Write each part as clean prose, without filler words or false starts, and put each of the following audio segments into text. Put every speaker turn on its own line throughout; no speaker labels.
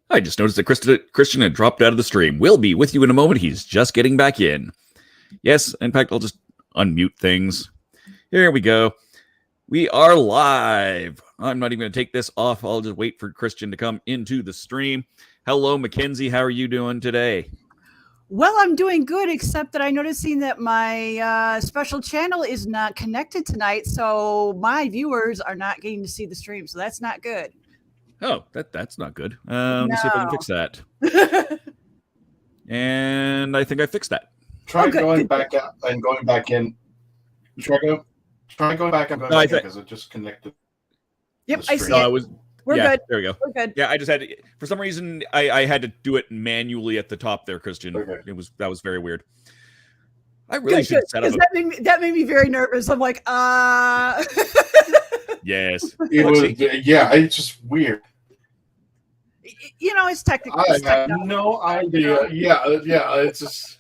I just noticed that Christian had dropped out of the stream. We'll be with you in a moment. He's just getting back in. Yes, in fact, I'll just unmute things. Here we go. We are live. I'm not even going to take this off. I'll just wait for Christian to come into the stream. Hello, Mackenzie. How are you doing today?
Well, I'm doing good, except that I'm noticing that my special channel is not connected tonight, so my viewers are not getting to see the stream, so that's not good.
Oh, that's not good. Let me see if I can fix that. And I think I fixed that.
Try going back out and going back in. Try going back and going back in because it just connected.
Yep, I see it. We're good.
There we go.
We're good.
Yeah, I just had to, for some reason I had to do it manually at the top there, Christian.
Okay.
That was very weird. I really should set up.
That made me very nervous. I'm like,
Yes.
It was, yeah, it's just weird.
You know, it's technical.
I have no idea. Yeah, it's just.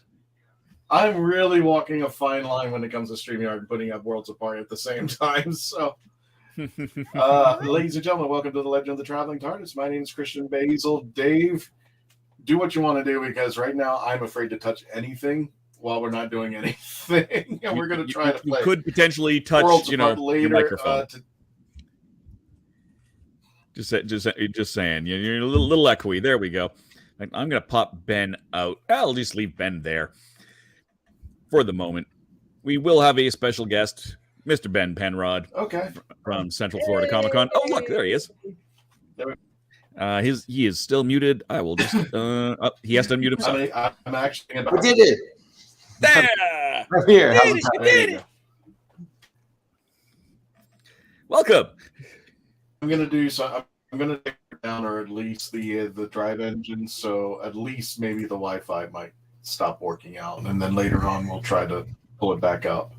I'm really walking a fine line when it comes to StreamYard and putting up Worlds Apart at the same time. So, ladies and gentlemen, welcome to the Legend of the Traveling TARDIS. My name is Christian Basil. Dave, do what you want to do because right now I'm afraid to touch anything while we're not doing anything, and we're going to try to play.
You could potentially touch,
Worlds
later,
your
microphone. Just saying, you're a little echoey. There we go. I'm going to pop Ben out. I'll just leave Ben there for the moment. We will have a special guest, Mr. Ben Penrod, from Central Florida Comic Con. Oh, look, there he is. He is still muted. I will just. He has to unmute himself.
I'm actually.
I did it.
There.
Right here.
You did it.
Welcome.
I'm gonna do so. I'm gonna take it down, or at least the drive engine. So at least maybe the Wi-Fi might stop working out, and then later on we'll try to pull it back up.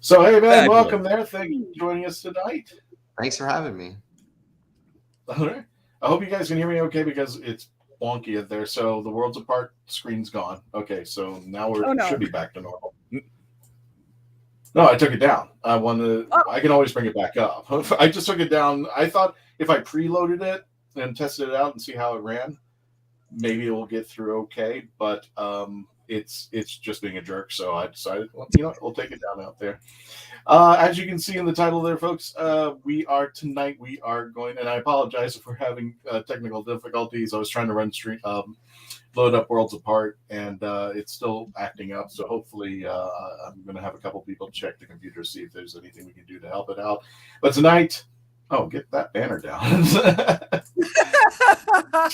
So hey man, welcome there. Thank you for joining us tonight.
Thanks for having me.
All right. I hope you guys can hear me okay because it's wonky up there. So the Worlds Apart screen's gone. Okay, so now we should be back to normal. No, I took it down. I can always bring it back up. I just took it down. I thought if I preloaded it and tested it out and see how it ran, maybe it will get through okay. But it's just being a jerk. So I decided, well, you know what, we'll take it down out there. As you can see in the title there, folks, we are going, and I apologize if we're having technical difficulties. I was trying to load up Worlds Apart, and it's still acting up. So hopefully I'm going to have a couple people check the computer, see if there's anything we can do to help it out. But tonight, get that banner down. You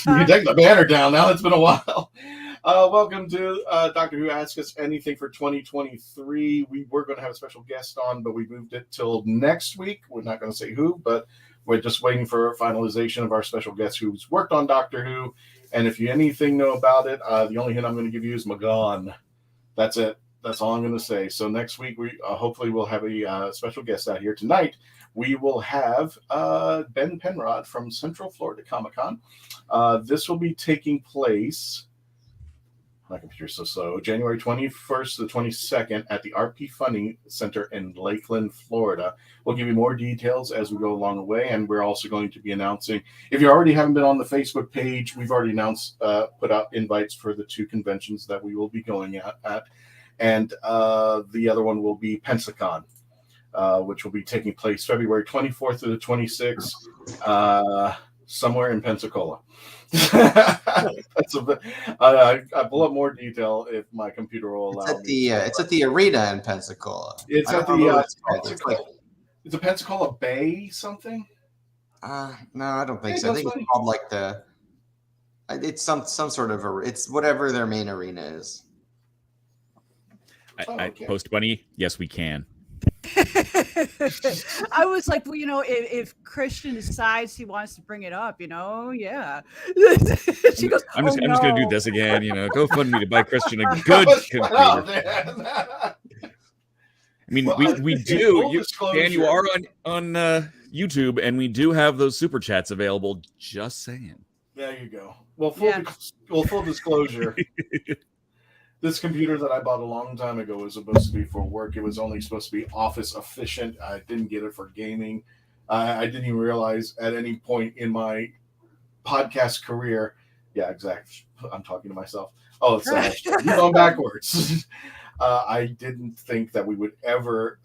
can take the banner down now. It's been a while. Welcome to Doctor Who Ask Us Anything for 2023. We were going to have a special guest on, but we moved it till next week. We're not going to say who, but we're just waiting for finalization of our special guest who's worked on Doctor Who. And if you anything know about it, the only hint I'm going to give you is Magan. That's it. That's all I'm going to say. So next week, we hopefully we'll have a special guest out here. Tonight, we will have Ben Penrod from Central Florida Comic Con. This will be taking place. My computer's so slow. January 21st to the 22nd at the RP Funding Center in Lakeland, Florida. We'll give you more details as we go along the way, and we're also going to be announcing, if you already haven't been on the Facebook page, we've already announced, put out invites for the two conventions that we will be going at. And the other one will be Pensacon, which will be taking place February 24th to the 26th, somewhere in Pensacola. That's I pull up more detail if my computer will allow me.
It's at the arena in Pensacola.
It's at the it's a Pensacola Bay something.
No, I don't think so. I think it's called like it's some sort of it's whatever their main arena is.
Post Bunny, yes, we can.
I was like, well, if Christian decides he wants to bring it up, yeah. She goes,
I'm just going to do this again, go fund me to buy Christian a good computer. I mean, we do. Dan, you are on YouTube, and we do have those super chats available. Just saying.
There you go. Well, full disclosure. This computer that I bought a long time ago was supposed to be for work. It was only supposed to be office efficient. I didn't get it for gaming. I didn't even realize at any point in my podcast career. Yeah, exactly. I'm talking to myself. Oh, it's you're going backwards. I didn't think that we would ever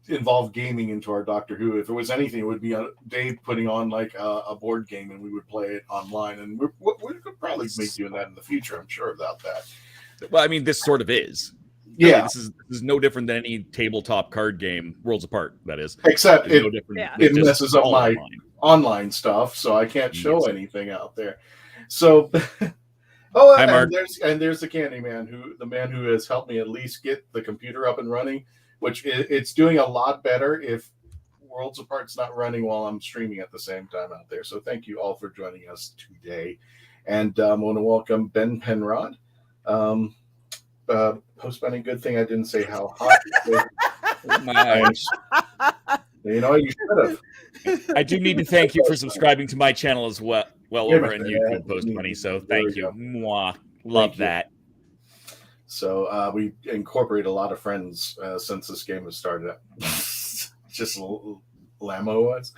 involve gaming into our Doctor Who. If it was anything, it would be Dave putting on like a board game and we would play it online. And we could probably be doing that in the future. I'm sure about that.
Well, I mean, this sort of is.
Yeah,
really, this is no different than any tabletop card game, Worlds Apart. That is,
except it,
no different.
Yeah.
It messes up my online stuff, so I can't show anything out there. So,
Hi, Mark.
there's the Candyman, the man who has helped me at least get the computer up and running, which it's doing a lot better if Worlds Apart's not running while I'm streaming at the same time out there. So thank you all for joining us today, and I want to welcome Ben Penrod. Post-bunny, good thing I didn't say how hot.
Nice.
You know, you should have.
I do need to thank you for subscribing to my channel as well over on
Yeah,
YouTube, Post Bunny. So thank you. Mwah.
Thank
Love
you.
that.
So we incorporate a lot of friends since this game has started. Just Lamo was.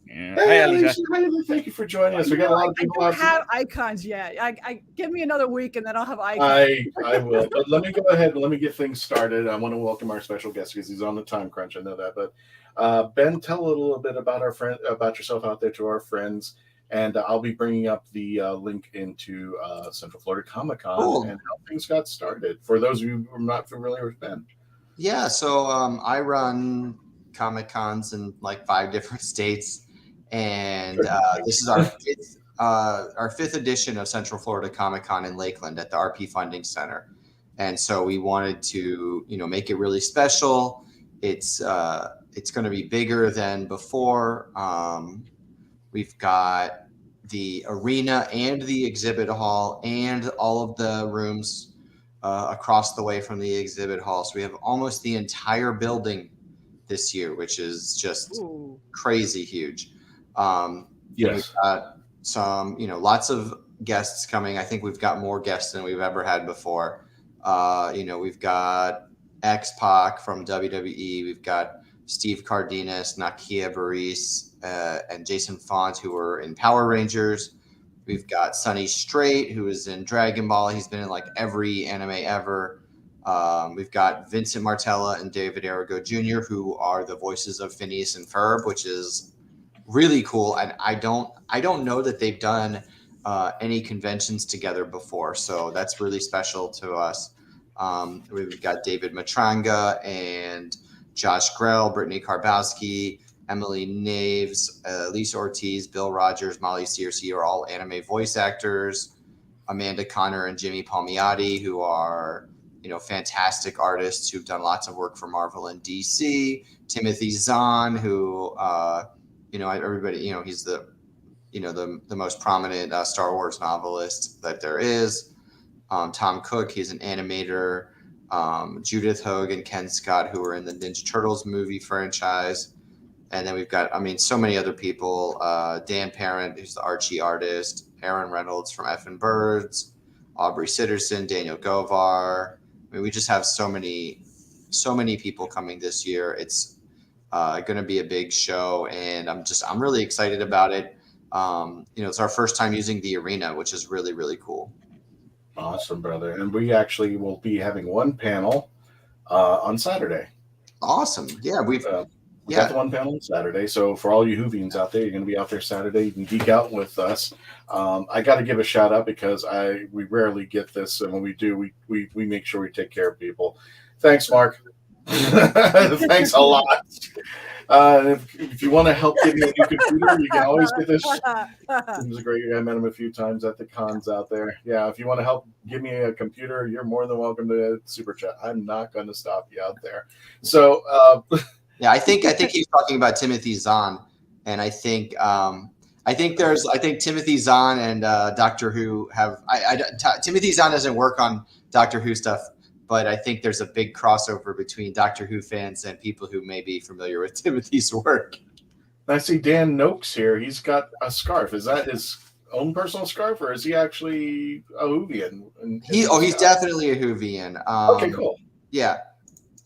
Yeah.
Hey,
Hi, Alicia.
Alicia, thank you for joining us. We got a lot of people
I
out
don't have icons yet. I give me another week and then I'll have icons.
I will. But let me go ahead and let me get things started. I want to welcome our special guest because he's on the time crunch. I know that. But Ben, tell a little bit about about yourself out there to our friends. And I'll be bringing up the link into Central Florida Comic-Con and how things got started. For those of you who are not familiar with Ben.
Yeah, so I run Comic-Cons in like 5 different states. And this is our fifth edition of Central Florida Comic-Con in Lakeland at the RP Funding Center. And so we wanted to, make it really special. It's going to be bigger than before. We've got the arena and the exhibit hall and all of the rooms across the way from the exhibit hall. So we have almost the entire building this year, which is just crazy huge.
Yes.
We've got some, lots of guests coming. I think we've got more guests than we've ever had before. We've got X-Pac from WWE. We've got Steve Cardenas, Nakia Burris, and Jason Font, who were in Power Rangers. We've got Sonny Strait, who is in Dragon Ball. He's been in like every anime ever. We've got Vincent Martella and David Arago Jr., who are the voices of Phineas and Ferb, which is really cool. And I don't know that they've done any conventions together before. So that's really special to us. We've got David Matranga and Josh Grell, Brittany Karbowski, Emily Naves, Lisa Ortiz, Bill Rogers, Molly Searcy are all anime voice actors. Amanda Connor and Jimmy Palmiotti, who are, fantastic artists who've done lots of work for Marvel and DC. Timothy Zahn, who, everybody, he's the most prominent Star Wars novelist that there is. Tom Cook, he's an animator. Judith Hogue and Ken Scott, who are in the Ninja Turtles movie franchise. And then we've got, so many other people. Dan Parent, who's the Archie artist. Aaron Reynolds from Effin' Birds. Aubrey Sitterson, Daniel Govar. We just have so many people coming this year. It's going to be a big show, and I'm really excited about it. It's our first time using the arena, which is really, really cool.
Awesome, brother. And we actually will be having one panel on Saturday.
Awesome. Yeah, we
got the one panel on Saturday. So for all you Whovians out there, you're going to be out there Saturday. You can geek out with us. I got to give a shout out because we rarely get this, and when we do, we make sure we take care of people. Thanks, Mark. Thanks a lot. If you want to help give me a new computer, you can always get this. He was a great guy. I met him a few times at the cons out there. Yeah, if you want to help give me a computer, you're more than welcome to super chat. I'm not going to stop you out there. So
yeah, I think he's talking about Timothy Zahn, and I think Timothy Zahn and Doctor Who have. Timothy Zahn doesn't work on Doctor Who stuff. But I think there's a big crossover between Doctor Who fans and people who may be familiar with Timothy's work.
I see Dan Noakes here. He's got a scarf. Is that his own personal scarf, or is he actually a Whovian?
He's definitely a Whovian.
Okay, cool.
Yeah.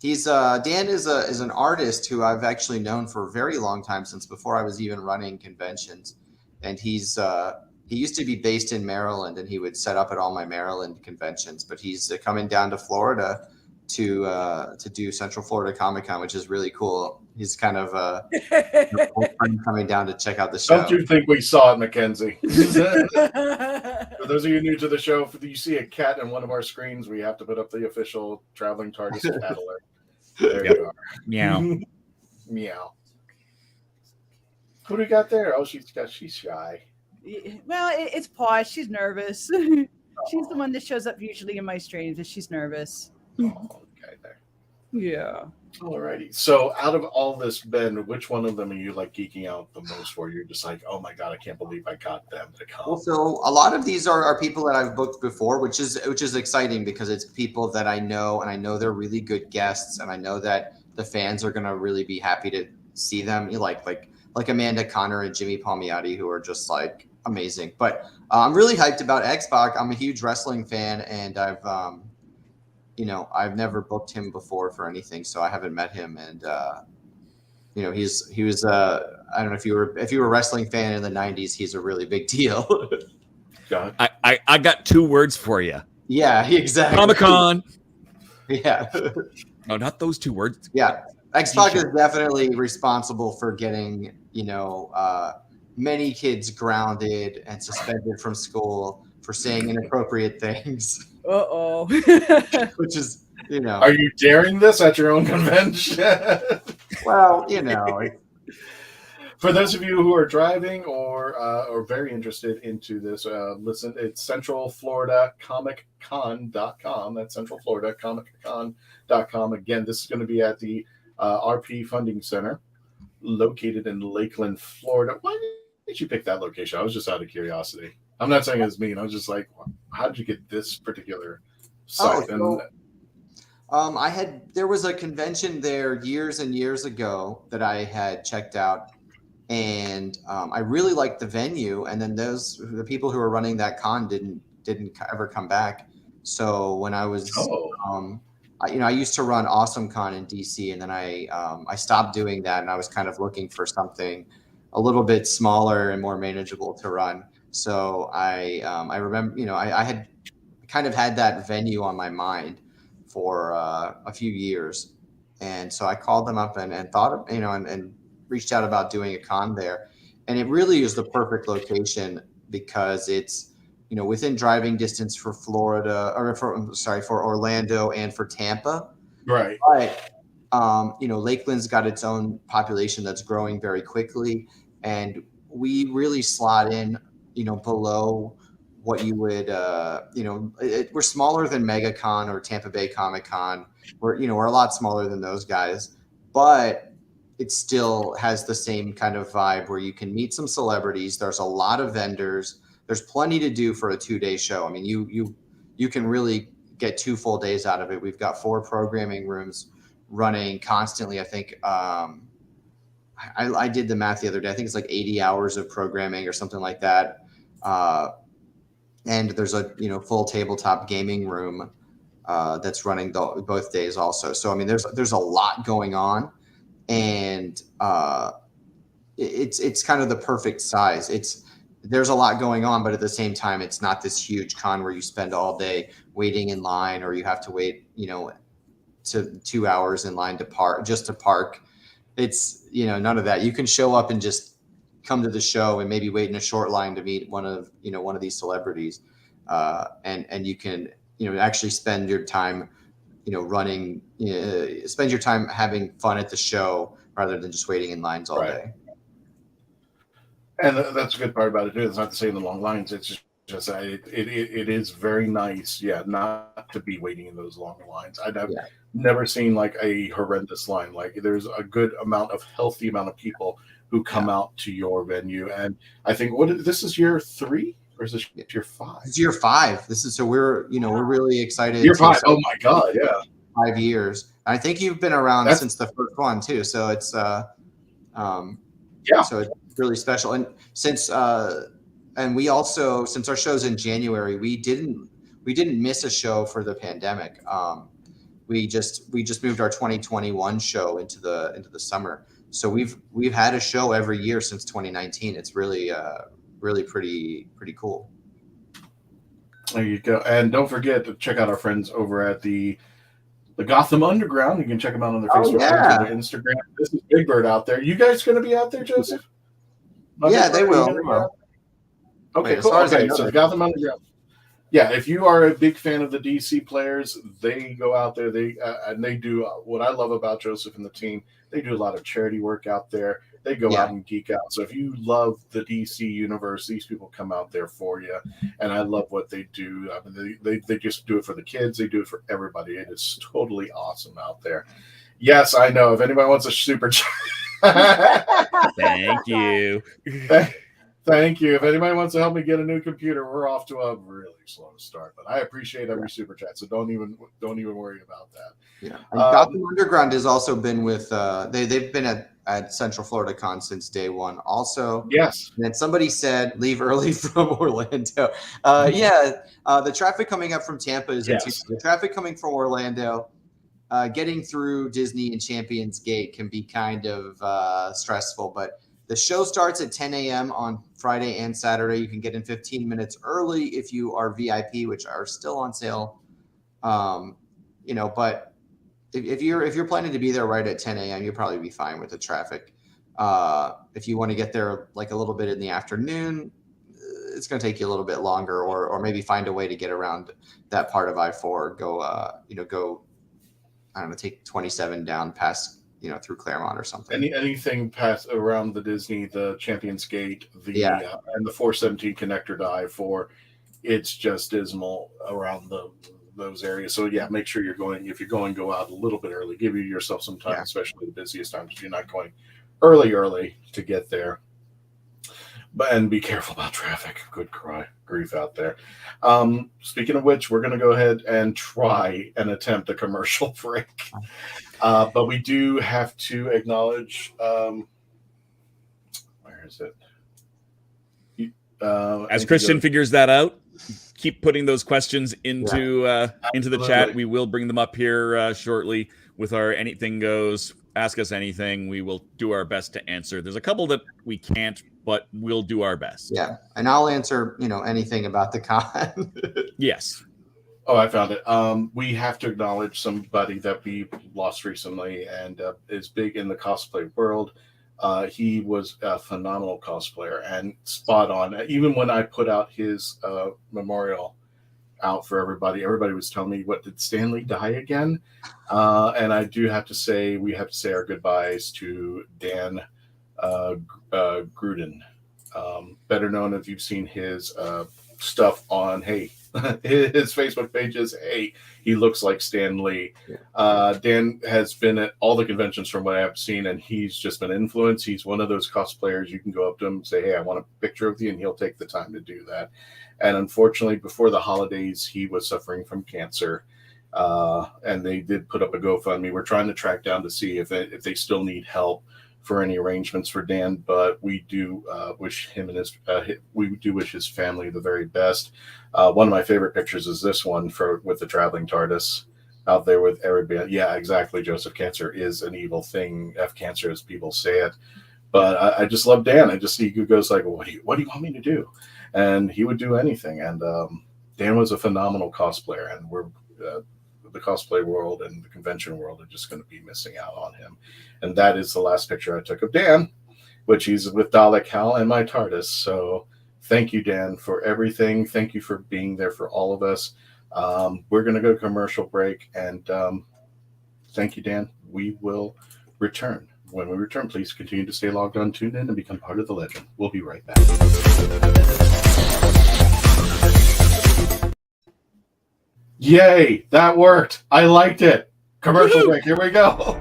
He's Dan is an artist who I've actually known for a very long time, since before I was even running conventions. And he used to be based in Maryland, and he would set up at all my Maryland conventions. But he's coming down to Florida to do Central Florida Comic Con, which is really cool. He's kind of coming down to check out the show.
Don't you think we saw it, Mackenzie? For those of you new to the show, if you see a cat in one of our screens, we have to put up the official Traveling TARDIS cat alert. There you are.
Meow.
Meow. Who do we got there? Oh, she's shy.
Well, it's Paw. She's nervous. She's the one that shows up usually in my streams, but she's nervous.
Oh, okay, there.
Yeah.
Alrighty. So, out of all this, Ben, which one of them are you like geeking out the most for? You're just like, oh my god, I can't believe I got them to come.
Well, so a lot of these are people that I've booked before, which is exciting because it's people that I know, and I know they're really good guests, and I know that the fans are gonna really be happy to see them. You like Amanda Connor and Jimmy Palmiotti, who are just like amazing. But I'm really hyped about X-Pac. I'm a huge wrestling fan, and I've never booked him before for anything, so I haven't met him. And he was I don't know if you were a wrestling fan in the '90s, he's a really big deal.
I got 2 words for you.
Yeah, exactly.
Comic-Con.
Yeah.
No, not those 2 words.
Yeah. X-Pac is definitely responsible for getting, many kids grounded and suspended from school for saying inappropriate things.
Uh-oh.
Which is,
Are you daring this at your own convention?
Well,
For those of you who are driving or very interested into this, listen, it's CentralFloridaComicCon.com. That's CentralFloridaComicCon.com. Again, this is going to be at the RP Funding Center, located in Lakeland, Florida. Why did you pick that location? I was just out of curiosity. I'm not saying it's mean. I was just like, how did you get this particular site?
There was a convention there years and years ago that I had checked out, and I really liked the venue. And then the people who were running that con didn't ever come back. So when I was, I used to run Awesome Con in DC, and then I stopped doing that, and I was kind of looking for something a little bit smaller and more manageable to run. So I remember, I had kind of had that venue on my mind for a few years. And so I called them up and thought, and reached out about doing a con there. And it really is the perfect location because it's, within driving distance for Florida, or for Orlando and for Tampa.
Right.
But, Lakeland's got its own population that's growing very quickly. And we really slot in, below what you would, we're smaller than MegaCon or Tampa Bay Comic Con. We're a lot smaller than those guys, but it still has the same kind of vibe where you can meet some celebrities. There's a lot of vendors. There's plenty to do for a 2-day show. I mean, you can really get 2 full days out of it. We've got 4 programming rooms running constantly. I think, I did the math the other day. I think it's like 80 hours of programming or something like that. And there's a full tabletop gaming room that's running both days also. So I mean, there's a lot going on, and it's kind of the perfect size. There's a lot going on, but at the same time, it's not this huge con where you spend all day waiting in line, or you have to wait to 2 hours in line to park. It's none of that. You can show up and just come to the show and maybe wait in a short line to meet one of these celebrities, and you can actually spend your time spend your time having fun at the show rather than just waiting in lines all day.
And that's a good part about it too. It's not to say in the long lines. It's just it is very nice, not to be waiting in those long lines. I've never seen like a horrendous line. Like there's a good healthy amount of people who come out to your venue. And I think this is year 3 or is this year 5?
It's year 5. So we're really excited.
Year 5. Oh my God. Yeah.
5 years. I think you've been around since the first one too. So it's, so it's really special. And since our show's in January, we didn't miss a show for the pandemic. we just moved our 2021 show into the summer. So we've had a show every year since 2019. It's really pretty cool.
There you go. And don't forget to check out our friends over at the Gotham Underground. You can check them out on their Facebook page and their Instagram. This is Big Bird out there. You guys going to be out there, Joseph?
Yeah, they will.
Okay,
Wait,
cool. Okay, so
the
Gotham Underground. Yeah, if you are a big fan of the DC players, they go out there. They do what I love about Joseph and the team. They do a lot of charity work out there. They go out and geek out. So if you love the DC universe, these people come out there for you. And I love what they do. I mean, they just do it for the kids. They do it for everybody. It is totally awesome out there. Yes, I know. If anybody wants a super chat.
Thank you.
Thank you. If anybody wants to help me get a new computer, we're off to a really slow start. But I appreciate every super chat, so don't even worry about that.
Yeah, and Gotham Underground has also been with they've been at Central Florida Con since day one. Also,
yes.
And then somebody said leave early from Orlando. The traffic coming up from Tampa is the traffic coming from Orlando. Getting through Disney and Champions Gate can be kind of stressful, but the show starts at 10 a.m. on Friday and Saturday. You can get in 15 minutes early if you are VIP, which are still on sale. But if you're planning to be there right at 10 a.m., you'll probably be fine with the traffic. If you want to get there like a little bit in the afternoon, it's going to take you a little bit longer, or maybe find a way to get around that part of I-4. Go, I don't know, take 27 down past, through Claremont or something.
Anything past around the Disney, the Champions Gate, and the 417 connector to I-4, it's just dismal around those areas. So make sure if you're going, go out a little bit early. Give yourself some time, especially the busiest times. You're not going early to get there. And be careful about traffic. Good grief out there. Speaking of which, we're going to go ahead and try and attempt a commercial break. But we do have to acknowledge, where is it?
As Christian figures that out, keep putting those questions into the chat. We will bring them up here shortly with our Anything Goes. Ask us anything. We will do our best to answer. There's a couple that we can't, but we'll do our best.
Yeah, and I'll answer, anything about the con.
Yes.
Oh, I found it. We have to acknowledge somebody that we lost recently and is big in the cosplay world. He was a phenomenal cosplayer and spot on. Even when I put out his memorial out for everybody was telling me, what, did Stanley die again? And I do have to say, we have to say our goodbyes to Dan Gruden, better known if you've seen his stuff on his Facebook pages. He looks like Stan Lee. Dan has been at all the conventions from what I've seen, and he's just been influenced. He's one of those cosplayers you can go up to him and say, hey, I want a picture with you, and he'll take the time to do that. And unfortunately, before the holidays, he was suffering from cancer. And they did put up a GoFundMe. We're trying to track down to see if they still need help for any arrangements for Dan, but we do wish him and his family the very best. One of my favorite pictures is this one with the Traveling TARDIS out there with everybody. Yeah, exactly, Joseph. Cancer is an evil thing. Cancer, as people say it. But I just love Dan. I just see he goes like, what do you want me to do? And he would do anything. And Dan was a phenomenal cosplayer, and we're the cosplay world and the convention world are just going to be missing out on him. And that is the last picture I took of Dan, which he's with Dalek Hal and my TARDIS. So thank you, Dan, for everything. Thank you for being there for all of us. We're going to go to commercial break, and thank you, Dan. We will return. When we return, please continue to stay logged on, tune in, and become part of the legend. We'll be right back. Yay, that worked. I liked it. Commercial break. Here we go.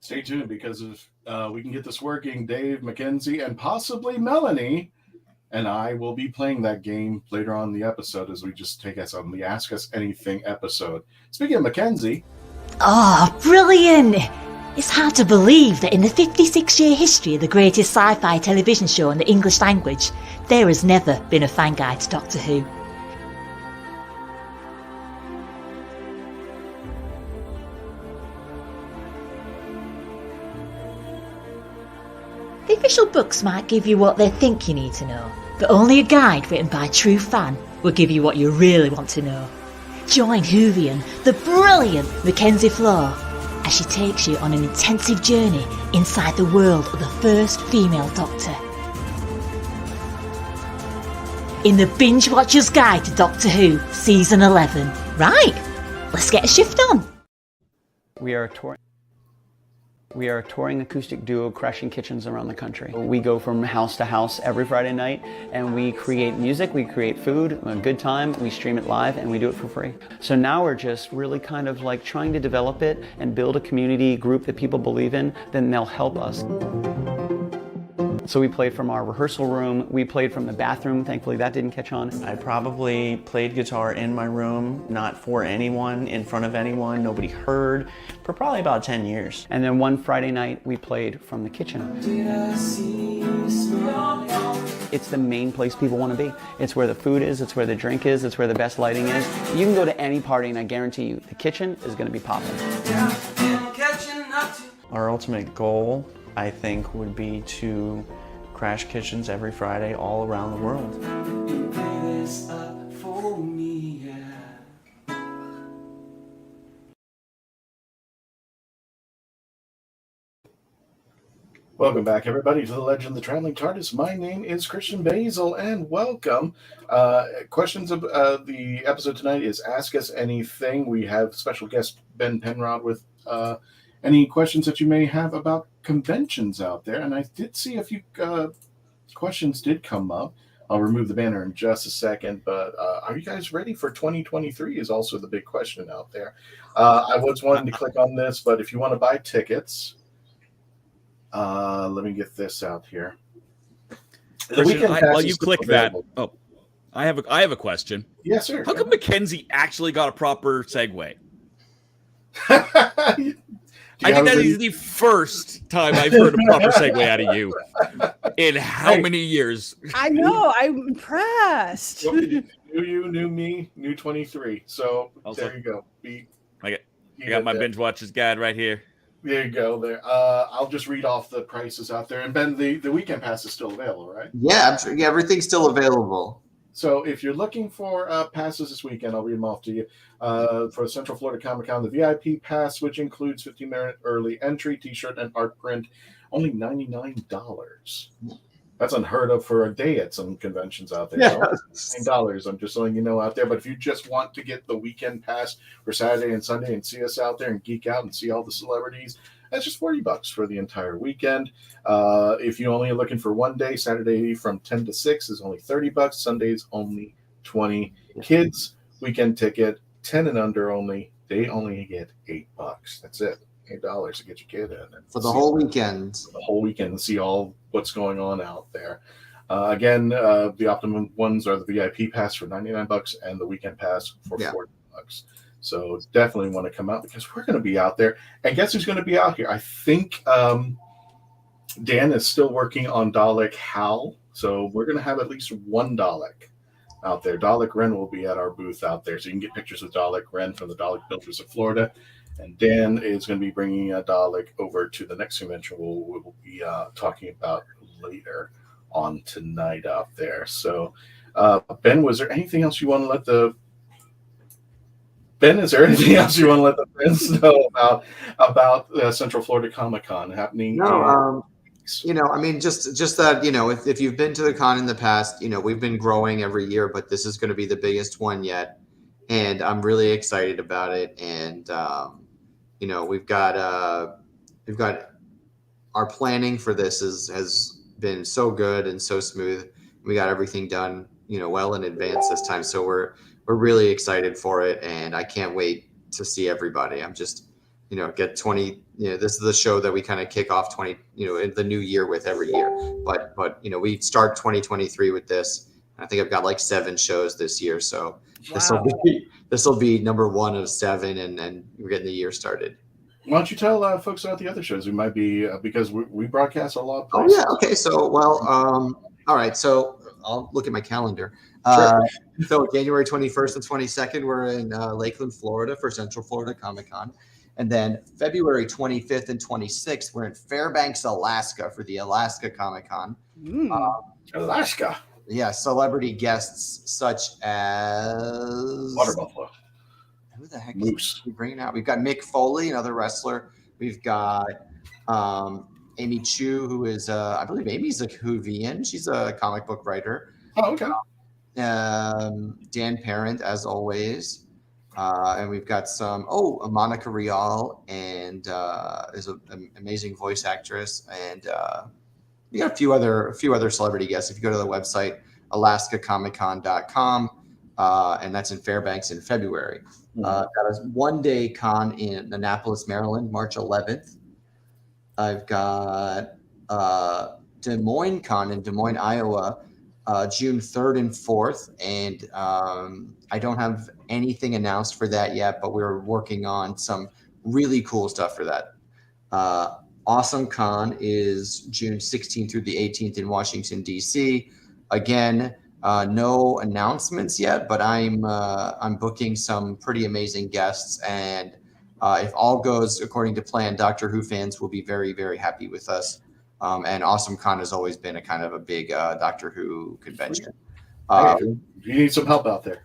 Stay tuned because if we can get this working, Dave, Mackenzie, and possibly Melanie and I will be playing that game later on in the episode as we just take us on the Ask Us Anything episode. Speaking of Mackenzie.
Oh, brilliant! It's hard to believe that in the 56-year history of the greatest sci-fi television show in the English language, there has never been a fan guide to Doctor Who. The official books might give you what they think you need to know, but only a guide written by a true fan will give you what you really want to know. Join Whovian, the brilliant Mackenzie Floor, as she takes you on an intensive journey inside the world of the first female Doctor. In the Binge Watcher's Guide to Doctor Who, Season 11. Right, let's get a shift on.
We are a touring acoustic duo crashing kitchens around the country. We go from house to house every Friday night and we create music, we create food, a good time, we stream it live and we do it for free. So now we're just really kind of like trying to develop it and build a community group that people believe in, then they'll help us. So we played from our rehearsal room, we played from the bathroom, thankfully that didn't catch on.
I probably played guitar in my room, not for anyone, in front of anyone, nobody heard, for probably about 10 years.
And then one Friday night we played from the kitchen. It's the main place people want to be. It's where the food is, it's where the drink is, it's where the best lighting is. You can go to any party and I guarantee you the kitchen is going to be popping.
Our ultimate goal, I think, would be to crash kitchens every Friday all around the world.
Welcome back, everybody, to the Legend of the Traveling TARDIS. My name is Christian Basil, and welcome. Questions of the episode tonight is Ask Us Anything. We have special guest Ben Penrod with any questions that you may have about conventions out there. And I did see a few questions did come up. I'll remove the banner in just a second, but are you guys ready for 2023 is also the big question out there. I was wanting to click on this, but if you want to buy tickets, let me get this out here.
While you click that, I have a question.
Yes, sir.
How come Mackenzie actually got a proper segue? I think that is the first time I've heard a proper segue out of you in how many years?
I know. I'm impressed.
New you, new me, new 23. So
Also,
there you go.
I got my binge watchers guide right here.
There you go. There. I'll just read off the prices out there. And Ben, the weekend pass is still available, right?
Yeah, everything's still available.
So if you're looking for passes this weekend, I'll read them off to you. For Central Florida Comic-Con, the VIP pass, which includes 15-minute early entry, T-shirt, and art print, only $99. That's unheard of for a day at some conventions out there.
Yes.
$9. I'm just letting you know out there. But if you just want to get the weekend pass for Saturday and Sunday and see us out there and geek out and see all the celebrities, that's just $40 for the entire weekend. If you only are looking for one day, Saturday from 10 to 6 is only $30. Sundays only $20. Kids, weekend ticket, 10 and under only. They only get $8. That's it. $8 to get your kid in.
For the whole weekend.
The whole weekend and see all what's going on out there. Again, the optimum ones are the VIP pass for $99 and the weekend pass for $40. So definitely want to come out because we're going to be out there. And guess who's going to be out here? I think Dan is still working on Dalek Hal. So we're going to have at least one Dalek out there. Dalek Wren will be at our booth out there. So you can get pictures of Dalek Wren from the Dalek Builders of Florida. And Dan is going to be bringing a Dalek over to the next convention we'll be talking about later on tonight out there. So, Ben, was there anything else you want to let the friends know about Central Florida Comic-Con happening?
No, I mean, just that, if you've been to the con in the past, we've been growing every year, but this is going to be the biggest one yet. And I'm really excited about it. And, we've got our planning for this has been so good and so smooth. We got everything done, well in advance this time. So we're really excited for it. And I can't wait to see everybody. I'm just get 20. This is the show that we kind of kick off 20. In the new year with every year. But we start 2023 with this. I think I've got like 7 shows this year, so this will be number 1 of 7, and we're getting the year started.
Why don't you tell folks about the other shows? We might be because we broadcast a lot of
places. Oh yeah, okay. So all right. So I'll look at my calendar.
Sure.
So January 21st and 22nd, we're in Lakeland, Florida for Central Florida Comic Con. And then February 25th and 26th, we're in Fairbanks, Alaska for the Alaska Comic Con.
Alaska.
Yeah, celebrity guests such as
Water Buffalo.
Who the heck
Moose.
Is we bringing out? We've got Mick Foley, another wrestler. We've got Amy Chu, who is I believe Amy's a Whovian. She's a comic book writer.
Oh, okay.
Dan Parent, as always. And we've got some Monica Rial, and is an amazing voice actress, and we got a few other celebrity guests. If you go to the website alaskacomiccon.com, and that's in Fairbanks in February. Got a 1-day con in Annapolis, Maryland, March 11th. I've got Des Moines Con in Des Moines, Iowa, June 3rd and 4th, and I don't have anything announced for that yet, but we're working on some really cool stuff for that. Awesome Con is June 16th through the 18th in Washington, D.C. Again, no announcements yet, but I'm booking some pretty amazing guests, and if all goes according to plan, Doctor Who fans will be very, very happy with us. And Awesome Con has always been a kind of a big Doctor Who convention.
You need some help out there.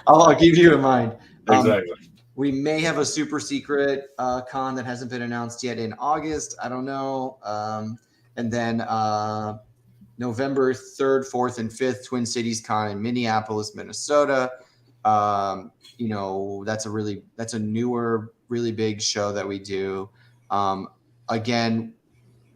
I'll keep you in mind.
Exactly.
We may have a super secret con that hasn't been announced yet in August. I don't know. And then November 3rd, 4th, and 5th, Twin Cities Con in Minneapolis, Minnesota. That's a newer, really big show that we do. Again,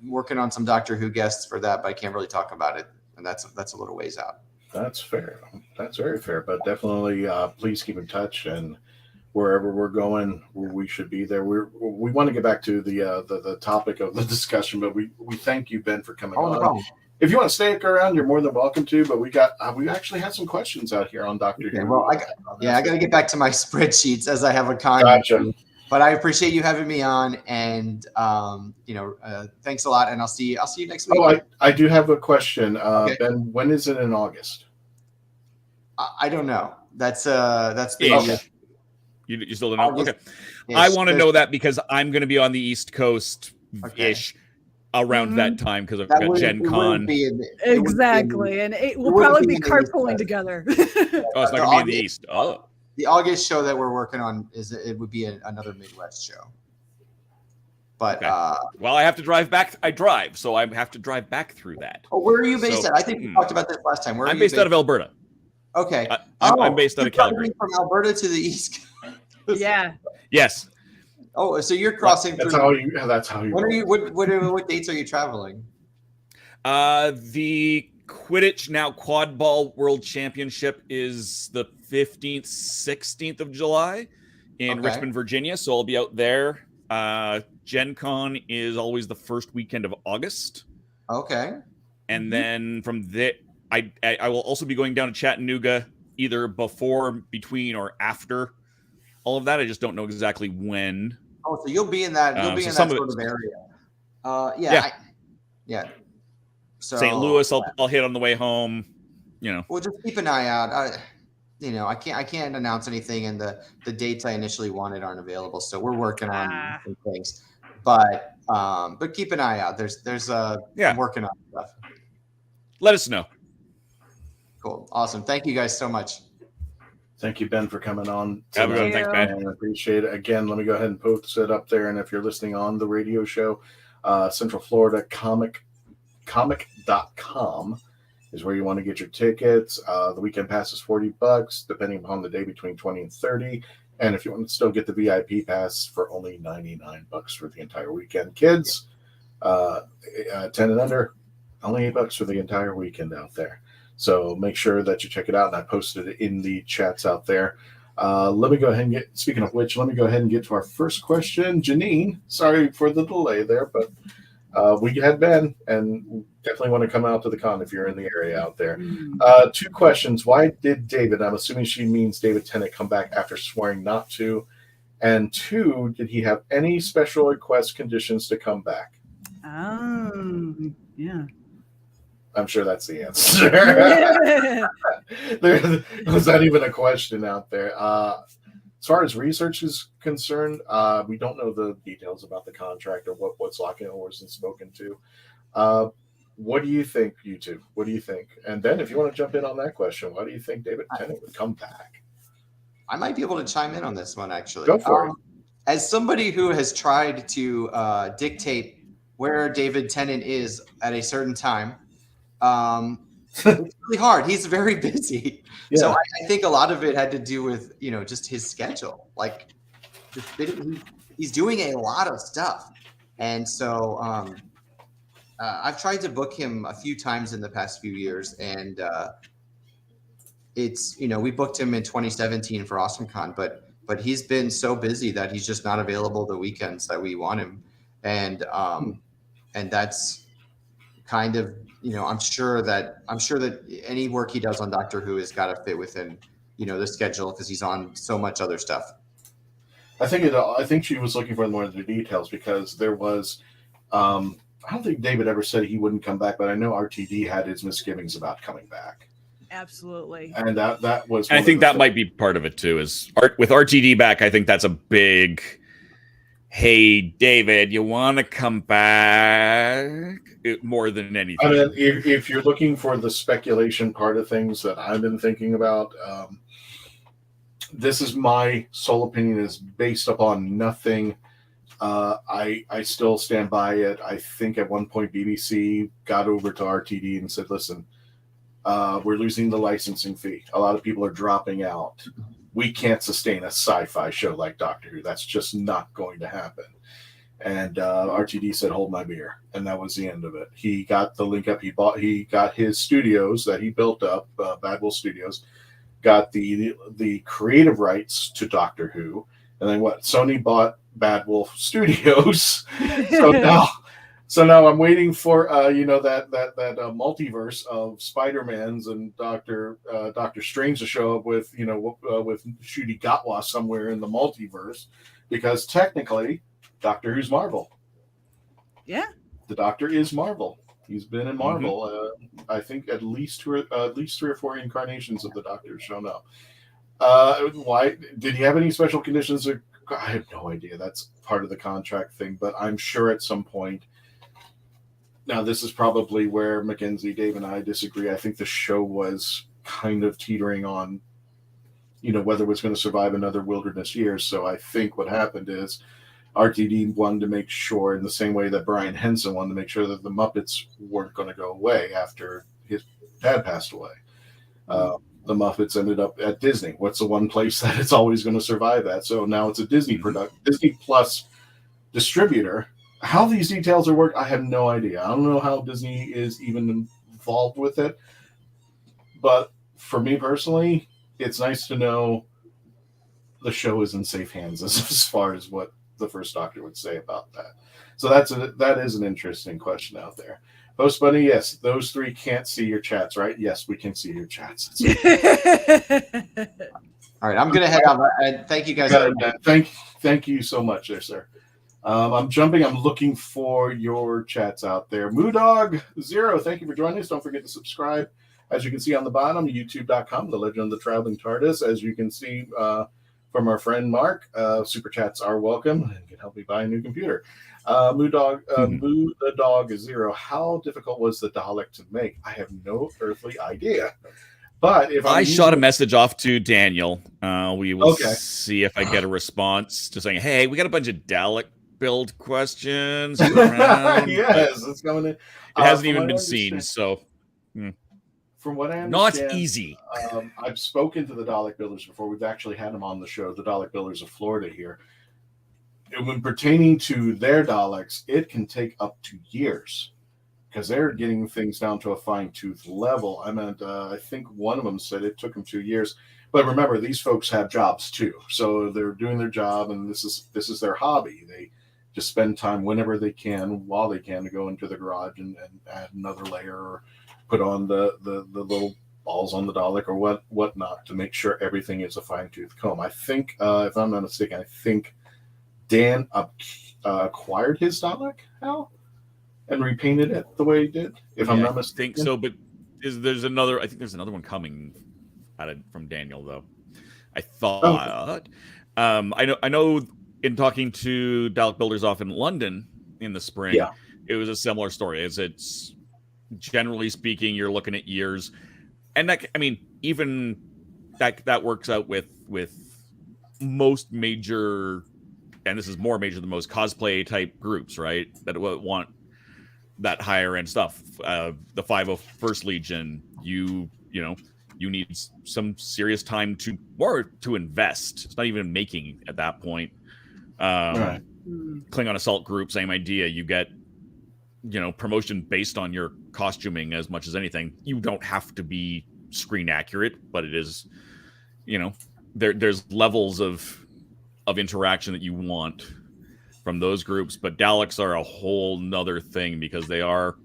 working on some Doctor Who guests for that, but I can't really talk about it, and that's a little ways out.
That's fair. That's very fair. But definitely, please keep in touch, and wherever we're going, we should be there. We want to get back to the topic of the discussion, but we thank you, Ben, for coming on.
No problem.
If you want to stay around, you're more than welcome to. But we actually had some questions out here on Doctor Who.
Well, I got to get back to my spreadsheets as I have a con.
Gotcha.
But I appreciate you having me on, and thanks a lot. And I'll see you next week.
Oh, I do have a question,
Okay.
Ben. When is it in August?
I don't know. That's
Ish. You still don't know?
August.
Okay. I want to know that because I'm going to be on the East Coast ish around that time because I've got Gen Con.
Exactly. And it will probably be carpooling together.
Oh, it's not going to be in the East. Oh.
The August show that we're working on would be another Midwest show. But
okay. Well, I have to drive back. I drive, so I have to drive back through that.
Oh, where are you based at? I think we talked about this last time.
I'm based out of Alberta.
Okay.
I'm based out of Calgary.
From Alberta to the East.
Yeah.
Yes.
Oh, so you're crossing
That's
through.
That's how you.
What dates are you traveling?
The Quidditch now Quad Ball World Championship is the 15th, 16th of July in Richmond, Virginia. So I'll be out there. Gen Con is always the first weekend of August.
Okay.
And then from there, I will also be going down to Chattanooga either before, between, or after all of that. I just don't know exactly when.
Oh, so you'll be in that. You'll be in that sort of area. Yeah. So
St. Louis, I'll hit on the way home.
Well, just keep an eye out. I can't announce anything, and the dates I initially wanted aren't available. So we're working on some things, but keep an eye out. I'm working on stuff.
Let us know.
Cool, awesome. Thank you guys so much.
Thank you, Ben, for coming on.
Have a good one. Thanks, Ben.
I appreciate it. Again, let me go ahead and post it up there. And if you're listening on the radio show, Central Florida comic.com is where you want to get your tickets. The weekend pass is $40, depending upon the day, between $20 and $30. And if you want to still get the VIP pass for only $99 for the entire weekend. Kids, 10 and under, only $8 for the entire weekend out there. So make sure that you check it out. And I posted it in the chats out there. Let me go ahead and speaking of which, let me go ahead and get to our first question. Janine, sorry for the delay there, but we had Ben, and definitely want to come out to the con if you're in the area out there. 2 questions. Why did David, I'm assuming she means David Tennant, come back after swearing not to? And 2, did he have any special request conditions to come back?
Yeah.
I'm sure that's the answer. There was not even a question out there. As far as research is concerned, we don't know the details about the contract or what's locked in or wasn't spoken to. What do you think, you two? What do you think? And then if you want to jump in on that question, why do you think David Tennant would come back?
I might be able to chime in on this one, actually.
Go for it.
As somebody who has tried to dictate where David Tennant is at a certain time, it's really hard. He's very busy.
Yeah.
So I think a lot of it had to do with, just his schedule. Like, he's doing a lot of stuff. And so I've tried to book him a few times in the past few years. And it's, we booked him in 2017 for AwesomeCon, but he's been so busy that he's just not available the weekends that we want him. And that's kind of, I'm sure that any work he does on Doctor Who has got to fit within, the schedule, because he's on so much other stuff.
I think she was looking for more of the details, because there was, I don't think David ever said he wouldn't come back, but I know RTD had his misgivings about coming back.
Absolutely.
And that was.
I think that might be part of it too. Is with RTD back, I think that's a big. Hey, David, you want to come back? More than anything.
I mean, if you're looking for the speculation part of things that I've been thinking about, this is my sole opinion, is based upon nothing. I still stand by it. I think at one point BBC got over to RTD and said, listen, we're losing the licensing fee. A lot of people are dropping out. We can't sustain a sci-fi show like Doctor Who. That's just not going to happen. And RTD said, hold my beer. And that was the end of it. He got the link up. He got his studios that he built up, Badwell Studios, got the creative rights to Doctor Who. And then Sony bought Badwell Studios. So now I'm waiting for that multiverse of Spider-Mans and Doctor Strange to show up with with Ncuti Gatwa somewhere in the multiverse, because technically Doctor Who's Marvel.
Yeah,
the Doctor is Marvel. He's been in Marvel. I think at least 3 or 4 incarnations of the Doctor have shown up. Why did he have any special conditions? I have no idea. That's part of the contract thing, but I'm sure at some point. Now, this is probably where Mackenzie, Dave, and I disagree. I think the show was kind of teetering on, whether it was going to survive another wilderness years. So I think what happened is RTD wanted to make sure, in the same way that Brian Henson wanted to make sure that the Muppets weren't going to go away after his dad passed away. The Muppets ended up at Disney. What's the one place that it's always going to survive at? So now it's a Disney Disney Plus distributor. How these details are worked, I have no idea. I don't know how Disney is even involved with it. But for me personally, it's nice to know the show is in safe hands as far as what the first Doctor would say about that. So that is an interesting question out there. Post Bunny, yes, those 3 can't see your chats, right? Yes, we can see your chats.
All right, I'm going to head out. Thank you guys.
Thank you so much there, sir. I'm looking for your chats out there. Moodog0, thank you for joining us. Don't forget to subscribe. As you can see on the bottom, youtube.com, The Legend of the Traveling TARDIS. As you can see from our friend Mark, super chats are welcome and can help me buy a new computer. Moodog0, how difficult was the Dalek to make? I have no earthly idea. But if
I shot a message off to Daniel, we will see if I get a response to saying, hey, we got a bunch of Dalek build questions around.
Yes, it's coming in.
It hasn't even been seen, so
from what I understand,
not easy.
I've spoken to the Dalek builders before. We've actually had them on the show, the Dalek builders of Florida here. And when pertaining to their Daleks, it can take up to years because they're getting things down to a fine tooth level. I meant, I think one of them said it took them 2 years. But remember, these folks have jobs too, so they're doing their job, and this is their hobby. They just spend time whenever they can, while they can, to go into the garage and add another layer or put on the little balls on the Dalek or whatnot to make sure everything is a fine tooth comb. I think, if I'm not mistaken, I think Dan acquired his Dalek, Hal, and repainted it the way he did. If I'm not mistaken,
I think so. But there's another? I think there's another one coming from Daniel, though. I thought. I know. In talking to Dalek builders off in London in the spring, it was a similar story. As it's generally speaking, you're looking at years, and that, I mean, even that works out with most major, and this is more major than most cosplay type groups, right? That want that higher end stuff. The 501st Legion, you need some serious time to invest. It's not even making at that point.
Right.
Klingon Assault Group, same idea. You get, promotion based on your costuming as much as anything. You don't have to be screen accurate, but it is, there's levels of interaction that you want from those groups. But Daleks are a whole nother thing because they are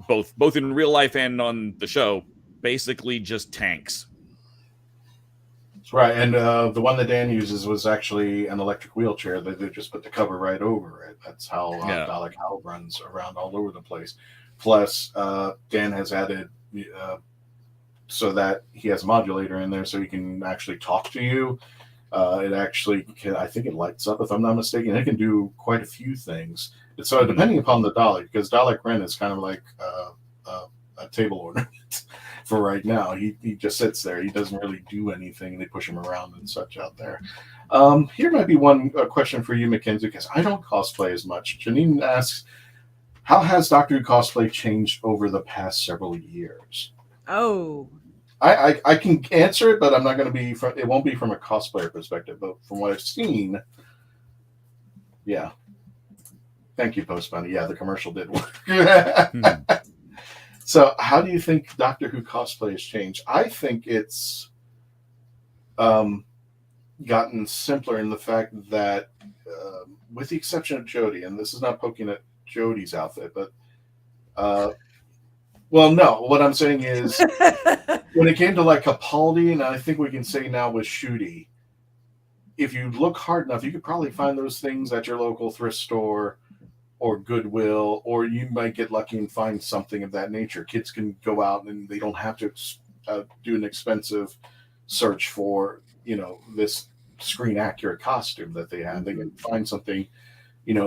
both in real life and on the show basically just tanks.
Right, and the one that Dan uses was actually an electric wheelchair. They just put the cover right over it. That's how Dalek Hal runs around all over the place. Plus, Dan has added so that he has a modulator in there so he can actually talk to you. It actually can, I think it lights up, if I'm not mistaken. It can do quite a few things. So depending upon the Dalek, because Dalek Ren is kind of like a table ornament for right now. He just sits there. He doesn't really do anything. They push him around and such out there. Here might be one question for you, Mackenzie, because I don't cosplay as much. Janine asks, how has Doctor Who cosplay changed over the past several years?
Oh.
I can answer it, but I'm not going to be it won't be from a cosplayer perspective, but from what I've seen, yeah. Thank you, Post Bunny. Yeah, the commercial did work. So how do you think Doctor Who cosplay has changed? I think it's gotten simpler in the fact that, with the exception of Jodie, and this is not poking at Jodie's outfit, but, well, no, what I'm saying is when it came to like Capaldi, and I think we can say now with Shooty, if you look hard enough, you could probably find those things at your local thrift store or Goodwill, or you might get lucky and find something of that nature. Kids can go out and they don't have to do an expensive search for, this screen accurate costume that they have. They can find something,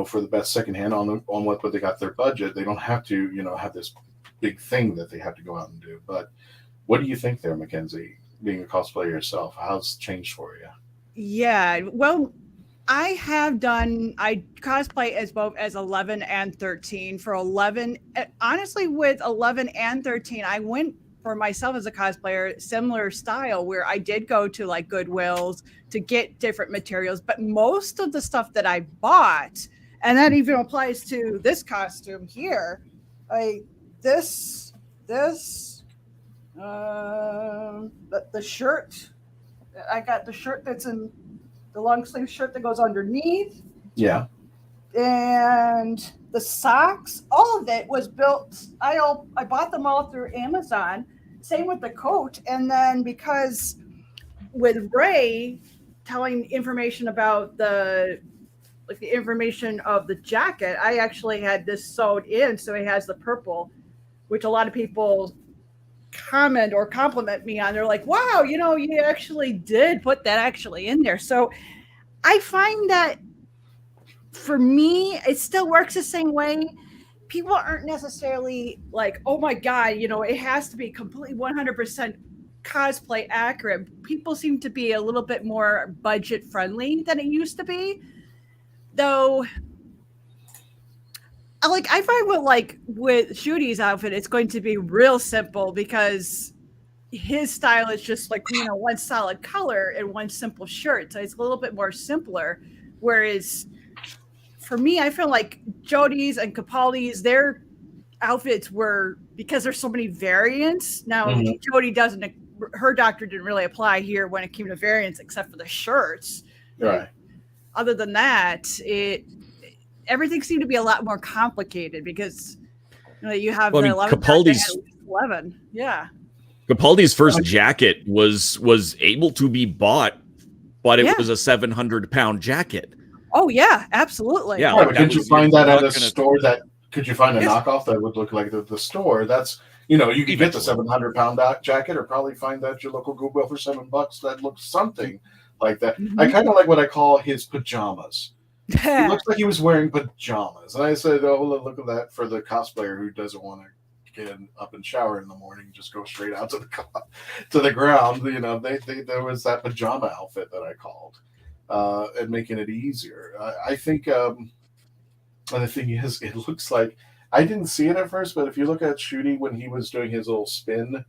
for the best secondhand on what they got their budget. They don't have to, have this big thing that they have to go out and do. But what do you think there, Mackenzie, being a cosplayer yourself? How's it changed for you?
Yeah, well, I cosplay as both as 11 and 13. For 11, honestly, with 11 and 13, I went for myself as a cosplayer, similar style, where I did go to like Goodwills to get different materials. But most of the stuff that I bought, and that even applies to this costume here, the shirt, I got the shirt that's in the long sleeve shirt that goes underneath.
Yeah.
And the socks, all of it was built. I bought them all through Amazon. Same with the coat. And then because with Ray telling information about the information of the jacket, I actually had this sewed in. So it has the purple, which a lot of people comment or compliment me on. They're like, wow, you actually did put that actually in there. So I find that for me, it still works the same way. People aren't necessarily like, oh my God, it has to be completely 100% cosplay accurate. People seem to be a little bit more budget friendly than it used to be. Though, I find with Shooty's outfit, it's going to be real simple because his style is just one solid color and one simple shirt. So it's a little bit more simpler. Whereas for me, I feel like Jodie's and Capaldi's, they're outfits were, because there's so many variants. Now,
Mhm.
Jody her doctor didn't really apply here when it came to variants, except for the shirts.
Right.
Other than that, everything seemed to be a lot more complicated because you have
Well, I
the
mean,
11 doctor had
Capaldi's
11. Yeah.
Capaldi's first jacket was able to be bought, but it
Yeah.
was a 700-pound jacket.
Oh yeah, absolutely.
Yeah,
Yeah,
like
but
that
could you
was-
find
you're
that at
not
a
gonna-
store could you find a
Yes.
knockoff that would look like the store? That's, you could get the
Eventually.
700-pound jacket, or probably find that at your local Goodwill for $7 that looks something like that.
Mhm.
I kind of like what I call his pajamas. He
Yeah.
looks like he was wearing pajamas. And I said, oh, look at that for the cosplayer who doesn't want to get up and shower in the morning, just go straight out to the ground. There was that pajama outfit that I called, and making it easier. I think the thing is, it looks like, I didn't see it at first, but if you look at Shooty when he was doing his little spin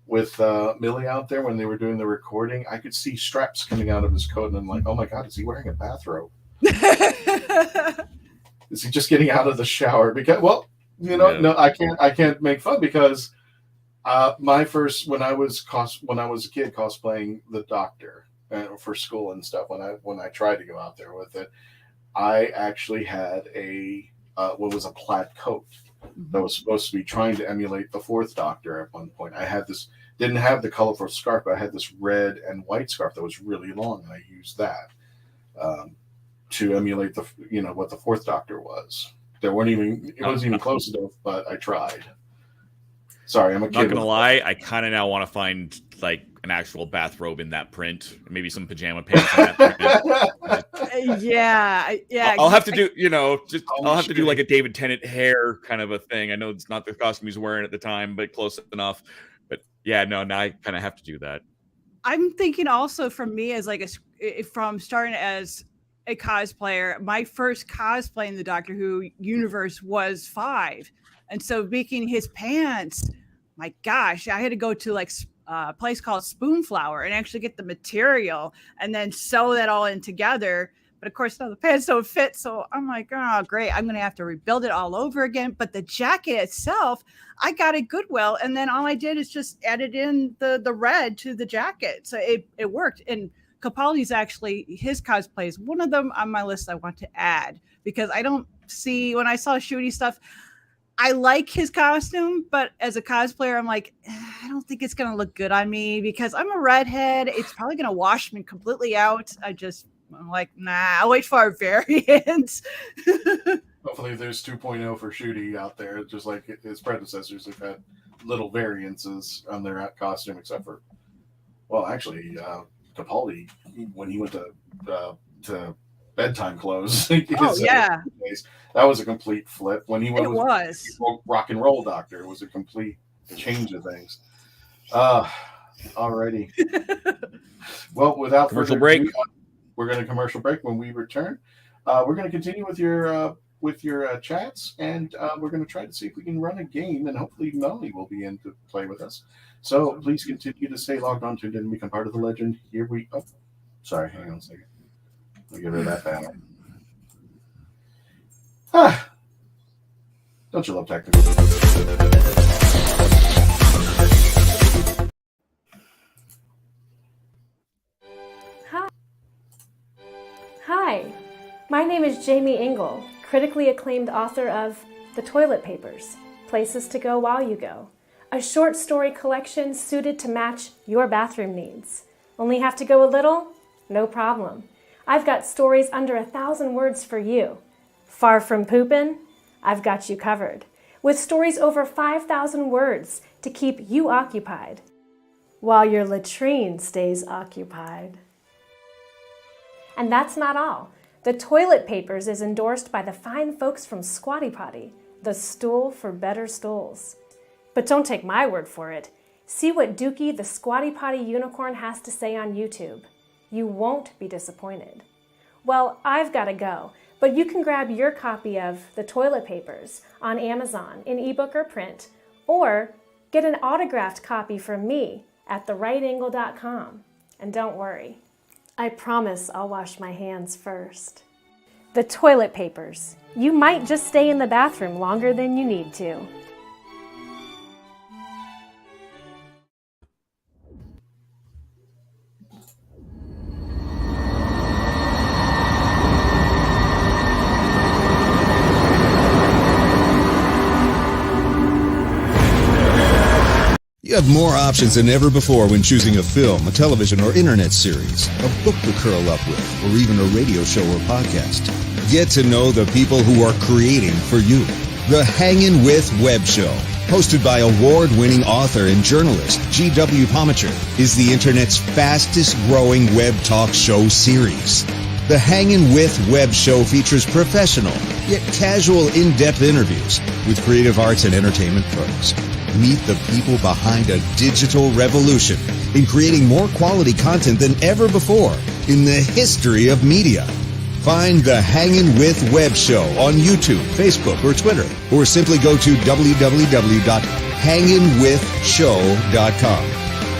with Millie out there when they were doing the recording, I could see straps coming out of his coat, and I'm like, oh my God, is he wearing a bathrobe? Is he just getting out of the shower? Because, well, no, I can't make fun because when I was a kid cosplaying the Doctor for school and stuff, when I tried to go out there with it, I actually had what was a plaid coat that was supposed to be trying to emulate the Fourth Doctor at one point. I had this, didn't have the colorful scarf, but I had this red and white scarf that was really long, and I used that to emulate what the Fourth Doctor was. It wasn't even close enough, but I tried. Sorry, I'm a kid.
Not gonna lie, I kind of now want to find like an actual bathrobe in that print, maybe some pajama pants in that print.
Yeah.
I'll have to do, I'll have to do like a David Tennant hair kind of a thing. I know it's not the costume he's wearing at the time, but close enough. But yeah, no, now I kind of have to do that.
I'm thinking also from me as from starting as a cosplayer, my first cosplay in the Doctor Who universe was 5. And so making his pants, my gosh, I had to go to a place called Spoonflower and actually get the material and then sew that all in together. But of course, now the pants don't fit. So I'm like, oh, great. I'm going to have to rebuild it all over again. But the jacket itself, I got at Goodwill. And then all I did is just added in the red to the jacket. So it worked. And Capaldi's actually, his cosplay is one of them on my list I want to add because I don't see, when I saw Shooty stuff, I like his costume, but as a cosplayer, I'm like, I don't think it's going to look good on me because I'm a redhead. It's probably going to wash me completely out. I'm like, nah, I'll wait for our variant.
Hopefully there's 2.0 for Shooty out there, just like his predecessors have had little variances on their costume, except for, well, actually, Capaldi, when he went to bedtime clothes.
Oh, yeah.
That was a complete flip. When he went
was
rock and roll Doctor, it was a complete change of things. Alrighty. Well, without
Commercial
further
break.
ado, we're going to commercial break. When we return, we're going to continue with your chats, and we're going to try to see if we can run a game, and hopefully Melanie will be in to play with us. So please continue to stay logged on to and become part of the legend. Here we go. Sorry, hang on a second. Let me get rid of that panel. Don't you love technical?
Hi, my name is Jamie Engel, critically acclaimed author of The Toilet Papers, Places to Go While You Go, a short story collection suited to match your bathroom needs. Only have to go a little? No problem. I've got stories under 1,000 words for you. Far from poopin'? I've got you covered, with stories over 5,000 words to keep you occupied, while your latrine stays occupied. And that's not all. The Toilet Papers is endorsed by the fine folks from Squatty Potty, the stool for better stools. But don't take my word for it. See what Dookie the Squatty Potty unicorn has to say on YouTube. You won't be disappointed. Well, I've got to go, but you can grab your copy of The Toilet Papers on Amazon in ebook or print, or get an autographed copy from me at therightangle.com. And don't worry, I promise I'll wash my hands first. The Toilet Papers. You might just stay in the bathroom longer than you need to.
You have more options than ever before when choosing a film, a television or internet series, a book to curl up with, or even a radio show or podcast. Get to know the people who are creating for you. The Hangin' With Web Show, hosted by award-winning author and journalist G.W. Pomacher, is the internet's fastest-growing web talk show series. The Hangin' With Web Show features professional, yet casual, in-depth interviews with creative arts and entertainment pros. Meet the people behind a digital revolution in creating more quality content than ever before in the history of media. Find the Hangin' With Web Show on YouTube, Facebook, or Twitter, or simply go to www.hanginwithshow.com.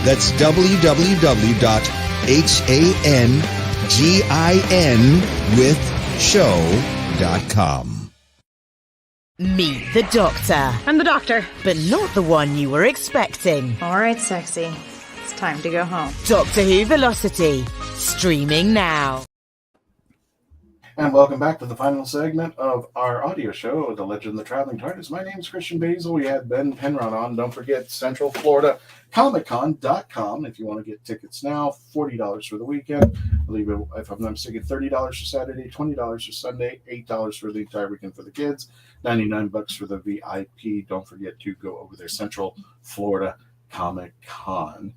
That's www.hanginwithshow.com.
Meet the Doctor.
I'm the Doctor.
But not the one you were expecting.
All right, sexy. It's time to go home.
Doctor Who Velocity. Streaming now.
And welcome back to the final segment of our audio show, The Legend of the Traveling TARDIS. My name is Christian Basil. We had Ben Penron on. Don't forget Central Florida ComicCon.com if you want to get tickets now. $40 for the weekend. I believe, if I'm not mistaken, $30 for Saturday, $20 for Sunday, $8 for the entire weekend for the kids, $99 for the VIP. Don't forget to go over there, Central Florida Comic-Con.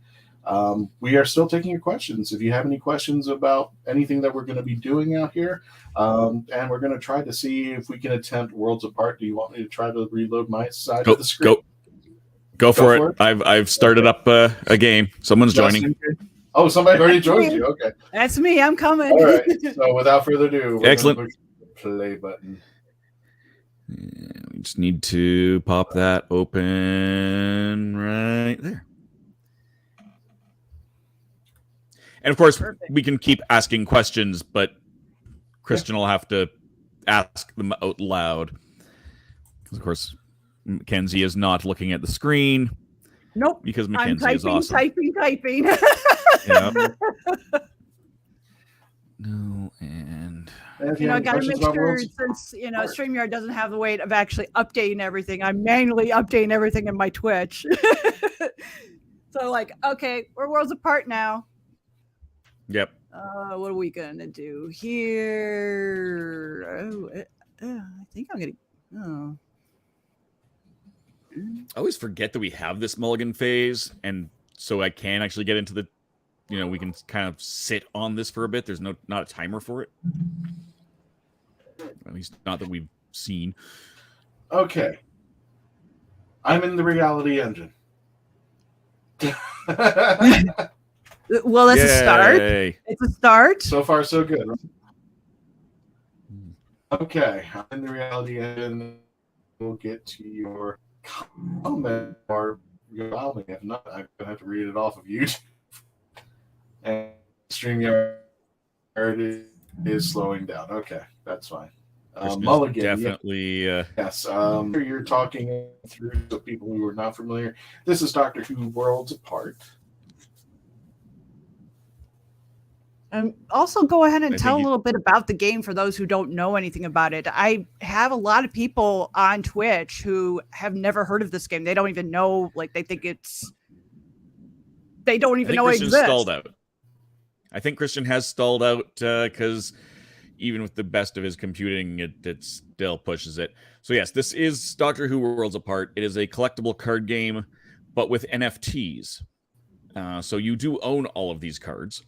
We are still taking your questions. If you have any questions about anything that we're going to be doing out here, and we're going to try to see if we can attempt Worlds Apart. Do you want me to try to reload my side of the screen?
Go for it. I've started up a game. Someone's joining.
Oh, somebody already joined you. Okay.
That's me. I'm coming.
All right. So without further ado, we're
excellent.
Push the play button.
Yeah, we just need to pop that open right there. And of course, we can keep asking questions, but Christian will have to ask them out loud. Because, of course, Mackenzie is not looking at the screen.
Nope.
Because Mackenzie
I'm
is awesome.
typing.
Yeah. No, and
got to make sure, since StreamYard doesn't have the way of actually updating everything. I'm manually updating everything in my Twitch. So, okay, we're Worlds Apart now.
Yep.
What are we gonna do here? I think I'm gonna.
I always forget that we have this mulligan phase, and so I can actually get into the. We can kind of sit on this for a bit. There's not a timer for it. At least not that we've seen.
Okay. I'm in the reality engine.
Well, that's a start. It's a start.
So far, so good. Okay, I'm in the reality engine. We'll get to your comment or your album. If not, I'm going to have to read it off of YouTube. And StreamYard is slowing down. Okay, that's fine. Mulligan,
definitely.
Yes. You're talking through the people who are not familiar. This is Doctor Who Worlds Apart.
Also, go ahead and tell a little bit about the game for those who don't know anything about it. I have a lot of people on Twitch who have never heard of this game. They don't even know, they think it's. They don't even know it exists.
Stalled out. I think Christian has stalled out because even with the best of his computing, it still pushes it. So yes, this is Doctor Who Worlds Apart. It is a collectible card game, but with NFTs. So you do own all of these cards.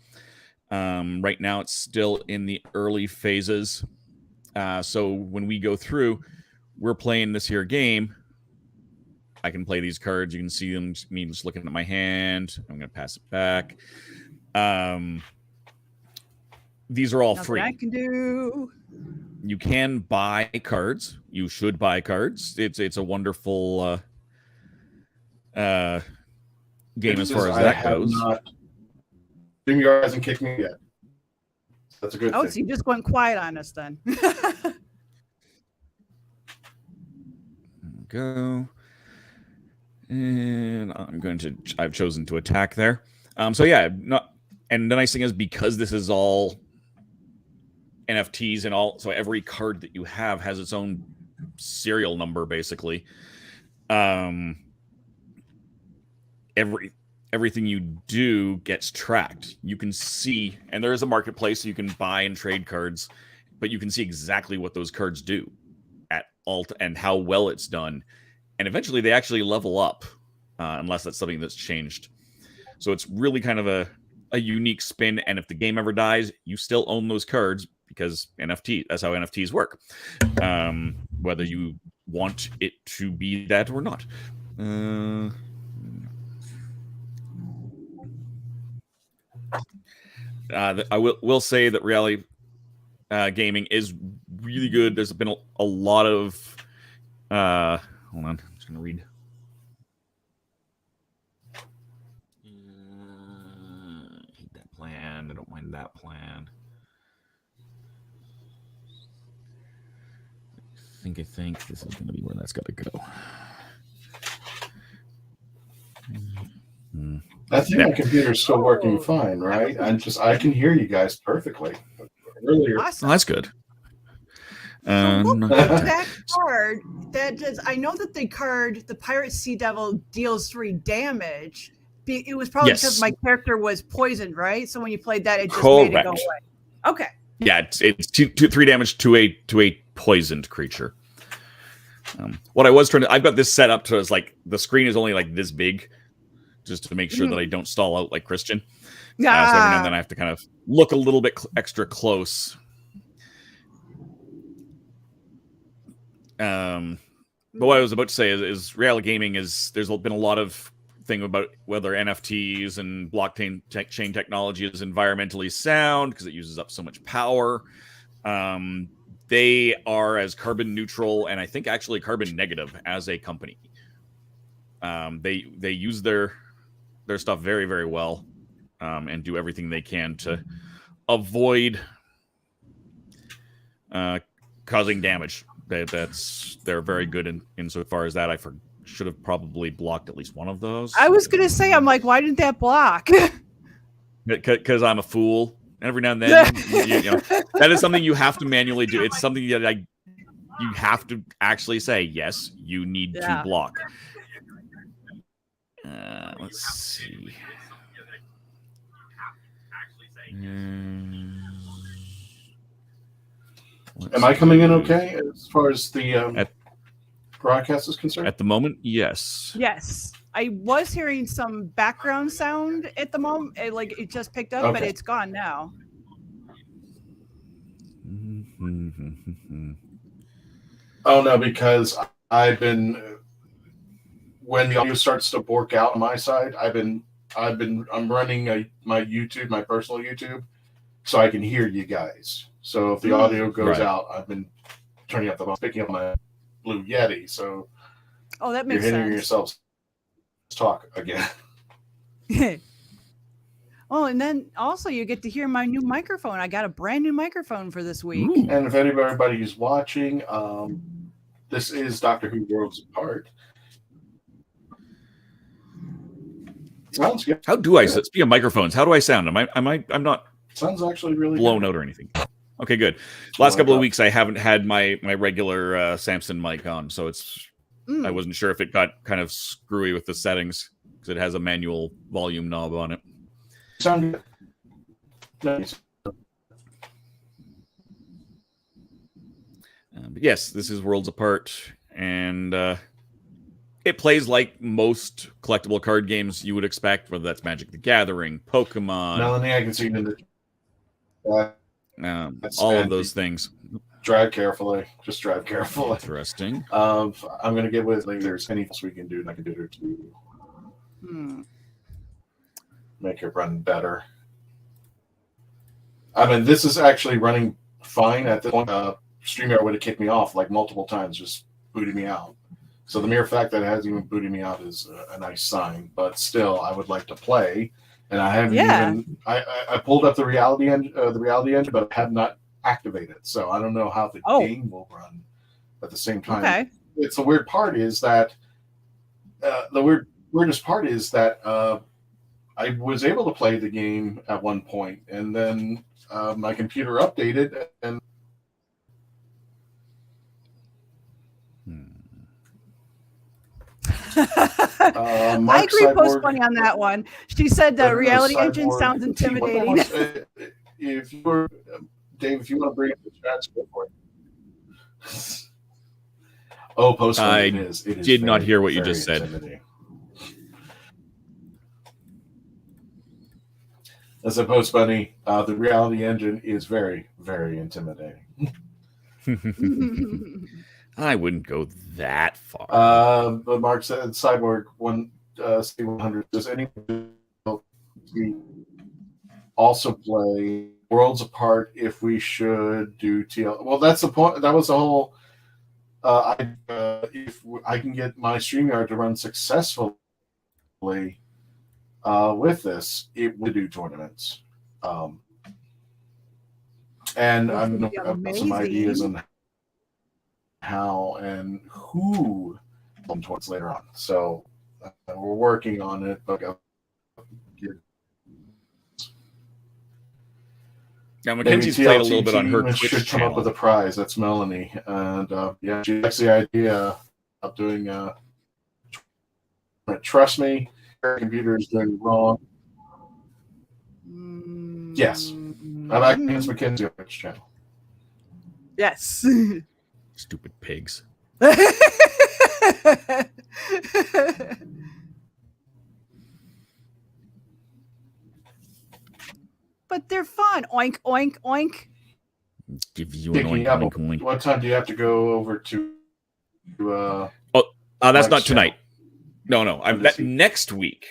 Right now, it's still in the early phases. So when we go through, we're playing this here game. I can play these cards. You can see them. Me just looking at my hand. I'm going to pass it back. These are all free.
I can do.
You can buy cards. You should buy cards. It's a wonderful game as far as that goes.
StreamYard hasn't kicked me yet. That's a good thing.
So you just went quiet on us then.
Go. And I've chosen to attack there. So yeah, and the nice thing is because this is all NFTs and all, so every card that you have has its own serial number basically. And everything you do gets tracked. You can see, and there is a marketplace so you can buy and trade cards, but you can see exactly what those cards do at alt and how well it's done. And eventually they actually level up, unless that's something that's changed. So it's really kind of a unique spin. And if the game ever dies, you still own those cards because NFT, that's how NFTs work. Whether you want it to be that or not. I will say that reality gaming is really good. There's been a lot of hold on, I'm just gonna read. I hate that plan. I don't mind that plan. I think this is gonna be where that's gotta go.
I think my computer's still working fine, right? I can hear you guys perfectly. Earlier.
Awesome.
Oh, that's good.
That card that does. I know that the card, the Pirate Sea Devil, deals 3 damage. It was probably because my character was poisoned, right? So when you played that, it just made it go away. Okay.
Yeah, it's 3 damage to a poisoned creature. What I was trying to, I've got this set up to is like the screen is only like this big, just to make sure that I don't stall out like Christian. So every now and then I have to kind of look a little bit extra close. But what I was about to say is reality gaming is, there's been a lot of thing about whether NFTs and blockchain chain technology is environmentally sound because it uses up so much power. They are as carbon neutral and I think actually carbon negative as a company. They use their stuff very, very well, and do everything they can to avoid causing damage. They're very good insofar as that. I should have probably blocked at least one of those.
I was gonna say, I'm like, why didn't that block?
Because I'm a fool. Every now and then, you know, that is something you have to manually do. It's something that you have to actually say, yes, you need to block. Let's see.
Am I coming in okay as far as the broadcast is concerned?
At the moment, yes.
Yes. I was hearing some background sound at the moment. It just picked up, but it's gone now.
Oh no, because I've been, when the audio starts to bork out on my side, I'm running my YouTube, my personal YouTube, so I can hear you guys. So if the audio goes out, I've been turning up the volume, picking up my Blue Yeti. So
that makes
you're hearing
sense.
yourselves talk again.
Oh, and then also you get to hear my new microphone. I got a brand new microphone for this week.
Ooh. And if everybody who's watching, this is Doctor Who Worlds Apart. Sounds good.
How do I speak of microphones? How do I sound? I'm not
sounds actually really
blown
good.
Out or anything. Okay, good. Last couple of weeks I haven't had my regular Samson mic on, so I wasn't sure if it got kind of screwy with the settings because it has a manual volume knob on it.
Sound good. Nice.
But yes, this is Worlds Apart, and it plays like most collectible card games you would expect, whether that's Magic the Gathering, Pokemon.
Melanie, I can see you in the
all of those things.
Drive carefully. Just drive carefully.
Interesting.
I'm going to get with if there's anything else we can do, and I can do it to make it run better. I mean, this is actually running fine at this point. StreamYard would have kicked me off like multiple times, just booted me out. So the mere fact that it hasn't even booted me out is a nice sign. But still, I would like to play, and I haven't even. I pulled up the reality engine, but I have not activated. So I don't know how the game will run at the same time.
Okay.
It's the weird part is that weirdest part is that I was able to play the game at one point, and then my computer updated and.
I agree, Post Bunny, on that one. She said the reality engine sounds intimidating.
If you were Dave, if you want to bring up the chat, go for it. Oh, Post Bunny, it is
did not hear what you just said.
As a Post Bunny, the reality engine is very, very intimidating.
I wouldn't go that far.
But Mark said Cyborg C100. Does anyone also play Worlds Apart if we should do TL? Well, that's the point. That was the whole. If I can get my StreamYard to run successfully with this, it would do tournaments. And I'm got some ideas on how and who towards later on. So we're working on it, but
now Mackenzie's played a little bit on her Twitch
should come
channel.
up with a prize. That's Melanie, and yeah, she likes the idea of doing. Trust me, her computer is doing wrong. Yes, I'm acting against Mackenzie on Twitch channel.
Yes.
Stupid pigs.
But they're fun. Oink, oink, oink.
Give you an oink, oink, oink.
What time do you have to go over to?
That's not tonight. No. Next week.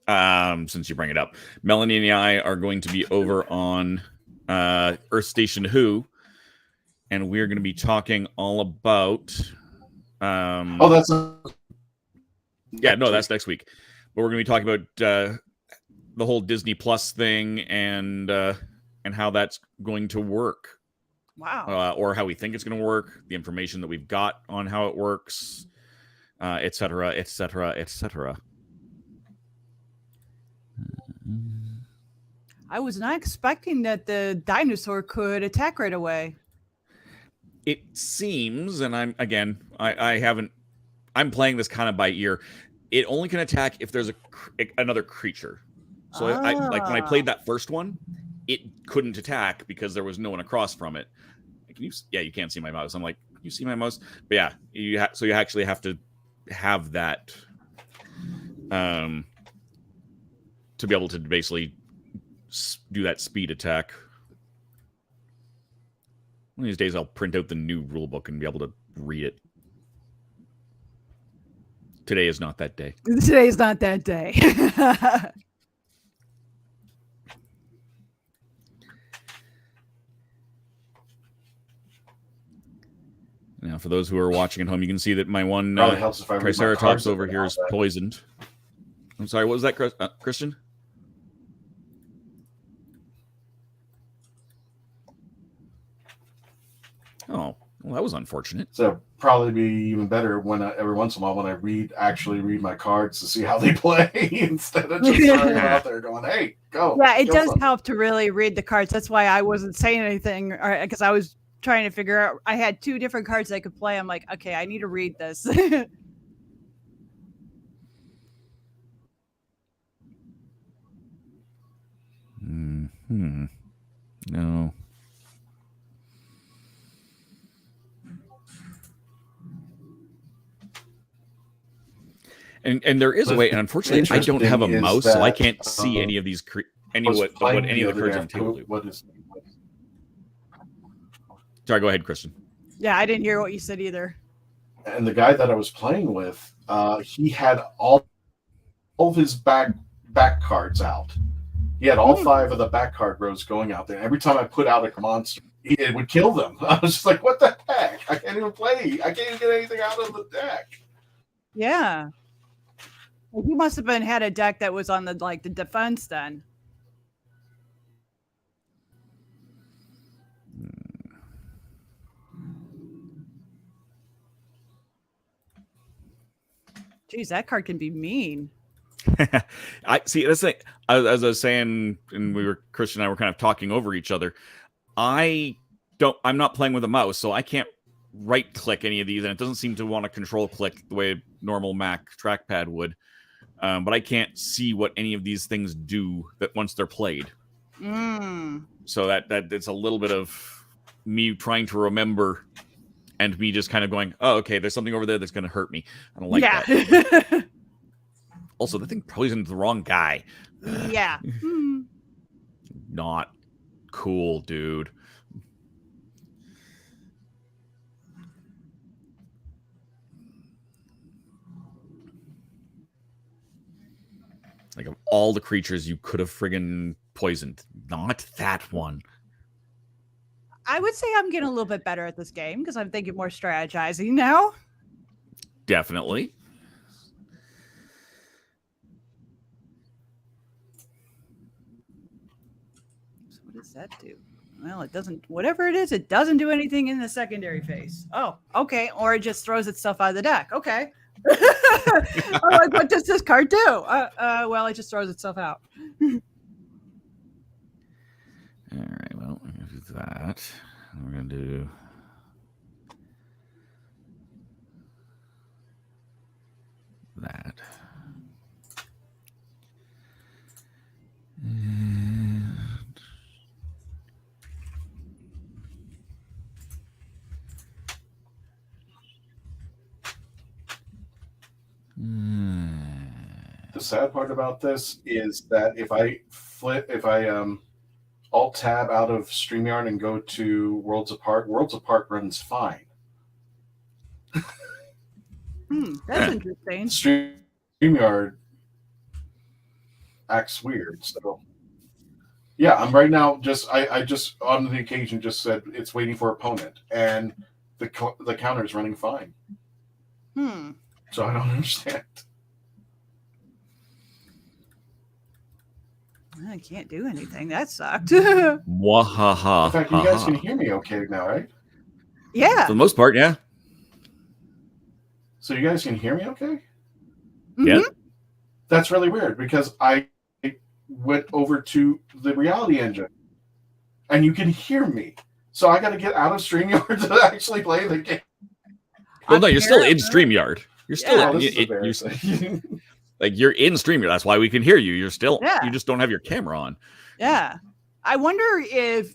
Since you bring it up, Melanie and I are going to be over on Earth Station Who, and we're going to be talking all about.
That's
next week. But we're going to be talking about the whole Disney Plus thing and how that's going to work.
Wow.
Or how we think it's going to work, the information that we've got on how it works, et cetera, et cetera, et cetera.
I was not expecting that the dinosaur could attack right away.
It seems, and I'm playing this kind of by ear. It only can attack if there's another creature. So I like when I played that first one, it couldn't attack because there was no one across from it. You can't see my mouse. I'm like, can you see my mouse? But yeah, you actually have to have that to be able to basically do that speed attack. One of these days I'll print out the new rule book and be able to read it. Today is not that day.
Today is not that day.
Now, for those who are watching at home, you can see that my one Triceratops over here is poisoned. I'm sorry, what was that, Christian? Oh, well, that was unfortunate.
So probably be even better when every once in a while when I actually read my cards to see how they play instead of just throwing them out there going, "Hey, go."
Yeah, it does help to really read the cards. That's why I wasn't saying anything, because I was trying to figure out. I had two different cards I could play. I'm like, okay, I need to read this.
No. And there is a way, and unfortunately, I don't have a mouse, so I can't see any of these what any of the cards on the table do. Sorry, go ahead, Kristen.
Yeah, I didn't hear what you said either.
And the guy that I was playing with, he had all of his back cards out. He had all 5 of the back card rows going out there. Every time I put out a monster, it would kill them. I was just like, what the heck? I can't even play. I can't even get anything out of the deck.
Yeah. Well, he must have had a deck that was on the defense then. Jeez, that card can be mean.
I see. That's like, as I was saying, and Christian and I were kind of talking over each other. I'm not playing with a mouse, so I can't right click any of these, and it doesn't seem to want to control click the way normal Mac trackpad would. But I can't see what any of these things do that once they're played. So that it's a little bit of me trying to remember and me just kind of going, oh, okay, there's something over there that's going to hurt me. I don't like that. Also, the thing poisoned the wrong guy.
Yeah.
Not cool, dude. Like, of all the creatures you could have friggin' poisoned, not that one.
I would say I'm getting a little bit better at this game because I'm thinking more strategizing now.
Definitely.
So what does that do? Well, it doesn't, whatever it is, it doesn't do anything in the secondary phase. Oh, okay. Or it just throws itself out of the deck. Okay. I'm like, what does this card do? Well, it just throws itself out.
All right, well, we're going to do that. We're going to do that.
The sad part about this is that if I alt tab out of StreamYard and go to Worlds Apart runs fine.
That's interesting.
StreamYard acts weird. So yeah, I'm right now I just on the occasion just said it's waiting for opponent, and the counter is running fine. So I don't understand.
I can't do anything. That sucked.
Wahaha.
In fact, you guys can hear me okay now, right?
Yeah.
For the most part, yeah.
So you guys can hear me okay?
Yeah.
That's really weird because I went over to the reality engine and you can hear me. So I got to get out of StreamYard to actually play the game.
Well, no, you're still in StreamYard. You're still like you're in StreamYard. That's why we can hear you. You're still, you just don't have your camera on.
Yeah. I wonder if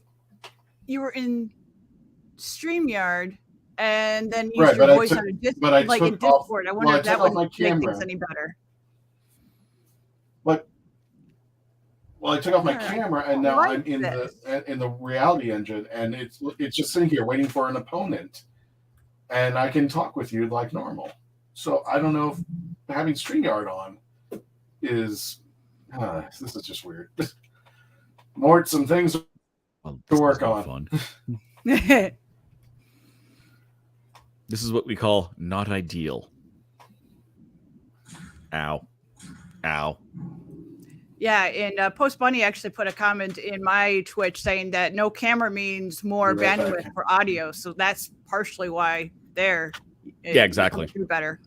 you were in StreamYard and then use your voice on a Discord, like in Discord. I wonder if that would make things any better.
But I took off my camera and now I'm in the reality engine, and it's just sitting here waiting for an opponent, and I can talk with you like normal. So I don't know if having StreamYard on is this is just weird. Some things to work on.
Fun. This is what we call not ideal. Ow. Ow.
Yeah, and Post Bunny actually put a comment in my Twitch saying that no camera means more bandwidth for audio. So that's partially why they're
exactly.
Do better.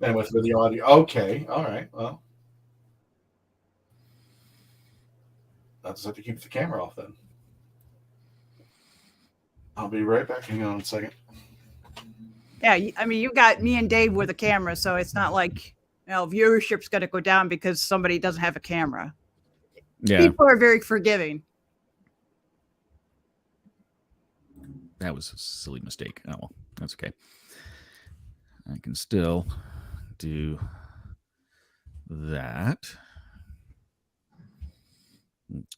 Bandwidth for the audio. Okay. All right. Well, I'll just have to keep the camera off then. I'll be right back. Hang on a second.
Yeah, I mean, you got me and Dave with a camera, so it's not like viewership's going to go down because somebody doesn't have a camera.
Yeah,
people are very forgiving.
That was a silly mistake. Oh well, that's okay. I can still do that.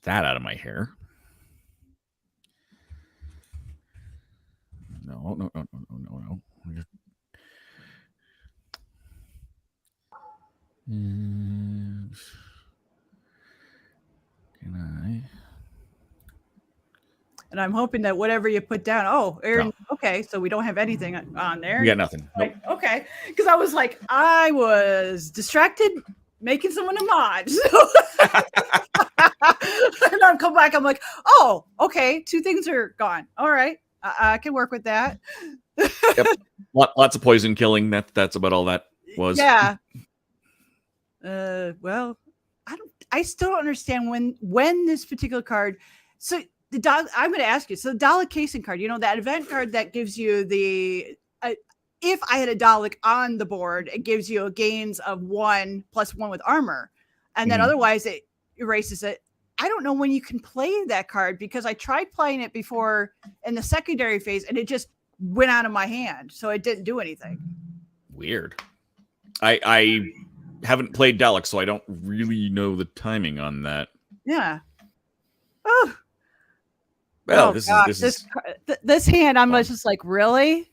That out of my hair. No. And can I?
And I'm hoping that whatever you put down. Oh, Aaron. No. Okay, so we don't have anything on there.
We got nothing.
Like, nope. Okay, because I was like, I was distracted making someone a mod. So and I'll come back. I'm like, oh, okay, 2 things are gone. All right, I can work with that.
Yep. Lots of poison killing. That's about all that was.
Yeah. Well, I still don't understand when this particular card. So I'm going to ask you. So the Dalek casing card, that event card that gives you the if I had a Dalek on the board, it gives you a gains of 1+1 with armor. And then otherwise it erases it. I don't know when you can play that card because I tried playing it before in the secondary phase and it just went out of my hand. So it didn't do anything.
Weird. I haven't played Dalek, so I don't really know the timing on that.
Yeah. Oh.
Well,
oh this hand, I'm just like, really?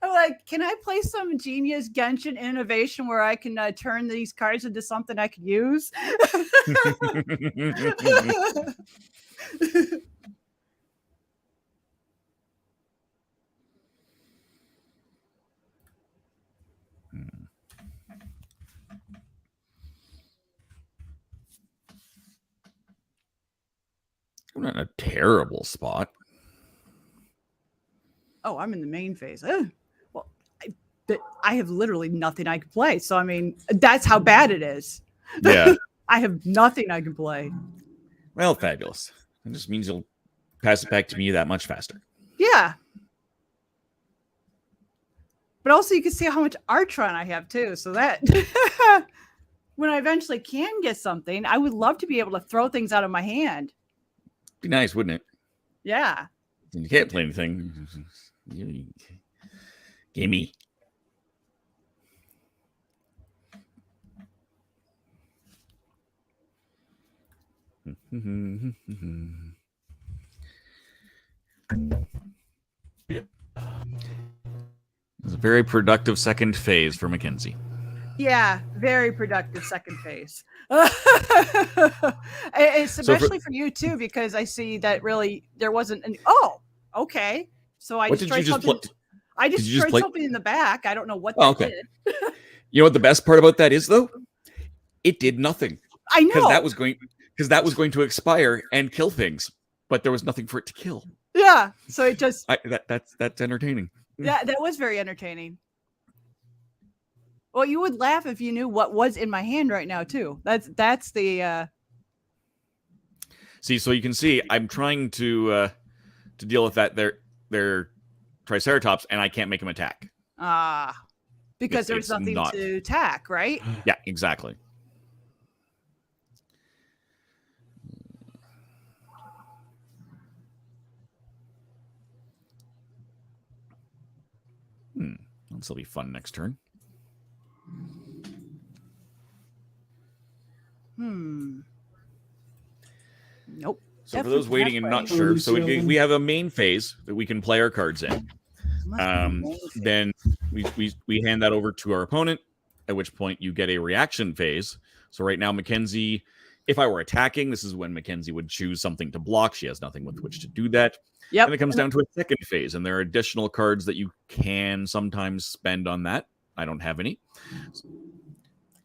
I'm like, can I play some genius Genshin innovation where I can turn these cards into something I could use?
I'm not in a terrible spot.
Oh, I'm in the main phase. Well, I have literally nothing I can play. So, I mean, that's how bad it is.
Yeah.
I have nothing I can play.
Well, fabulous. That just means you'll pass it back to me that much faster.
Yeah. But also you can see how much Artron I have too. So that when I eventually can get something, I would love to be able to throw things out of my hand.
Be nice, wouldn't it?
Yeah.
You can't play anything. Gimme. It was a very productive second phase for Mackenzie.
Yeah, very productive second phase. It's especially for you too, because I see that really there wasn't an okay. So I destroyed something. I destroyed something in the back. I don't know what that did.
You know what the best part about that is though? It did nothing.
I know.
Because that was going to expire and kill things, but there was nothing for it to kill.
Yeah. So it just
that's entertaining.
Yeah, that was very entertaining. Well, you would laugh if you knew what was in my hand right now, too. That's the.
See, so you can see, I'm trying to deal with that. They're Triceratops, and I can't make them attack.
Because there's nothing to attack, right?
Yeah, exactly. This will be fun next turn.
Nope.
So for those waiting and not sure, so we have a main phase that we can play our cards in. Then we hand that over to our opponent, at which point you get a reaction phase. So right now, Mackenzie, if I were attacking, this is when Mackenzie would choose something to block. She has nothing with which to do that.
Yep.
And it comes down to a second phase, and there are additional cards that you can sometimes spend on that. I don't have any.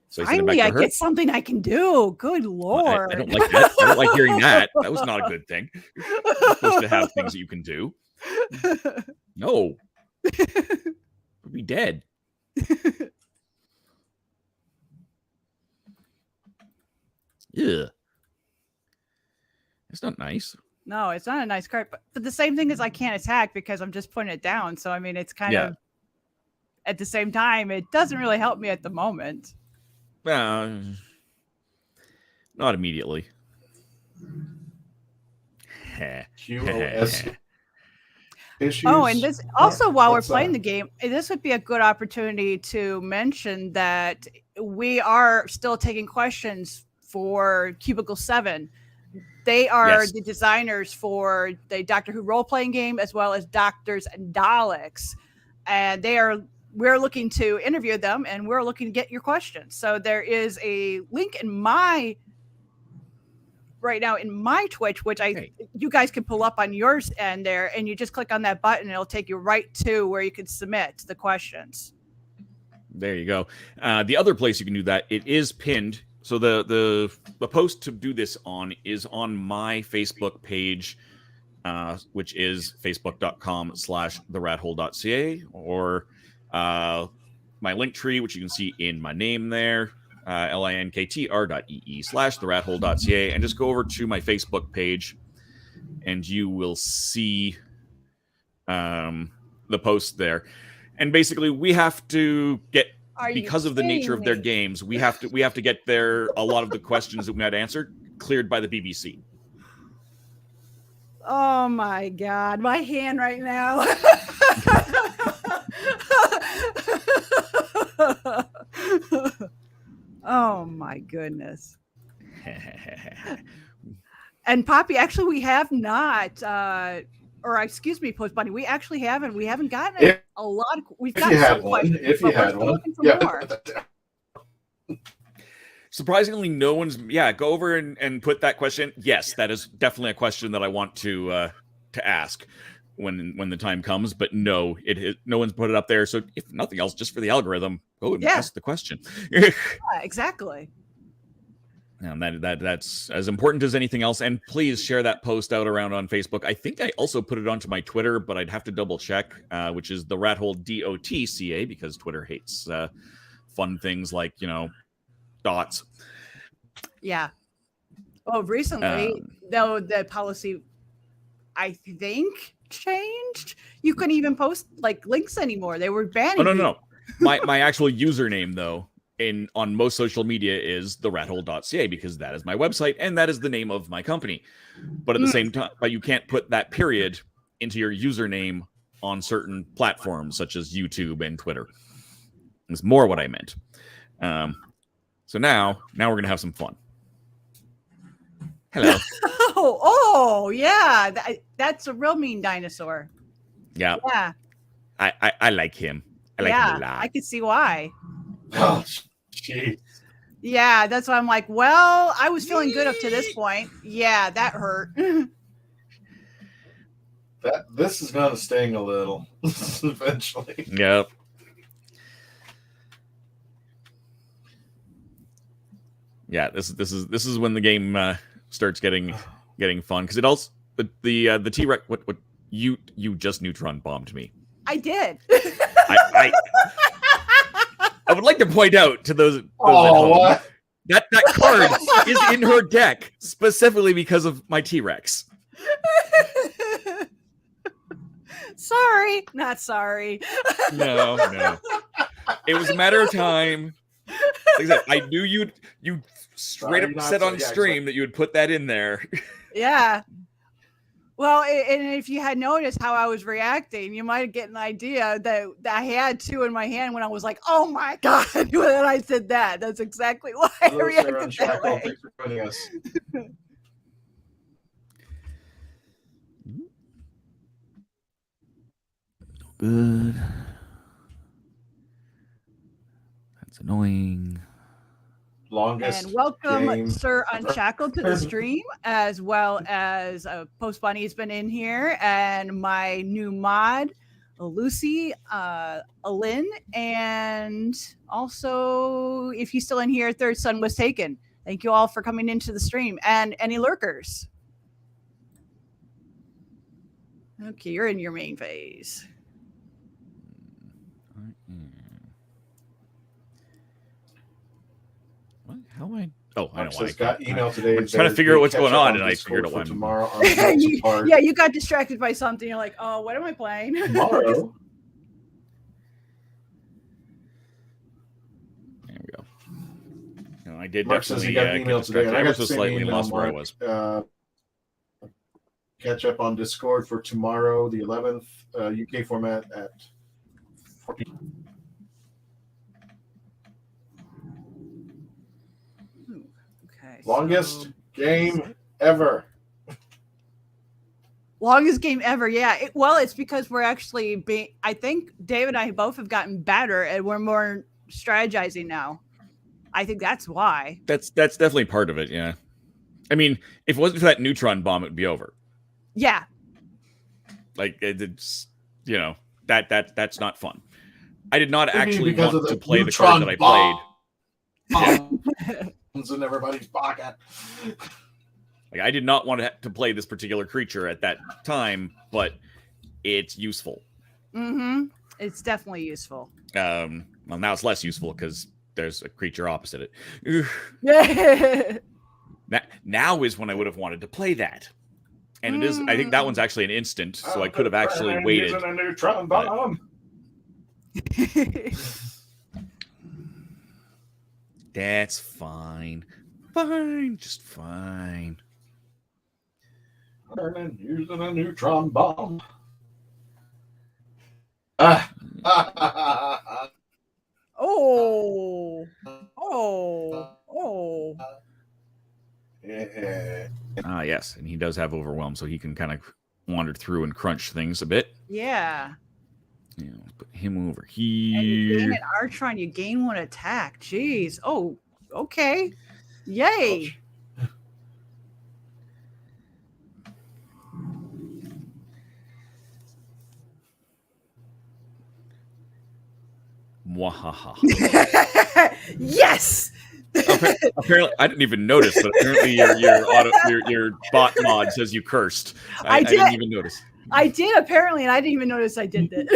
So
finally, I get something I can do. Good Lord.
I don't like that. I don't like hearing that. That was not a good thing. You're supposed to have things that you can do. No. We'll be dead. Yeah. It's not nice.
No, it's not a nice card. But the same thing is I can't attack because I'm just putting it down. So, I mean, it's kind of, at the same time, it doesn't really help me at the moment.
Not immediately.
QoS issues.
Oh, and this also, while we're playing the game, this would be a good opportunity to mention that we are still taking questions for Cubicle 7. They are the designers for the Doctor Who role-playing game, as well as Doctors and Daleks. And we're looking to interview them, and we're looking to get your questions. So there is a link right now in my Twitch, which you guys can pull up on yours end there, and you just click on that button, and it'll take you right to where you can submit the questions.
There you go. The other place you can do that, it is pinned. So the post to do this on is on my Facebook page, which is facebook.com/therathole.ca, or my link tree, which you can see in my name there, linktr.ee/therathole.ca, and just go over to my Facebook page, and you will see the post there, and basically we have to get, because of the nature of their games, we have to get a lot of the questions that we had answered cleared by the BBC.
Oh my God, my hand right now. Oh my goodness. And Poppy, actually, we have not, or excuse me, Post Bunny, we actually haven't. We haven't gotten a lot of. We've gotten some questions.
If you had one,
more.
Surprisingly, no one's. Yeah, go over and put that question. Yes, that is definitely a question that I want to ask when the time comes. But no, no one's put it up there. So if nothing else, just for the algorithm, go and ask the question.
Yeah, exactly.
And that's as important as anything else. And please share that post out around on Facebook. I think I also put it onto my Twitter, but I'd have to double check, which is the Rathole DOTCA, because Twitter hates fun things like, dots.
Yeah. Oh, recently, though, the policy, I think, changed. You couldn't even post like links anymore. They were banning.
Oh, no. My actual username, though, on most social media is the rathole.ca, because that is my website and that is the name of my company. But at the same time, you can't put that period into your username on certain platforms such as YouTube and Twitter. It's more what I meant. So now we're gonna have some fun. Hello.
oh yeah, that's a real mean dinosaur.
Yeah. I like him. I like him a lot.
I can see why.
Oh, jeez.
Yeah, that's why I'm like, well, I was feeling good up to this point. Yeah, that hurt.
This is gonna sting a little eventually.
Yep. Yeah, this is when the game starts getting fun, because it also the T-Rex. What you just neutron bombed me.
I did.
I would like to point out to those at home that card is in her deck specifically because of my T-Rex.
Sorry, not sorry.
No. It was a matter of time. Like I said, I knew you straight up said on stream that you would put that in there.
Yeah. Well, and if you had noticed how I was reacting, you might get an idea that I had two in my hand when I was like, "Oh my God!" when I said that. That's exactly why I reacted that way.
Thanks for joining us.
Good. That's annoying.
Longest
and welcome,
game
Sir Unshackled, to the stream, as well as Post Bunny's been in here, and my new mod, Lucy, Alin, and also, if he's still in here, Third Son Was Taken. Thank you all for coming into the stream, and any lurkers. Okay, you're in your main phase.
How am I? Oh, I know why.
Got email today.
I'm trying to figure out what's going on, and I figured out why.
Tomorrow.
Yeah, you got distracted by something. You're like, oh, what am I playing?
Tomorrow.
There we go. No, I did
Mark says he
definitely
got an email
get
today.
distracted.
I
I
got
was
the
so
same
slightly
email,
lost where I
Mark.
was.
Catch up on Discord for tomorrow, the 11th, UK format at 4 p.m.
Okay.
Longest game ever.
Longest game ever, yeah. It's because we're actually I think Dave and I both have gotten better, and we're more strategizing now. I think that's why.
That's definitely part of it, yeah. I mean, if it wasn't for that neutron bomb, it would be over.
Yeah.
Like it's that's not fun. I did not actually want to play the card that I played.
In everybody's pocket.
Like, I did not want to play this particular creature at that time, but it's useful.
Mm-hmm. It's definitely useful.
Well, now it's less useful because there's a creature opposite it.
Yeah.
Now is when I would have wanted to play that. And it is, I think that one's actually an instant, so I could have actually waited.
Using a neutron bomb.
That's fine. Fine, just fine.
Burning, using a neutron bomb.
Oh.
Yeah.
Ah, yes, and he does have overwhelm, so he can kind of wander through and crunch things a bit.
Yeah.
Yeah, let's put him over
And you gain
here.
an Artron, you gain 1 attack. Jeez. Oh, okay. Yay.
Mwahaha.
Yes.
Apparently, I didn't even notice, but apparently your bot mod says you cursed. I didn't even notice.
I did apparently, and I didn't even notice I did it.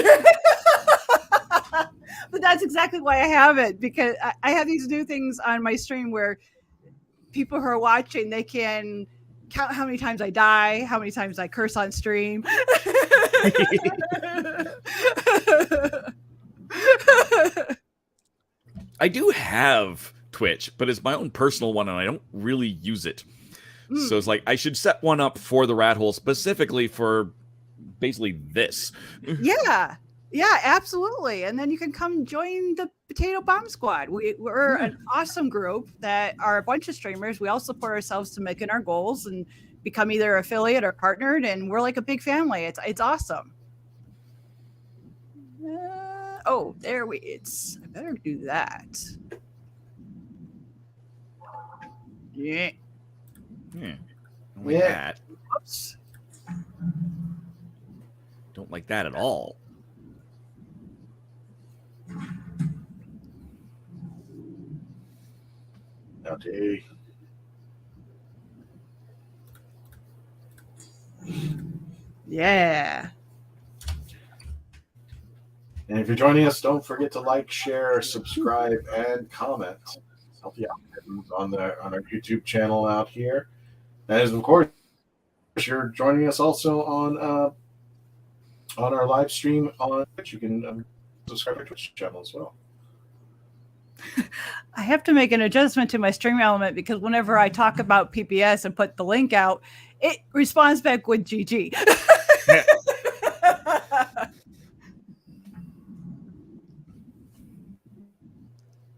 But that's exactly why I have it, because I have these new things on my stream where people who are watching, they can count how many times I die, how many times I curse on stream.
I do have Twitch, but it's my own personal one, and I don't really use it. So it's like I should set one up for the rat hole specifically for basically this.
Yeah, absolutely. And then you can come join the Potato Bomb Squad. We're an awesome group that are a bunch of streamers. We all support ourselves to making our goals and become either affiliate or partnered, and we're like a big family. It's awesome. Oh, there I better do that. Yeah.
Yeah. Don't like that.
Whoops.
Don't like that at all.
Okay.
Yeah.
And if you're joining us, don't forget to like, share, subscribe, and comment. Help you out on our YouTube channel out here. And of course, you're joining us also on our live stream on Twitch. You can subscribe to our Twitch channel as well.
I have to make an adjustment to my stream element because whenever I talk about PPS and put the link out, it responds back with GG.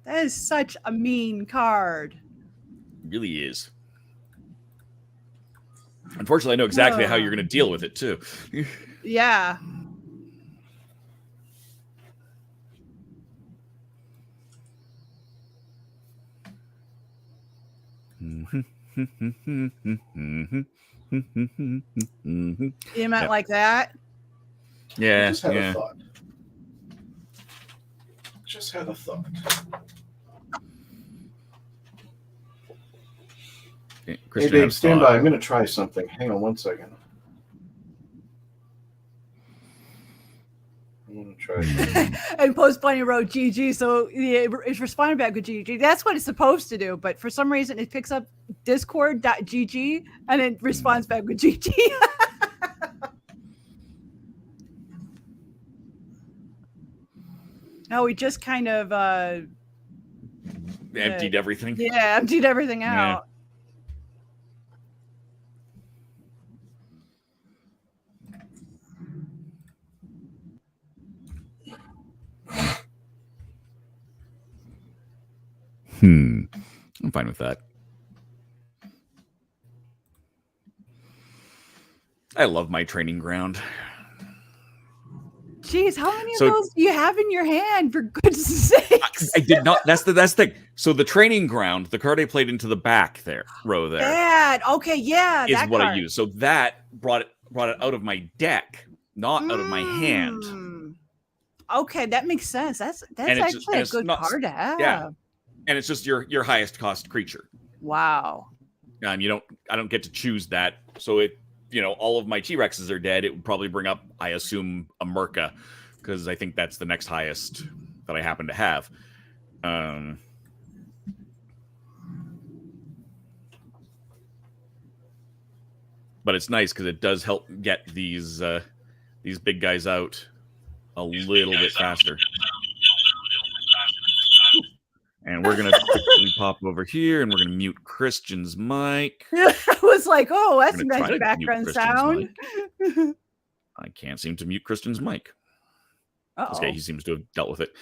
That is such a mean card.
It really is. Unfortunately, I know exactly how you're going to deal with it, too.
Yeah. You meant like that?
Yeah.
Just had a thought. Just had a thought.
Okay,
Hey, babe, stand by. I'm going to try something. Hang on one second. I'm going to try something.
And Post Bunny wrote GG, so it's responding back with GG. That's what it's supposed to do, but for some reason it picks up discord.gg and it responds back with GG. No, we just kind of
emptied everything.
Yeah, emptied everything out.
I'm fine with that. I love my training ground.
Jeez, how many of those do you have in your hand, for goodness sakes?
I did not. That's the thing. So the training ground, the card I played into the back there, row there.
That, okay, yeah,
is
that
what
card.
I use. So that brought it out of my deck, not out of my hand.
Okay, that makes sense. That's actually a good card to have.
Yeah, and it's just your highest cost creature.
Wow.
And I don't get to choose that. So all of my T-Rexes are dead. It would probably bring up, I assume, a Merca, because I think that's the next highest that I happen to have. But but it's nice because it does help get these big guys out a little bit faster. And we're gonna quickly pop over here, and we're gonna mute Christian's mic.
I was like, "Oh, that's a
We're gonna try
nice
to
background
mute Christian's
sound."
I can't seem to mute Christian's mic.
Uh-oh.
Okay, he seems to have dealt with it.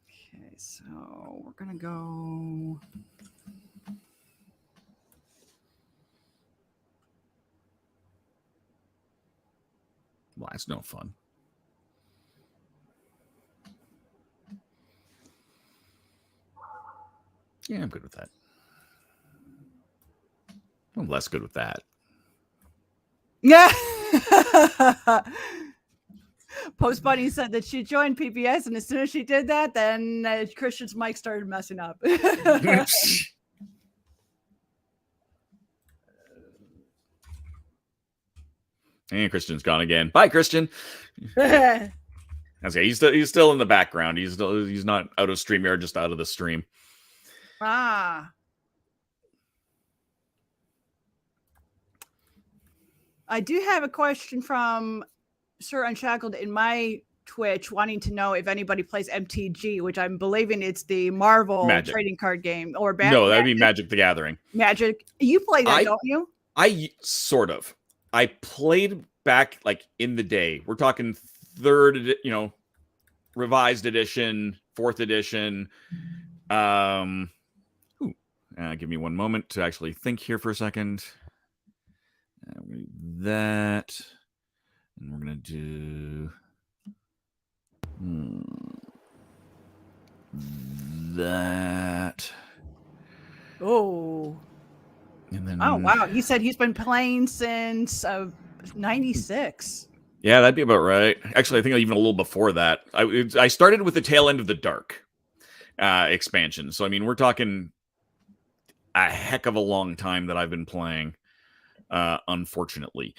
Okay, so we're gonna go.
Well, that's no fun. Yeah, I'm good with that. I'm less good with that.
Yeah. Post Bunny said that she joined PPS, and as soon as she did that, then Christian's mic started messing up.
And Christian's gone again. Bye, Christian. Okay, he's still in the background. He's not out of StreamYard, just out of the stream.
Ah. I do have a question from Sir Unshackled in my Twitch, wanting to know if anybody plays MTG, which I'm believing it's the Marvel trading card game. Or
no, that'd be Magic the Gathering.
Magic. You play that, don't you?
I sort of. I played back like in the day. We're talking third, revised edition, fourth edition. Give me one moment to actually think here for a second. We're gonna do that, and we're gonna do that.
Oh.
And then,
oh wow! He said he's been playing since '96.
Yeah, that'd be about right. Actually, I think even a little before that. I started with the Tail End of the Dark expansion. So I mean, we're talking a heck of a long time that I've been playing. Unfortunately,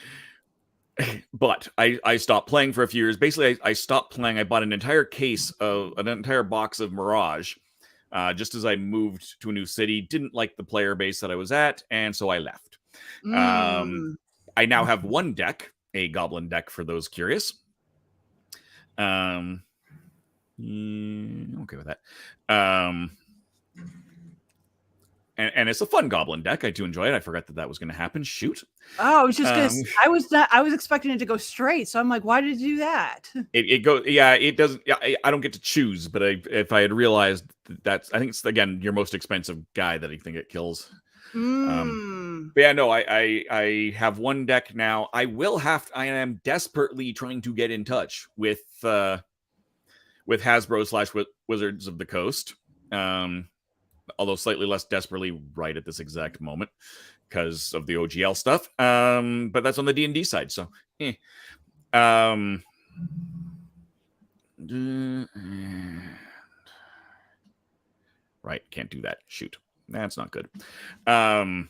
but I stopped playing for a few years. Basically, I stopped playing. I bought an entire box of Mirage. Just as I moved to a new city, didn't like the player base that I was at, and so I left. I now have one deck, a Goblin deck for those curious. Okay with that. And it's a fun Goblin deck. I do enjoy it. I forgot that was going to happen. Shoot.
Oh, I was just gonna. I was expecting it to go straight. So I'm like, why did you do that?
It goes. Yeah, it doesn't. Yeah, I don't get to choose. But if I had realized I think it's again your most expensive guy that I think it kills. But yeah, no, I have one deck now. I am desperately trying to get in touch with Hasbro / Wizards of the Coast. Although slightly less desperately right at this exact moment because of the OGL stuff. But that's on the D&D side. So, right. Can't do that. Shoot. That's not good. Yeah.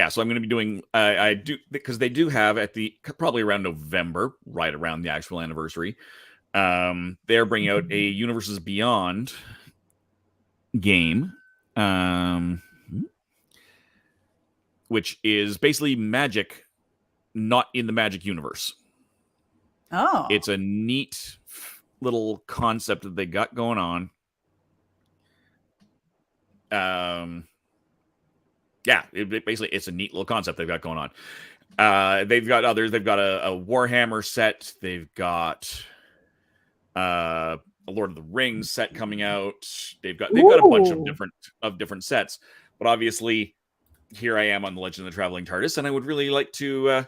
So I'm going to be doing, I do, because they do have probably around November, right around the actual anniversary. They're bringing out a Universes Beyond game, which is basically Magic, not in the Magic universe.
Oh,
it's a neat little concept that they got going on. Basically it's a neat little concept they've got going on. They've got others. They've got a Warhammer set. They've got a Lord of the Rings set coming out. They've got a bunch of different sets. But obviously, here I am on the Legend of the Traveling TARDIS, and I would really like to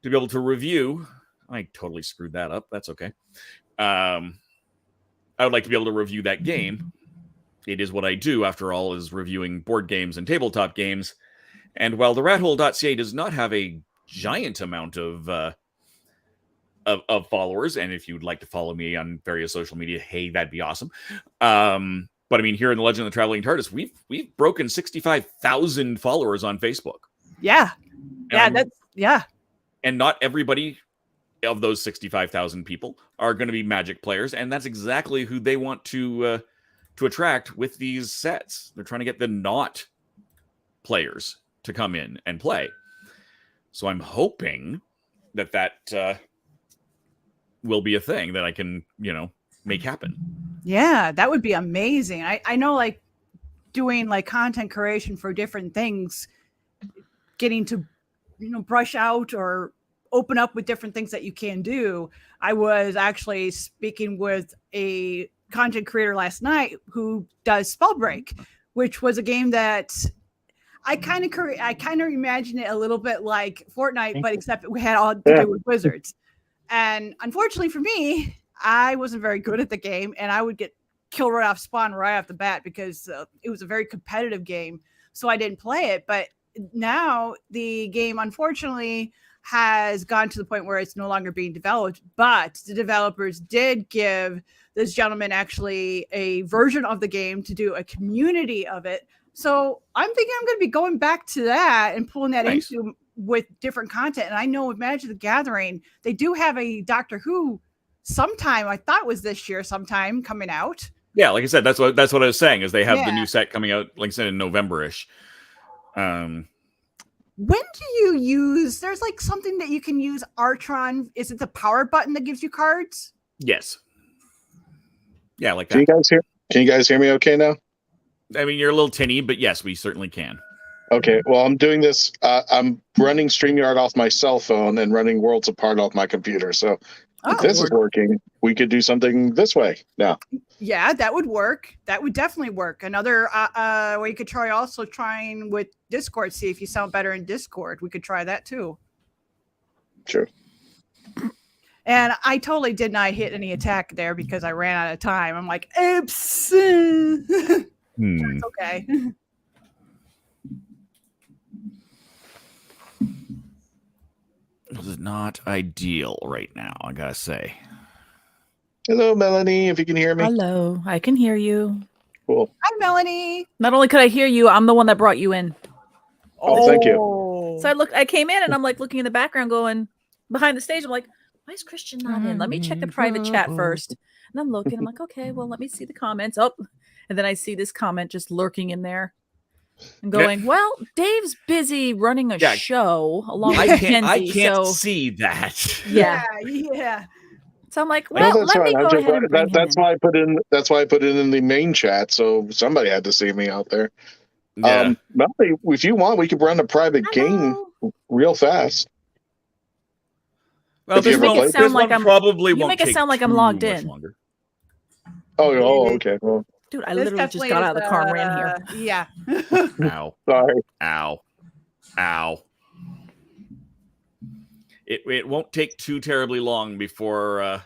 be able to review. I totally screwed that up. That's okay. I would like to be able to review that game. It is what I do, after all, is reviewing board games and tabletop games. And while the rathole.ca does not have a giant amount of followers, and if you'd like to follow me on various social media, hey, that'd be awesome. But I mean, here in the Legend of the Traveling TARDIS, we've broken 65,000 followers on Facebook.
Yeah,
and not everybody of those 65,000 people are going to be Magic players, and that's exactly who they want to attract with these sets. They're trying to get the not players to come in and play. So I'm hoping that will be a thing that I can, make happen.
Yeah, that would be amazing. I know, like, doing like content creation for different things, getting to, brush out or open up with different things that you can do. I was actually speaking with a content creator last night who does Spellbreak, which was a game that I kind of imagine it a little bit like Fortnite, but except we had all to do with wizards. And unfortunately for me, I wasn't very good at the game, and I would get killed right off spawn right off the bat because it was a very competitive game. So I didn't play it. But now the game, unfortunately, has gone to the point where it's no longer being developed. But the developers did give this gentleman actually a version of the game to do a community of it. So I'm thinking I'm going to be going back to that and pulling that into with different content. And I know with Magic the Gathering, they do have a Doctor Who sometime, I thought was this year sometime, coming out.
Yeah, like I said, that's what I was saying, is they have the new set coming out, like I said, in November-ish.
When do you use, there's like something that you can use Artron. Is it the power button that gives you cards?
Yes. Yeah, like that.
Can you guys hear me okay now?
I mean, you're a little tinny, but yes, we certainly can.
Okay, well, I'm doing this. I'm running StreamYard off my cell phone and running Worlds Apart off my computer. So if this is working, we could do something this way now.
Yeah, that would work. That would definitely work. Another way you could try also trying with Discord, see if you sound better in Discord. We could try that too.
Sure.
And I totally did not hit any attack there because I ran out of time. I'm like, oops. It's okay.
This is not ideal right now, I gotta say.
Hello, Melanie, if you can hear me.
Hello, I can hear you.
Cool.
Hi, Melanie.
Not only could I hear you, I'm the one that brought you in.
Oh, thank you.
So I came in and I'm like looking in the background going behind the stage. I'm like, why is Christian not in? Let me check the private chat first. And I'm looking, I'm like, okay, well, let me see the comments. Oh, and then I see this comment just lurking in there. And going, well, Dave's busy running a show along with Kenzie.
I can't see that.
Yeah.
So I'm like, well, let me go ahead and bring
that's why I put in. That's why I put it in the main chat. So somebody had to see me out there.
Yeah.
Melanie, if you want, we could run a private game real fast.
Well,
just make it sound like I'm
probably
you
won't
make it
take
sound like I'm logged in.
Longer.
Oh, okay. Well,
dude, I literally just got out of the car and ran here.
Yeah.
Ow.
Sorry.
Ow. It won't take too terribly long before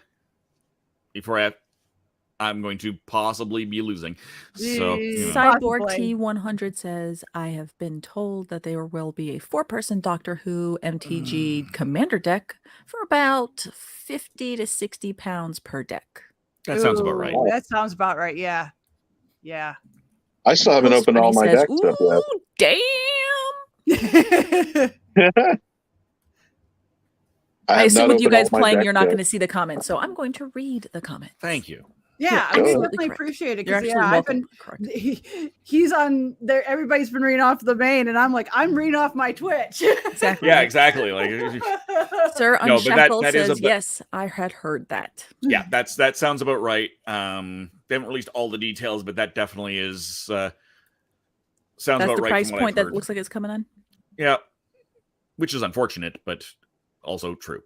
I'm going to possibly be losing. So
Cyborg T100 says, I have been told that there will be a 4-person Doctor Who MTG commander deck for about 50 to 60 pounds per deck.
That sounds about right.
That sounds about right. Yeah. Yeah.
I still haven't opened all my decks up yet.
Damn. I assume with you guys playing, you're not going to see the comments. So I'm going to read the comments.
Thank you.
Yeah, I definitely appreciate it. Because he's on there. Everybody's been reading off the main, and I'm like, I'm reading off my Twitch.
Exactly.
Yeah, exactly. Like,
Sir Unshackled says, yes, I had heard that.
Yeah, that sounds about right. They haven't released all the details, but that definitely is sounds about right.
That's the price point that looks like it's coming on.
Yeah, which is unfortunate, but also true.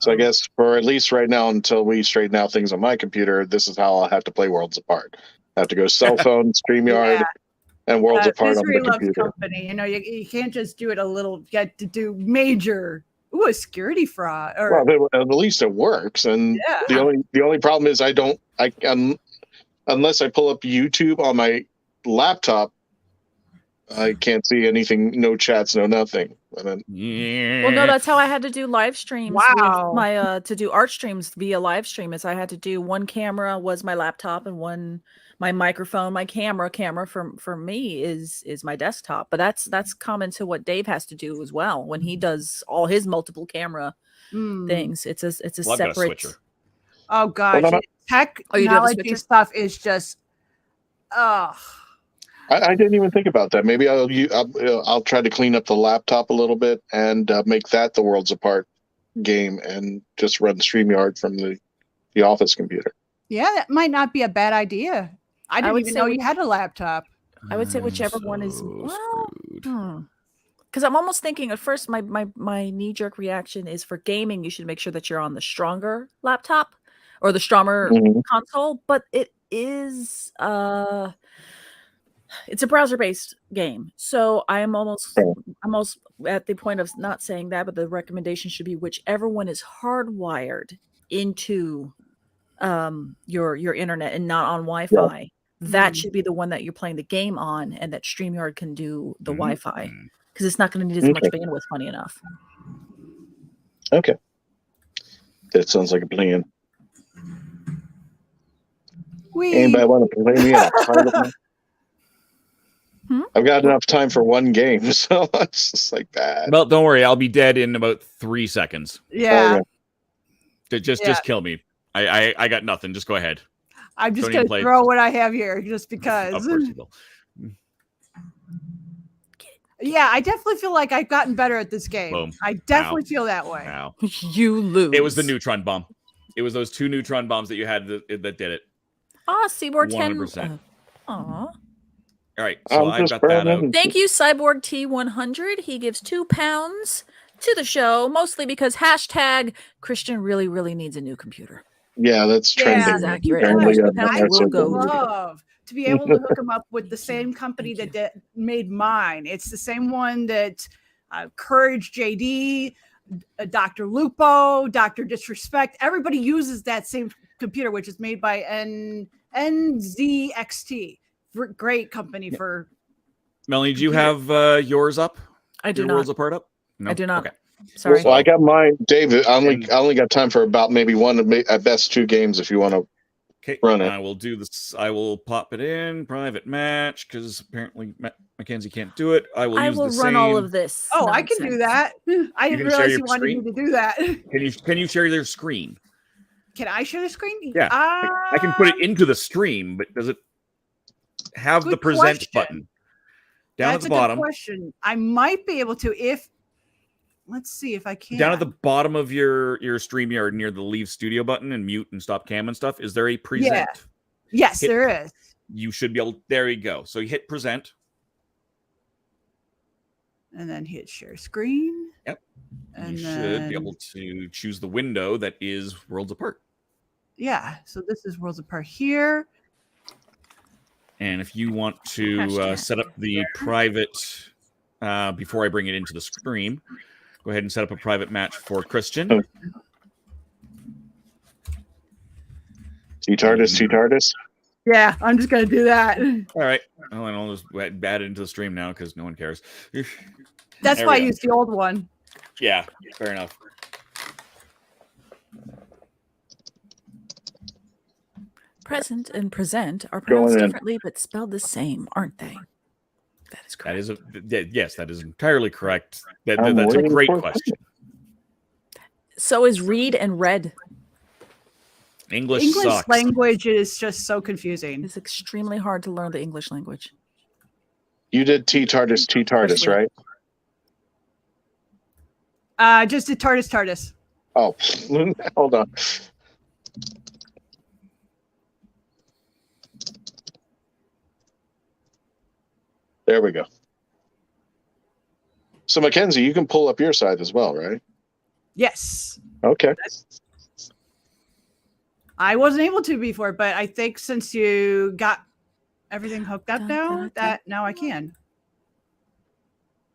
So I guess for at least right now, until we straighten out things on my computer, this is how I'll have to play Worlds Apart. I have to go cell phone, StreamYard, and Worlds Apart on the computer.
Company. You know, you can't just do it a little. You got to do major. Ooh, a security fraud. Or,
well, at least it works. And the only problem is unless I pull up YouTube on my laptop, I can't see anything. No chats, no nothing.
Well, no, that's how I had to do live streams.
Wow.
With my to do art streams via live stream is I had to do one camera was my laptop and one my microphone, my camera for me is my desktop. But that's common to what Dave has to do as well when he does all his multiple camera things. It's a separate.
Oh gosh, technology stuff is just
Oh,
I didn't even think about that. Maybe I'll try to clean up the laptop a little bit and make that the Worlds Apart game and just run StreamYard from the office computer.
Yeah, that might not be a bad idea. I didn't
would
even
say
know
we-
you had a laptop.
I would say whichever one is because I'm almost thinking at first my knee-jerk reaction is for gaming you should make sure that you're on the stronger laptop or the stronger console, but it is it's a browser-based game. So I'm almost at the point of not saying that, but the recommendation should be whichever one is hardwired into your internet and not on Wi-Fi.
Yeah.
That should be the one that you're playing the game on, and that StreamYard can do the Wi-Fi because it's not going to need as much bandwidth. Funny enough.
Okay, that sounds like a plan. Anybody want to play me in a private? I've got enough time for one game, so it's just like that.
Well, don't worry, I'll be dead in about 3 seconds.
Yeah.
Just kill me. I got nothing. Just go ahead.
I'm just
Don't
going
even
to
play.
throw what I have here just because.
Of course you will.
Yeah, I definitely feel like I've gotten better at this game.
Boom.
I definitely feel that way.
Wow.
You lose.
It was the neutron bomb. It was those 2 neutron bombs that you had that did it.
Cyborg 10.
100%.
Aw.
All right, so I've got that out.
Thank you, Cyborg T100. He gives £2 to the show, mostly because hashtag Christian really, really needs a new computer.
Yeah, that's trending.
This is accurate.
Apparently,
I will go.
Love to be able to hook them up with the same company that made mine. It's the same one that Courage JD, Dr. Lupo, Dr. Disrespect. Everybody uses that same computer, which is made by NZXT. Great company for.
Melanie, do you have yours up?
I do
Your
not.
Worlds Apart up? No?
I do not.
Okay.
Sorry.
Well, I got mine, David. I only got time for about maybe one, at best 2 games if you want to run it.
I will do this. I will pop it in private match because apparently Mackenzie can't do it. I will
run all of this.
Oh, I can do that. I didn't realize you wanted me to do that.
Can you share your screen?
Can I share the screen?
Yeah, I can put it into the stream, but does it have the present button down
That's
at the bottom?
Good question. I might be able to if. Let's see if I can.
Down at the bottom of your StreamYard near the leave studio button and mute and stop cam and stuff, is there a present?
Yeah. Yes, there is.
You should be able. There you go. So you hit present.
And then hit share screen.
Yep.
And
you
then,
should be able to choose the window that is Worlds Apart.
Yeah. So this is Worlds Apart here.
And if you want to set up the private, before I bring it into the stream, go ahead and set up a private match for Christian.
T-TARDIS.
Yeah, I'm just going to do that.
All right. Oh, and I'll just add it into the stream now because no one cares.
That's
There
why I
we go.
used the old one.
Yeah, fair enough.
Present and present are
Going
pronounced
in.
differently but spelled the same, aren't they? That is correct.
Yes, that is entirely correct. That's
I'm
a
waiting
great
for-
question.
So is read and read.
English
English
sucks.
language is just so confusing.
It's extremely hard to learn the English language.
You did T-TARDIS, right?
Just did TARDIS.
Oh, hold on. There we go. So, Mackenzie, you can pull up your side as well, right?
Yes.
Okay.
I wasn't able to before, but I think since you got everything hooked up now, now I can.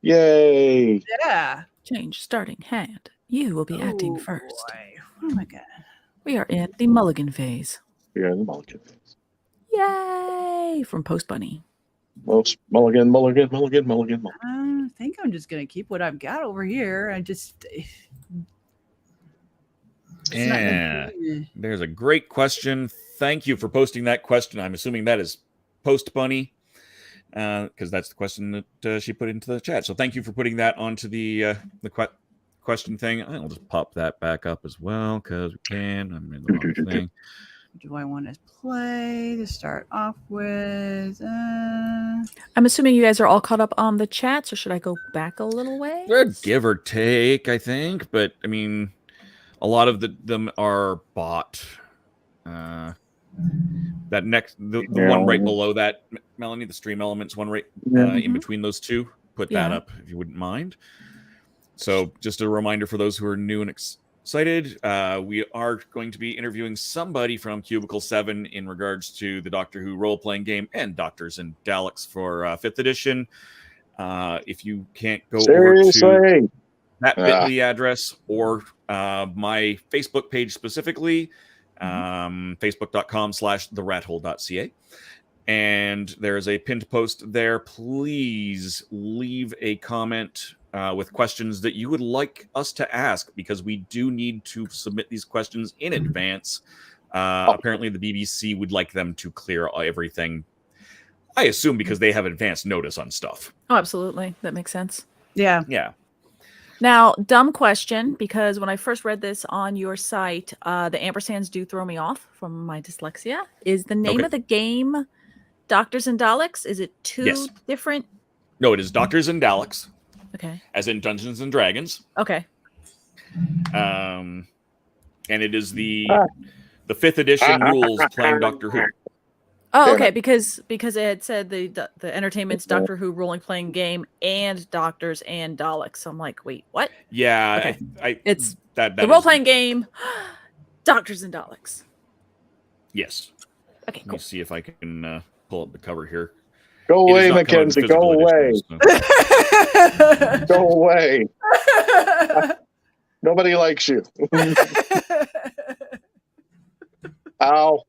Yay.
Yeah.
Change starting hand. You will be acting first.
Oh my god.
We are in the mulligan phase.
We are in the mulligan phase.
Yay! From Post Bunny.
Mulligan.
I think I'm just gonna keep what I've got over here. I just
Yeah, there's a great question. Thank you for posting that question. I'm assuming that is Post Bunny, because that's the question that she put into the chat. So thank you for putting that onto the question thing. I'll just pop that back up as well because we can. I'm in the wrong thing.
do I want to play to start off with?
I'm assuming you guys are all caught up on the chats, or should I go back a little way?
Give or take, I think. But I mean, a lot of them are bought. That the one right below that, Melanie, the Stream Elements one right in between those two. Put that up if you wouldn't mind. So just a reminder for those who are new and excited, we are going to be interviewing somebody from Cubicle 7 in regards to the Doctor Who role-playing game and Doctors and Daleks for 5th edition. If you can't go over to that bit.ly address or my Facebook page specifically, facebook.com/therathole.ca. And there is a pinned post there. Please leave a comment with questions that you would like us to ask, because we do need to submit these questions in advance. Apparently, the BBC would like them to clear everything. I assume because they have advance notice on stuff.
Oh, absolutely. That makes sense.
Yeah.
Yeah.
Now, dumb question, because when I first read this on your site, the ampersands do throw me off from my dyslexia. Is the name of the game Doctors and Daleks? Is it two different?
No, it is Doctors and Daleks.
Okay.
As in Dungeons and Dragons.
Okay.
And it is the 5th edition rules playing Doctor Who.
Oh, okay. Because it had said the entertainment's Doctor Who role-playing game and Doctors and Daleks. So I'm like, wait, what?
Yeah,
okay. It's
that
the role-playing game, Doctors and Daleks.
Yes.
Okay, cool.
Let me see if I can pull up the cover here.
Go away, Mackenzie. Go away. Go away. Nobody likes you. Ow.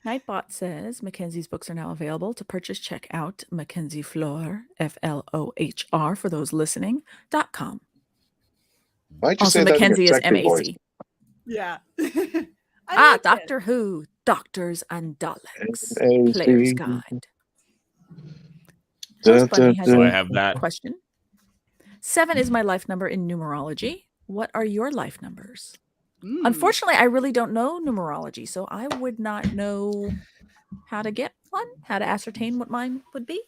Nightbot says Mackenzie's books are now available to purchase. Check out Mackenzie Flohr, FLOHR, for those listening, .com.
Why'd you
also,
say that
Mackenzie is
in your
MAC.
Yeah.
Doctor Who, Doctors and Daleks, Player's Guide. Bunny has
So
a
I have that
question. 7 is my life number in numerology. What are your life numbers? Unfortunately, I really don't know numerology, so I would not know how to get one, how to ascertain what mine would be.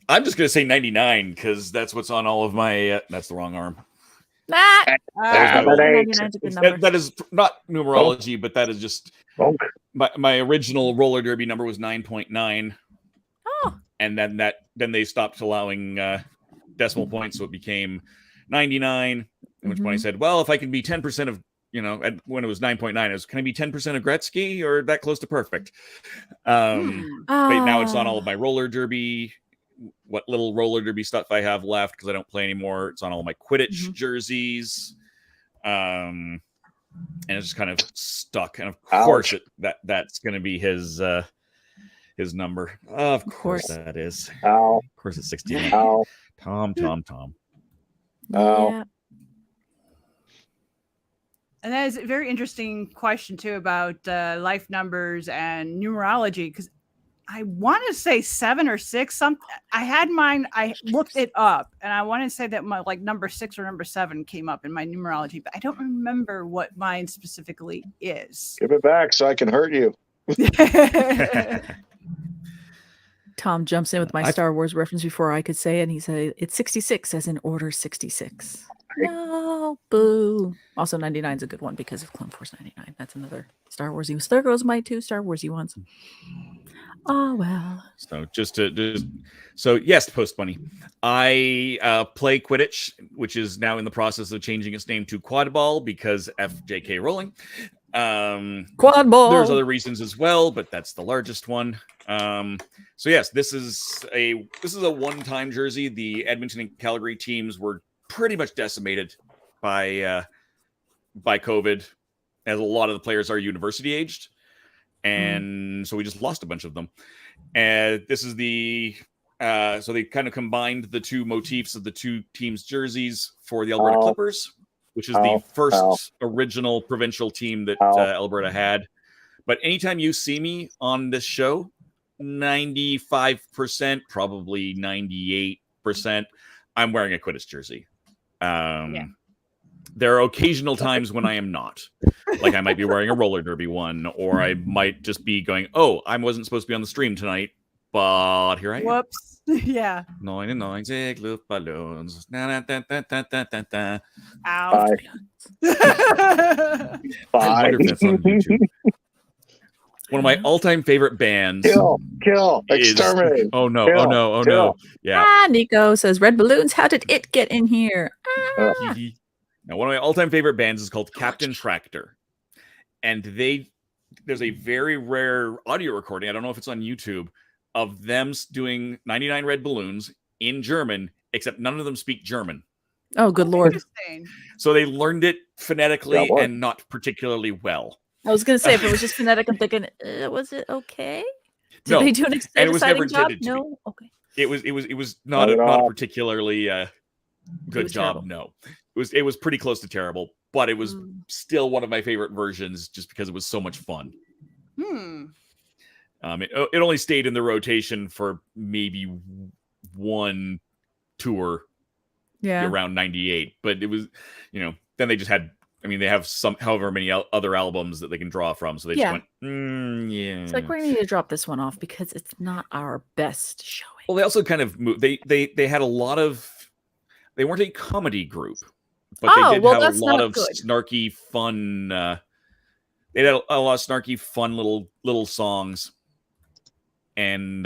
I'm just going to say 99 because that's what's on all of my. That's the wrong arm. That is not numerology, but that is just my original roller derby number was 9.9.
Oh,
and then they stopped allowing decimal points, so it became 99. At which point I said, well, if I can be 10% of, when it was 9.9, it was, can I be 10% of Gretzky or that close to perfect? But now it's on all of my roller derby, what little roller derby stuff I have left because I don't play anymore. It's on all my Quidditch jerseys. And it's just kind of stuck. And of course that's going to be his number. Of course that is. Of course it's 68. Tom.
Yeah.
And that is a very interesting question too about life numbers and numerology, because I want to say 7 or 6. I had mine. I looked it up, and I want to say that my number 6 or number 7 came up in my numerology, but I don't remember what mine specifically is.
Give it back so I can hurt you.
Tom jumps in with my Star Wars reference before I could say it, and he said it's 66, as in Order 66. No, boo. Also, 99 is a good one because of Clone Force 99. That's another Star Wars-y. So there goes my 2 Star Wars-y ones. Oh, well.
So yes, Post Bunny. I play Quidditch, which is now in the process of changing its name to Quadball because FJK Rowling.
Quadball.
There's other reasons as well, but that's the largest one. So yes, this is a one-time jersey. The Edmonton and Calgary teams were pretty much decimated by COVID, as a lot of the players are university aged, and so we just lost a bunch of them. And this is so they kind of combined the two motifs of the two teams' jerseys for the Alberta Clippers, which is the first original provincial team that Alberta had. But anytime you see me on this show, 95%, probably 98%, I'm wearing a Quidditch jersey. There are occasional times when I am not. Like I might be wearing a roller derby one, or I might just be going, oh, I wasn't supposed to be on the stream tonight, but here I am.
Whoops. Yeah.
99 igloo balloons. Na, na, da, da, da, da, da, da.
Ow.
Bye.
I wonder if that's on YouTube. One of my all-time favorite bands.
Kill, exterminate.
Oh no!
Kill,
oh no! Oh
kill.
no! Yeah.
Ah, Nico says red balloons. How did it get in here? Ah.
Now, one of my all-time favorite bands is called Captain Tractor, and there's a very rare audio recording. I don't know if it's on YouTube of them doing 99 Red Balloons in German, except none of them speak German.
Oh, good Lord.
Interesting.
So they learned it phonetically
Yeah, what?
and not particularly well.
I was going to say, if it was just phonetic, I'm thinking, was it okay? Did
No,
they do an
and it was never
exciting job?
intended to be.
No? Okay.
It was not
Not at
a
all.
particularly good
was
job.
terrible.
No, it was pretty close to terrible, but it was still one of my favorite versions just because it was so much fun. It only stayed in the rotation for maybe one tour around 98, but it was, then they just had, they have however many other albums that they can draw from. So they just went, yeah.
It's like, we're going to need to drop this one off because it's not our best showing.
Well, they also kind of moved. They had a lot of, they weren't a comedy group, but they did have a lot of snarky, fun, they had a lot of snarky, fun little songs. And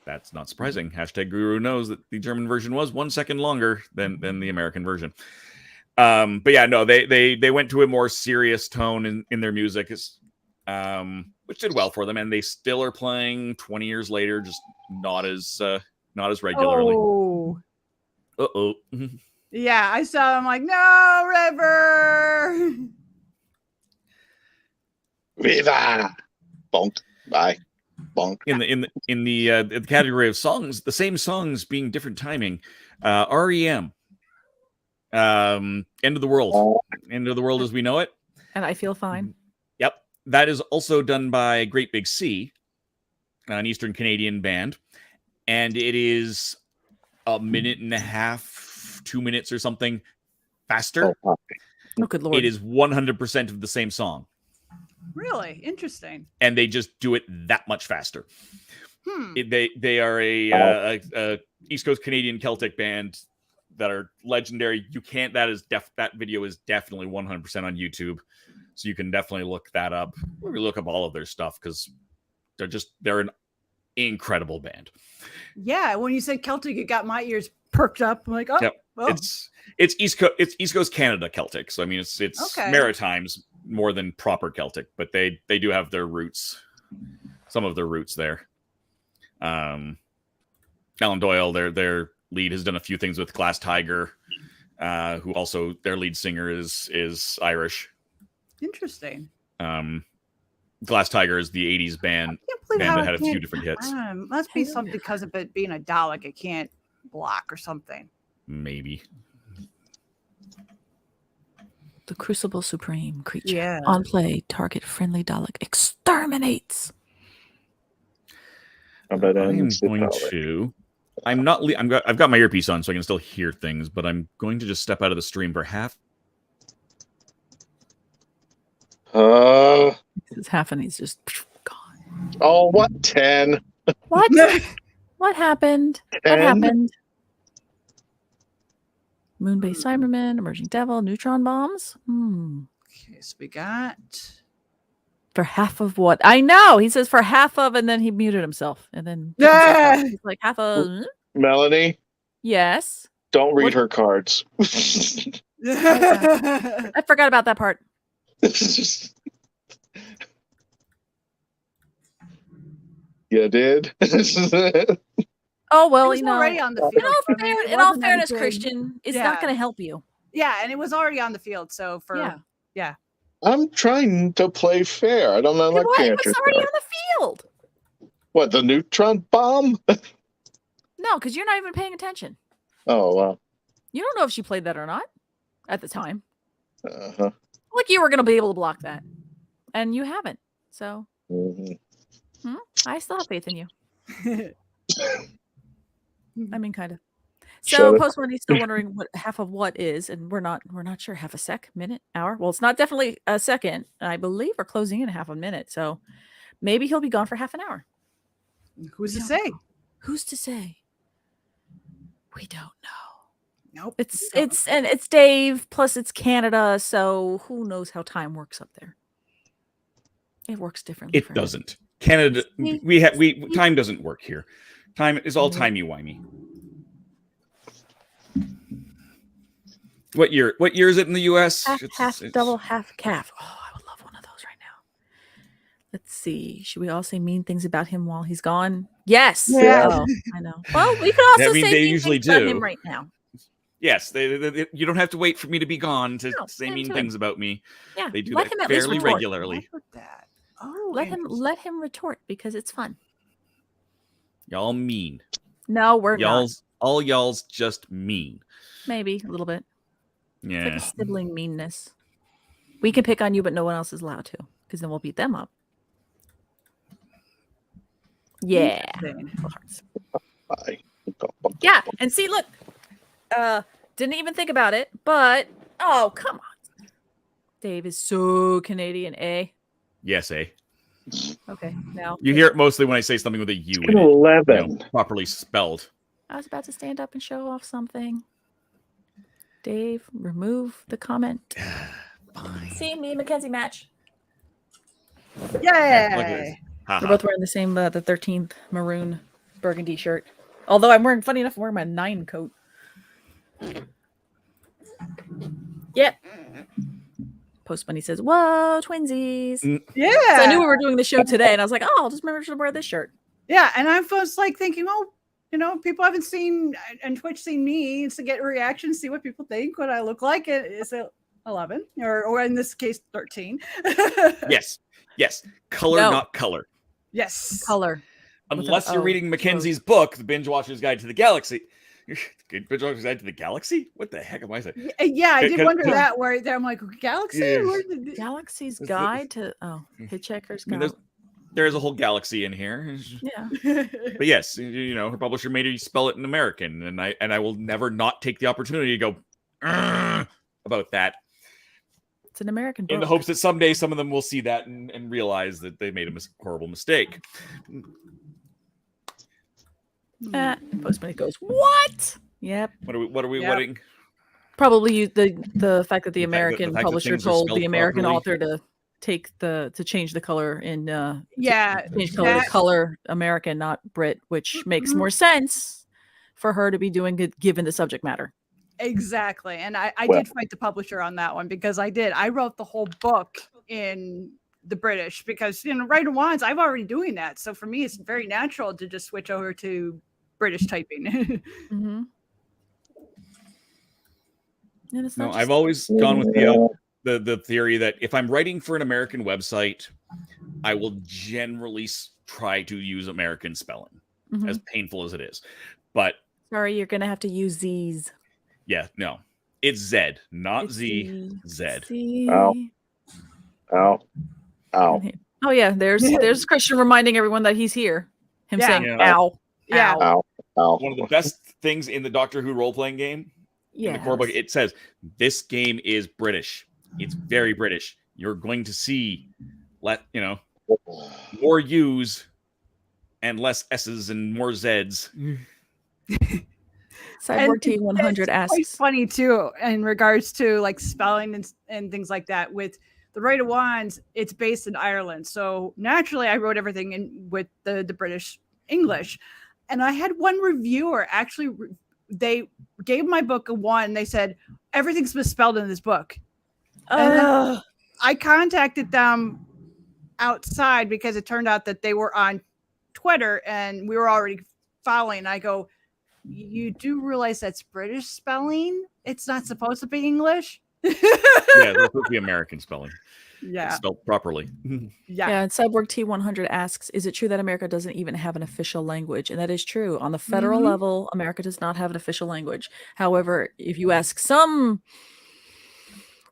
that's not surprising. Hashtag Guru knows that the German version was 1 second longer than the American version. But yeah, no, they went to a more serious tone in their music, which did well for them, and they still are playing 20 years later, just not as regularly.
Oh.
Uh-oh.
Yeah, I saw them like, no, River.
Viva! Bonk. Bye. Bonk.
In the category of songs, the same songs being different timing, REM. End of the World. End of the World as we know it.
And I Feel Fine.
Yep. That is also done by Great Big Sea, an Eastern Canadian band. And it is a minute and a half, 2 minutes or something faster.
Oh, good Lord.
It is 100% of the same song.
Really? Interesting.
And they just do it that much faster. They are a East Coast Canadian Celtic band that are legendary. That video is definitely 100% on YouTube. So you can definitely look that up. Or look up all of their stuff because they're an incredible band.
Yeah, when you said Celtic, it got my ears perked up. I'm like, oh,
yep.
well.
It's East Coast Canada Celtic. So I mean it's
okay.
Maritimes more than proper Celtic, but they do have their roots, some of their roots there. Alan Doyle, their lead, has done a few things with Glass Tiger, who also their lead singer is Irish.
Interesting.
Glass Tiger is the 80s band that had a few different hits.
Must be something because of it being a Dalek, it can't block or something.
Maybe.
The Crucible Supreme creature.
Yeah.
On play, target friendly Dalek exterminates.
I'm going to. I've got my earpiece on, so I can still hear things, but I'm going to just step out of the stream for half.
It's half, and he's just gone.
Oh, what 10?
What? What happened?
10?
What happened? Moon-based Cybermen, emerging devil, neutron bombs.
Okay, so we got
for half of what? I know. He says for half of, and then he muted himself, and then he's like half of.
Melanie.
Yes.
Don't read her cards.
I forgot about that part.
You did.
Oh well,
it was already on the field.
In all fairness, Christian, it's not going to help you.
Yeah, and it was already on the field. So yeah.
I'm trying to play fair. I don't know what can't.
It's already on the field.
What, the neutron bomb?
No, because you're not even paying attention.
Oh wow.
You don't know if she played that or not at the time.
Uh-huh.
Like you were going to be able to block that, and you haven't. So, I still have faith in you. I mean, kind of. So
Shut
Post Money's still wondering what half of what is, and we're not sure. Half a sec, minute, hour. Well, it's not definitely a second. I believe we're closing in half a minute. So maybe he'll be gone for half an hour.
Who's to say?
Who's to say? We don't know.
Nope.
It's Dave, plus it's Canada, so who knows how time works up there. It works differently.
It doesn't. Canada, time doesn't work here. Time is all timey-wimey. What year is it in the US?
Half double, half calf. Oh, I would love one of those right now. Let's see. Should we all say mean things about him while he's gone? Yes.
Yeah.
Oh, I know. Well, we could also say
they
mean
usually
things about
do.
him right now.
Yes, you don't have to wait for me to be gone to say mean things about me.
Yeah,
They do
let
that
him at least
fairly
retort.
regularly.
Oh,
let him retort because it's fun.
Y'all mean.
No, we're not.
All y'all's just mean.
Maybe a little bit. It's
Yeah.
like a sibling meanness. We can pick on you, but no one else is allowed to, because then we'll beat them up. Yeah. Full hearts. Yeah, and see, look, didn't even think about it, but oh, come on. Dave is so Canadian, eh?
Yes, eh?
Okay, now
You hear it mostly when I say something with a U in it.
11.
Properly spelled.
I was about to stand up and show off something. Dave, remove the comment.
Fine.
See me and Mackenzie match.
Yeah, look at
Yay!
this.
We're both wearing the same, the 13th maroon burgundy shirt. Although funny enough, I'm wearing my 9 coat. Yep. Post Money says, whoa, twinsies.
Yeah.
So I knew we were doing the show today, and I was like, oh, I'll just remember to wear this shirt.
Yeah, and I was like thinking, oh, people haven't seen and Twitch seen me to get reactions, see what people think, what I look like. Is it 11 or in this case 13?
Yes. Color,
No.
not color.
Yes.
Color.
Unless you're reading Mackenzie's book, The Binge Watcher's Guide to the Galaxy. Binge Watcher's Guide to the Galaxy? What the heck am I saying?
Yeah, I did wonder
Because-
that. Where I'm like, Galaxy?
Yes.
Where did
Galaxy's Guide to Hitchhiker's
I mean,
Guide.
there's a whole galaxy in here.
Yeah.
But yes, her publisher made her spell it in American, and I will never not take the opportunity to go about that.
It's an American book.
In the hopes that someday some of them will see that and realize that they made a horrible mistake.
Post Money goes, what? Yep.
What are we wedding?
Probably the fact that the
The
American
fact that
publisher
things are
told
spelled
the American
properly.
author to change the color in change color
that-
to color American, not Brit, which makes more sense for her to be doing it given the subject matter.
Exactly. And I
Well-
did fight the publisher on that one because I wrote the whole book in the British because Writer Wands, I'm already doing that. So for me, it's very natural to just switch over to British typing.
Mm-hmm.
No, I've always gone with the theory that if I'm writing for an American website, I will generally try to use American spelling,
Mhm.
as painful as it is. But
Sorry, you're gonna have to use Z's.
yeah, no, it's Z, not
It's
Z. Z.
Z.
Ow. Ow.
Oh yeah, there's Christian reminding everyone that he's here. Him
Yeah.
saying
Yeah.
ow.
Yeah.
Ow.
Ow.
One of the best things in the Doctor Who role-playing game, in the core book, it says this game is British. It's very British. You're going to see more U's and less S's and more Z's.
Cyborg T100
it's
asks.
quite funny too in regards to like spelling and things like that. With the Right of Wands, it's based in Ireland, so naturally I wrote everything in with the British English. And I had one reviewer actually they gave my book a 1. They said everything's misspelled in this book. And then I contacted them outside because it turned out that they were on Twitter and we were already following. I go, you do realize that's British spelling? It's not supposed to be English.
Yeah, that's supposed to be American spelling.
Yeah.
It's spelled properly.
Yeah, and Cyborg T100 asks, is it true that America doesn't even have an official language? And that is true. On the federal level, America does not have an official language. However, if you ask some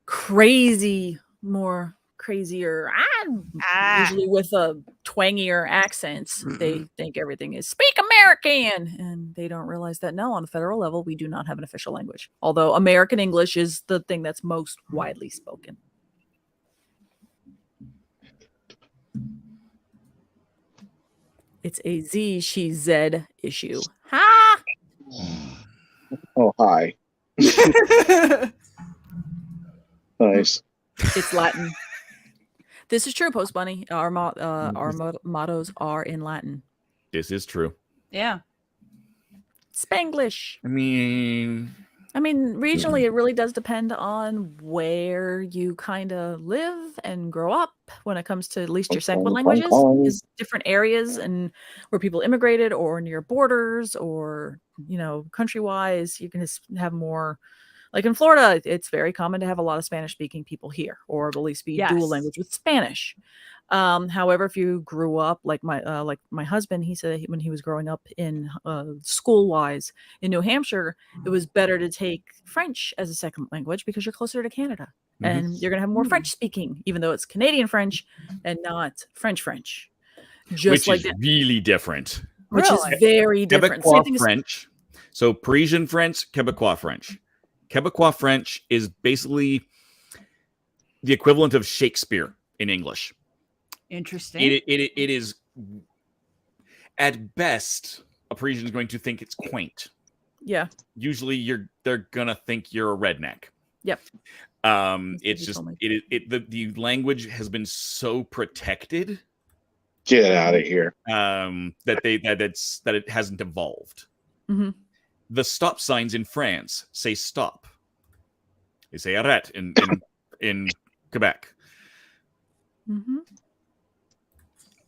crazier, usually with a twangier accents, they think everything is speak American, and they don't realize that no, on the federal level, we do not have an official language. Although American English is the thing that's most widely spoken. It's a Z, she, Z issue. Ha!
Oh, hi. Nice.
It's Latin. This is true, Post Bunny. Our mottos are in Latin.
This is true.
Yeah. Spanglish.
I mean,
regionally, it really does depend on where you kind of live and grow up when it comes to at least your second languages. Is different areas and where people immigrated or near borders or, country-wise, you can just have more. Like in Florida, it's very common to have a lot of Spanish-speaking people here, or at least be dual language with Spanish. However, if you grew up like my husband, he said when he was growing up in school-wise in New Hampshire, it was better to take French as a second language because you're closer to Canada, and you're gonna have more French-speaking, even though it's Canadian French and not French.
Which is really different.
Which is very different.
Quebecois French. So Parisian French, Quebecois French. Quebecois French is basically the equivalent of Shakespeare in English.
Interesting.
It is, at best, a Parisian is going to think it's quaint.
Yeah.
Usually, they're gonna think you're a redneck.
Yep.
It's just the language has been so protected.
Get out of here.
That it hasn't evolved.
Mm-hmm.
The stop signs in France say stop. They say arrête in Quebec.
Mm-hmm.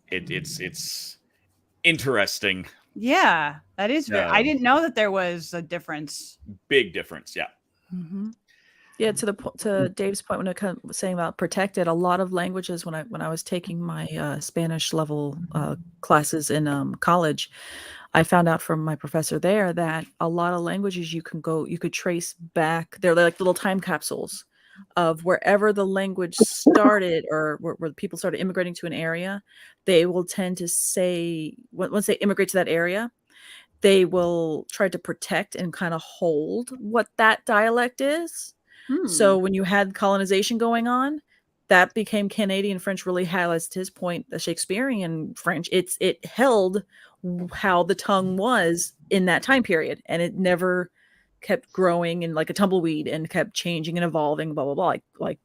It's interesting.
Yeah, that is. I didn't know that there was a difference.
Big difference, yeah.
Mm-hmm. Yeah, to Dave's point when it was saying about protected, a lot of languages when I was taking my Spanish level classes in college, I found out from my professor there that a lot of languages you could trace back. They're like little time capsules of wherever the language started or where people started immigrating to an area. They will tend to say, once they immigrate to that area, they will try to protect and kind of hold what that dialect is. So when you had colonization going on, that became Canadian French. Really highlights his point, the Shakespearean French. It held how the tongue was in that time period, and it never kept growing and like a tumbleweed and kept changing and evolving, blah blah blah, like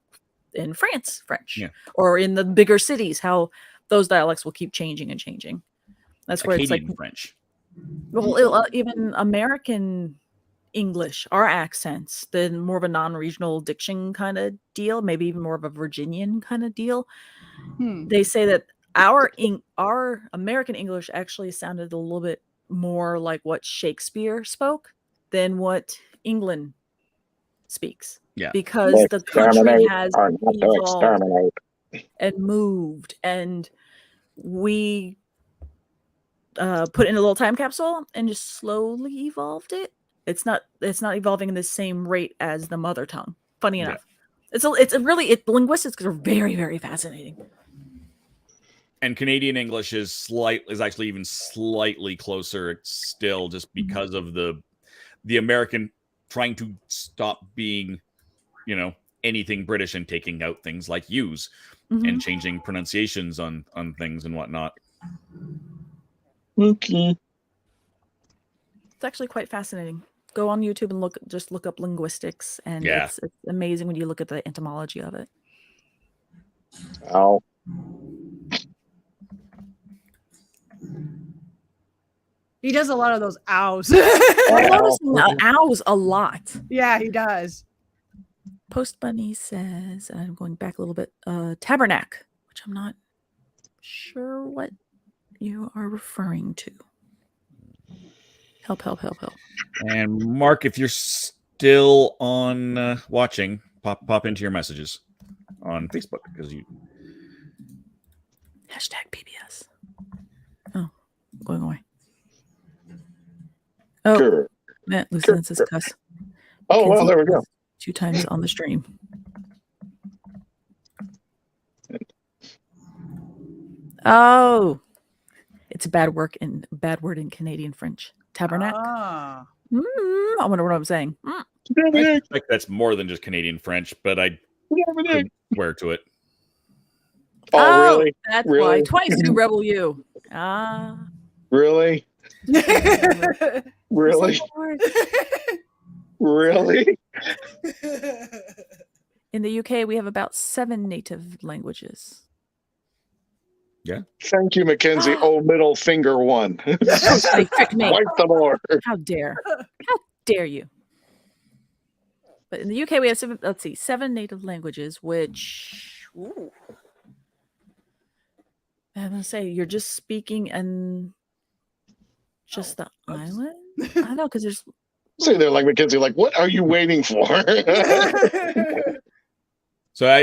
in France French, or in the bigger cities, how those dialects will keep changing and changing. That's where
Acadian
it's like
French.
Well, even American English, our accents, then more of a non-regional diction kind of deal, maybe even more of a Virginian kind of deal. They say that our American English actually sounded a little bit more like what Shakespeare spoke than what England speaks.
Yeah,
because the country has evolved and moved, and we put in a little time capsule and just slowly evolved it. It's not evolving in the same rate as the mother tongue. Funny enough, linguistics are very, very fascinating.
And Canadian English is actually even slightly closer. It's still just because of the American trying to stop being, anything British and taking out things like use and changing pronunciations on things and whatnot.
Okay.
It's actually quite fascinating. Go on YouTube and look up linguistics, and it's amazing when you look at the etymology of it.
Oh.
He does a lot of those ows.
I'm noticing ows a lot.
Yeah, he does.
Post Bunny says, and I'm going back a little bit, tabernacle, which I'm not sure what you are referring to. Help.
And Mark, if you're still on watching, pop into your messages on Facebook because you
#PBS. Oh, going away. Oh,
sure.
Matt Lucinda says cuss.
Oh, well, there we go.
2 times on the stream. Oh, it's a bad word in Canadian French. Tabernacle.
Ah.
I wonder what I'm saying.
I suspect that's more than just Canadian French, but I couldn't swear to it.
Oh, really?
That's
Really?
why. 22 Rebel U.
Really? Really? Really?
In the UK, we have about 7 native languages.
Yeah.
Thank you, Mackenzie. Middle finger one.
They tricked me.
Wipe them over.
How dare you? But in the UK, we have 7 native languages, which I'm gonna say you're just speaking in just the island. I don't know, because there's
Say there like Mackenzie, like, what are you waiting for?
So I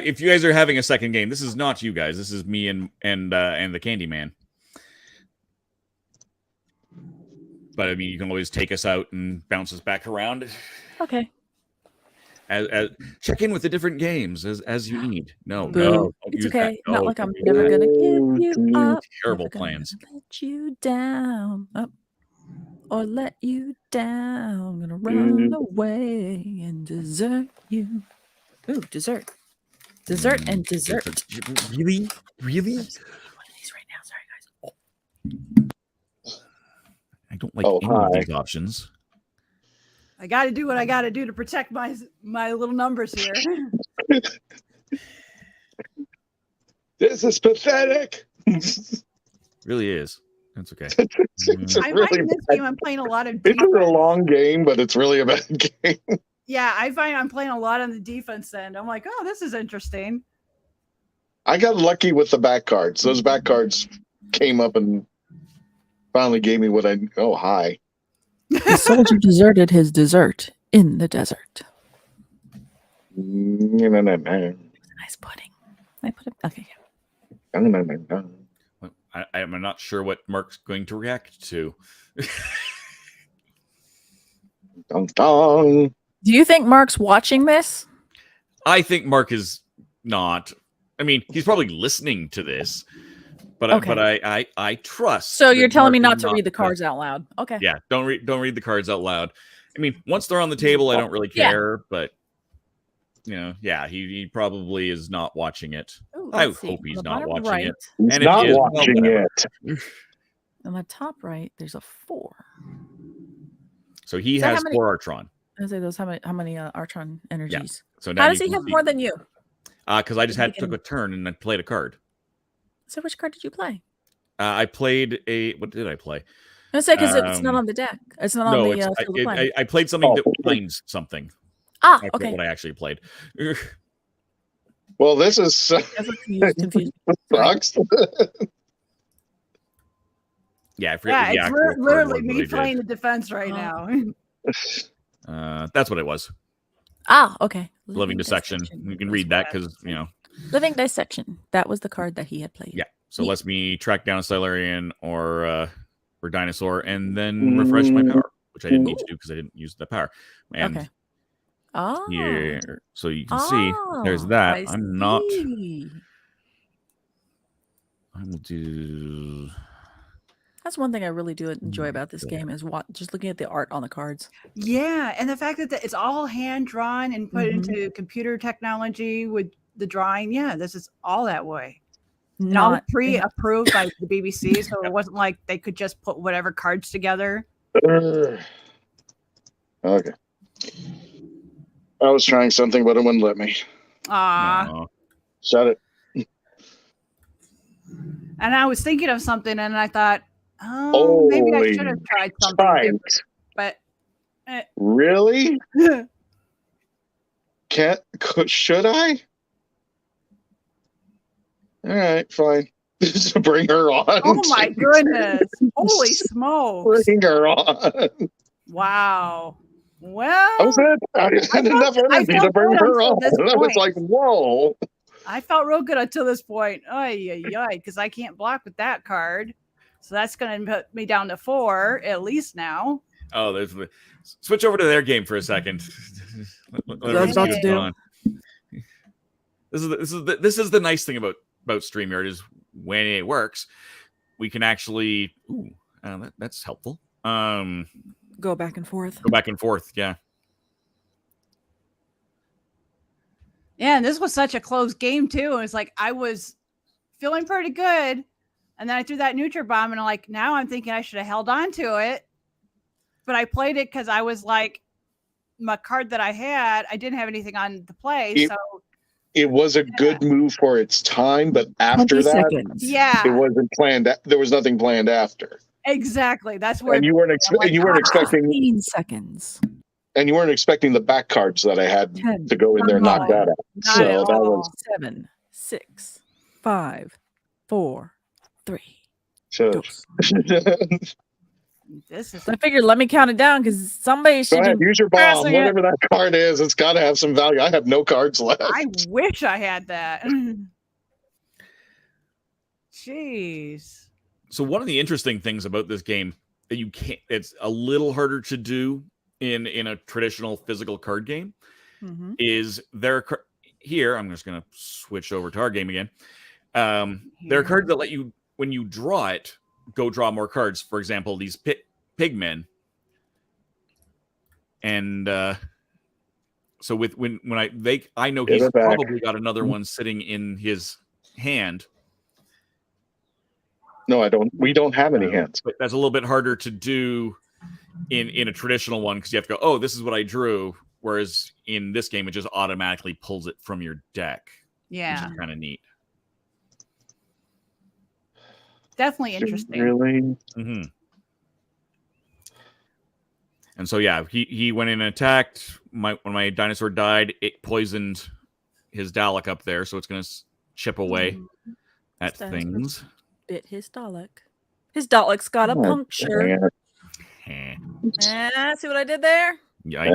if you guys are having a second game, this is not you guys. This is me and the Candyman. But I mean, you can always take us out and bounce us back around.
Okay.
As check in with the different games as you need. No,
Boo.
no,
It's
use
okay.
that.
Not
No,
like I'm
don't do
never
that.
gonna give you up.
Terrible
Never gonna
plans.
Let you down. Or let you down. I'm gonna run away and desert you. Ooh, dessert. Dessert and dessert.
Really? Really?
One of these right now. Sorry, guys.
I don't like any of these options.
I got to do what I got to do to protect my little numbers here.
This is pathetic.
Really is. That's okay.
I find in this game I'm playing a lot of
It's a long game, but it's really a bad game.
Yeah, I find I'm playing a lot on the defense end. I'm like, oh, this is interesting.
I got lucky with the back cards. Those back cards came up and finally gave me what I. Oh, hi.
The soldier deserted his dessert in the desert. Nice pudding. I put it. Okay.
I'm not sure what Mark's going to react to.
Dun, dun.
Do you think Mark's watching this?
I think Mark is not. I mean, he's probably listening to this, but I trust.
So you're
that
telling me
Mark
not
is
to read the cards out loud? Okay.
Yeah, don't read the cards out loud. I mean, once they're on the table, I don't really care. But yeah, he probably is not watching it.
Ooh,
I
let's see.
hope he's
On the
not
bottom
watching
right.
it.
He's
And if
not
he is, well,
watching
whatever.
it.
On the top right, there's a 4.
So he
Is that
has
how many-
4 Artron.
I say those. How many Artron energies?
So now
How does
you
he
can
have
see-
more than you?
Because I just
He
took a turn and I played a card.
So which card did you play?
I played a. What did I play?
I say because it's not on the deck. It's not on the
it's-
field of play.
I played something that finds something.
Ah,
I forget
okay.
what I actually played.
Well, this is
confused.
sucks.
Yeah, I forget.
Yeah, it's literally me playing the defense right now.
That's what it was.
Ah, okay.
Living dissection. You can read that because
Living dissection. That was the card that he had played.
Yeah. So lets me track down a Silurian or dinosaur and then refresh my power, which I didn't need to do because I didn't use the power. And
Okay. Oh.
here, so you can see there's that. I'm not. I will do.
That's one thing I really do enjoy about this game is just looking at the art on the cards.
Yeah, and the fact that it's all hand drawn and put into computer technology with the drawing. Yeah, this is all that way. And all
Not
pre-approved by the BBC, so it wasn't like they could just put whatever cards together.
Okay. I was trying something, but it wouldn't let me. Shut it.
And I was thinking of something, and I thought, maybe I should have tried something different. But
really, should I? All right, fine. Just bring her on.
Oh my goodness! Holy smokes!
Bring her on.
Wow. Well,
I had enough energy to bring her on. And I was like, whoa.
I felt real good until this point. Because I can't block with that card. So that's going to put me down to 4 at least now.
Oh, there's switch over to their game for a second.
That's about to do.
This is the nice thing about StreamYard is when it works, we can actually. That's helpful.
Go back and forth.
Go back and forth. Yeah.
Yeah, and this was such a close game too. It's like I was feeling pretty good, and then I threw that Nutri-Bomb, and I'm like, now I'm thinking I should have held on to it, but I played it because I was like, my card that I had, I didn't have anything on the play, so
it was a good move for its time, but after that, it wasn't planned. There was nothing planned after.
Exactly. That's where.
And you weren't expecting
15 seconds.
And you weren't expecting the back cards that I had to go in there and knock that out. So that was
7, 6, 5, 4, 3.
So
this is.
I figured let me count it down because somebody should.
Go ahead, use your bomb. Whatever that card is, it's got to have some value. I have no cards left.
I wish I had that. Jeez.
So one of the interesting things about this game that you can't, it's a little harder to do in a traditional physical card game, is there here. I'm just going to switch over to our game again. There are cards that let you, when you draw it, go draw more cards. For example, these pigmen. And so when I know he's probably got another one sitting in his hand.
No, I don't. We don't have any hands.
But that's a little bit harder to do in a traditional one because you have to go, oh, this is what I drew. Whereas in this game, it just automatically pulls it from your deck.
Yeah.
Which is kind of neat.
Definitely interesting.
Really?
Mm-hmm. And so, yeah, he went in and attacked. When my dinosaur died, it poisoned his Dalek up there. So it's going to chip away at things.
Bit his Dalek. His Dalek's got a puncture. See what I did there?
Yeah, I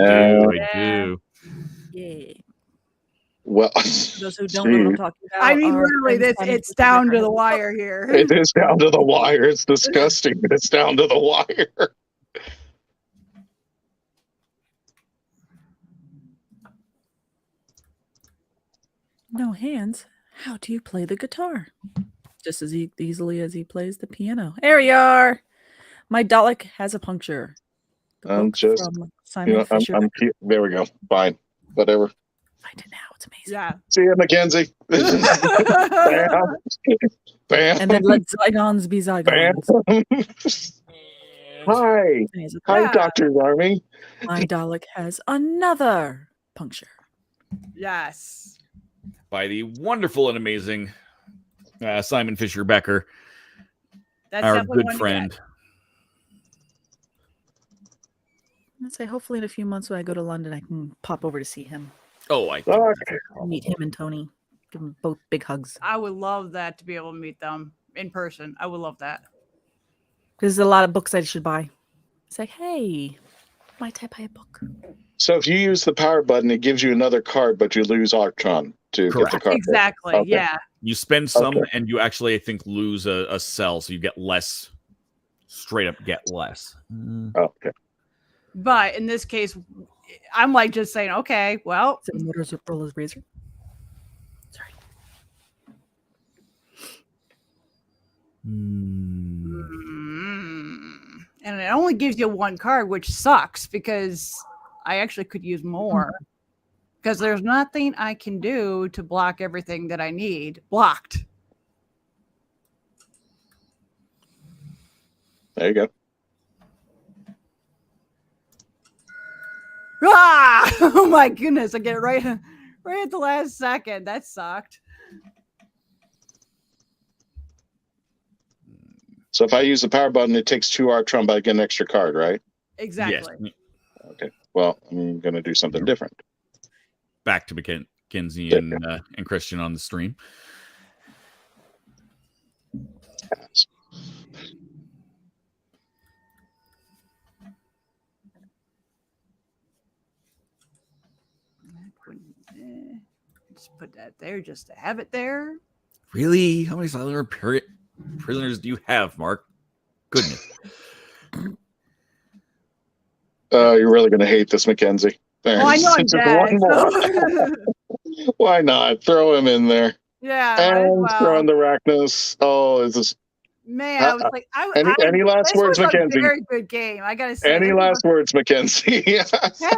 do.
Yeah.
Well,
those who don't know what I'm talking about.
I mean, really, it's down to the wire here.
It is down to the wire. It's disgusting. It's down to the wire.
No hands. How do you play the guitar? Just as easily as he plays the piano. There you are. My Dalek has a puncture.
I'm just, Simon Fisher. There we go. Fine. Whatever.
Find it now. It's amazing.
Yeah.
See you, Mackenzie. Bam. Bam.
And then let Zygons be Zygons.
Hi. Hi, Dr. Army.
My Dalek has another puncture.
Yes.
By the wonderful and amazing Simon Fisher Becker, our good friend.
I'd say hopefully in a few months when I go to London, I can pop over to see him.
Oh, I
meet him and Tony. Give them both big hugs.
I would love that to be able to meet them in person. I would love that.
There's a lot of books I should buy. It's like, hey, might I buy a book?
So if you use the power button, it gives you another card, but you lose Artron to get the card.
Exactly. Okay. Yeah.
You spend some, and you actually, I think, lose a cell, so you get less. Straight up, get less.
Okay.
But in this case, I'm like just saying, okay, well.
Motors roll his razor. Sorry.
And it only gives you one card, which sucks because I actually could use more. Because there's nothing I can do to block everything that I need blocked.
There you go.
Ah! Oh my goodness! I get it right at the last second. That sucked.
So if I use the power button, it takes 2 Artron, but I get an extra card, right?
Exactly.
Yes.
Okay. Well, I'm going to do something different.
Back to Mackenzie and Christian on the stream.
Just put that there just to have it there.
Really? How many silent prisoners do you have, Mark? Goodness.
You're really going to hate this, Mackenzie.
Well, I know I'm dead.
Why not? Throw him in there.
Yeah, might as
And
well.
throwing the Arachnus. Oh, is this
Man, I was like,
any last
this
words,
was a
Mackenzie?
very good game. I gotta say,
Any last words, Mackenzie? Yes.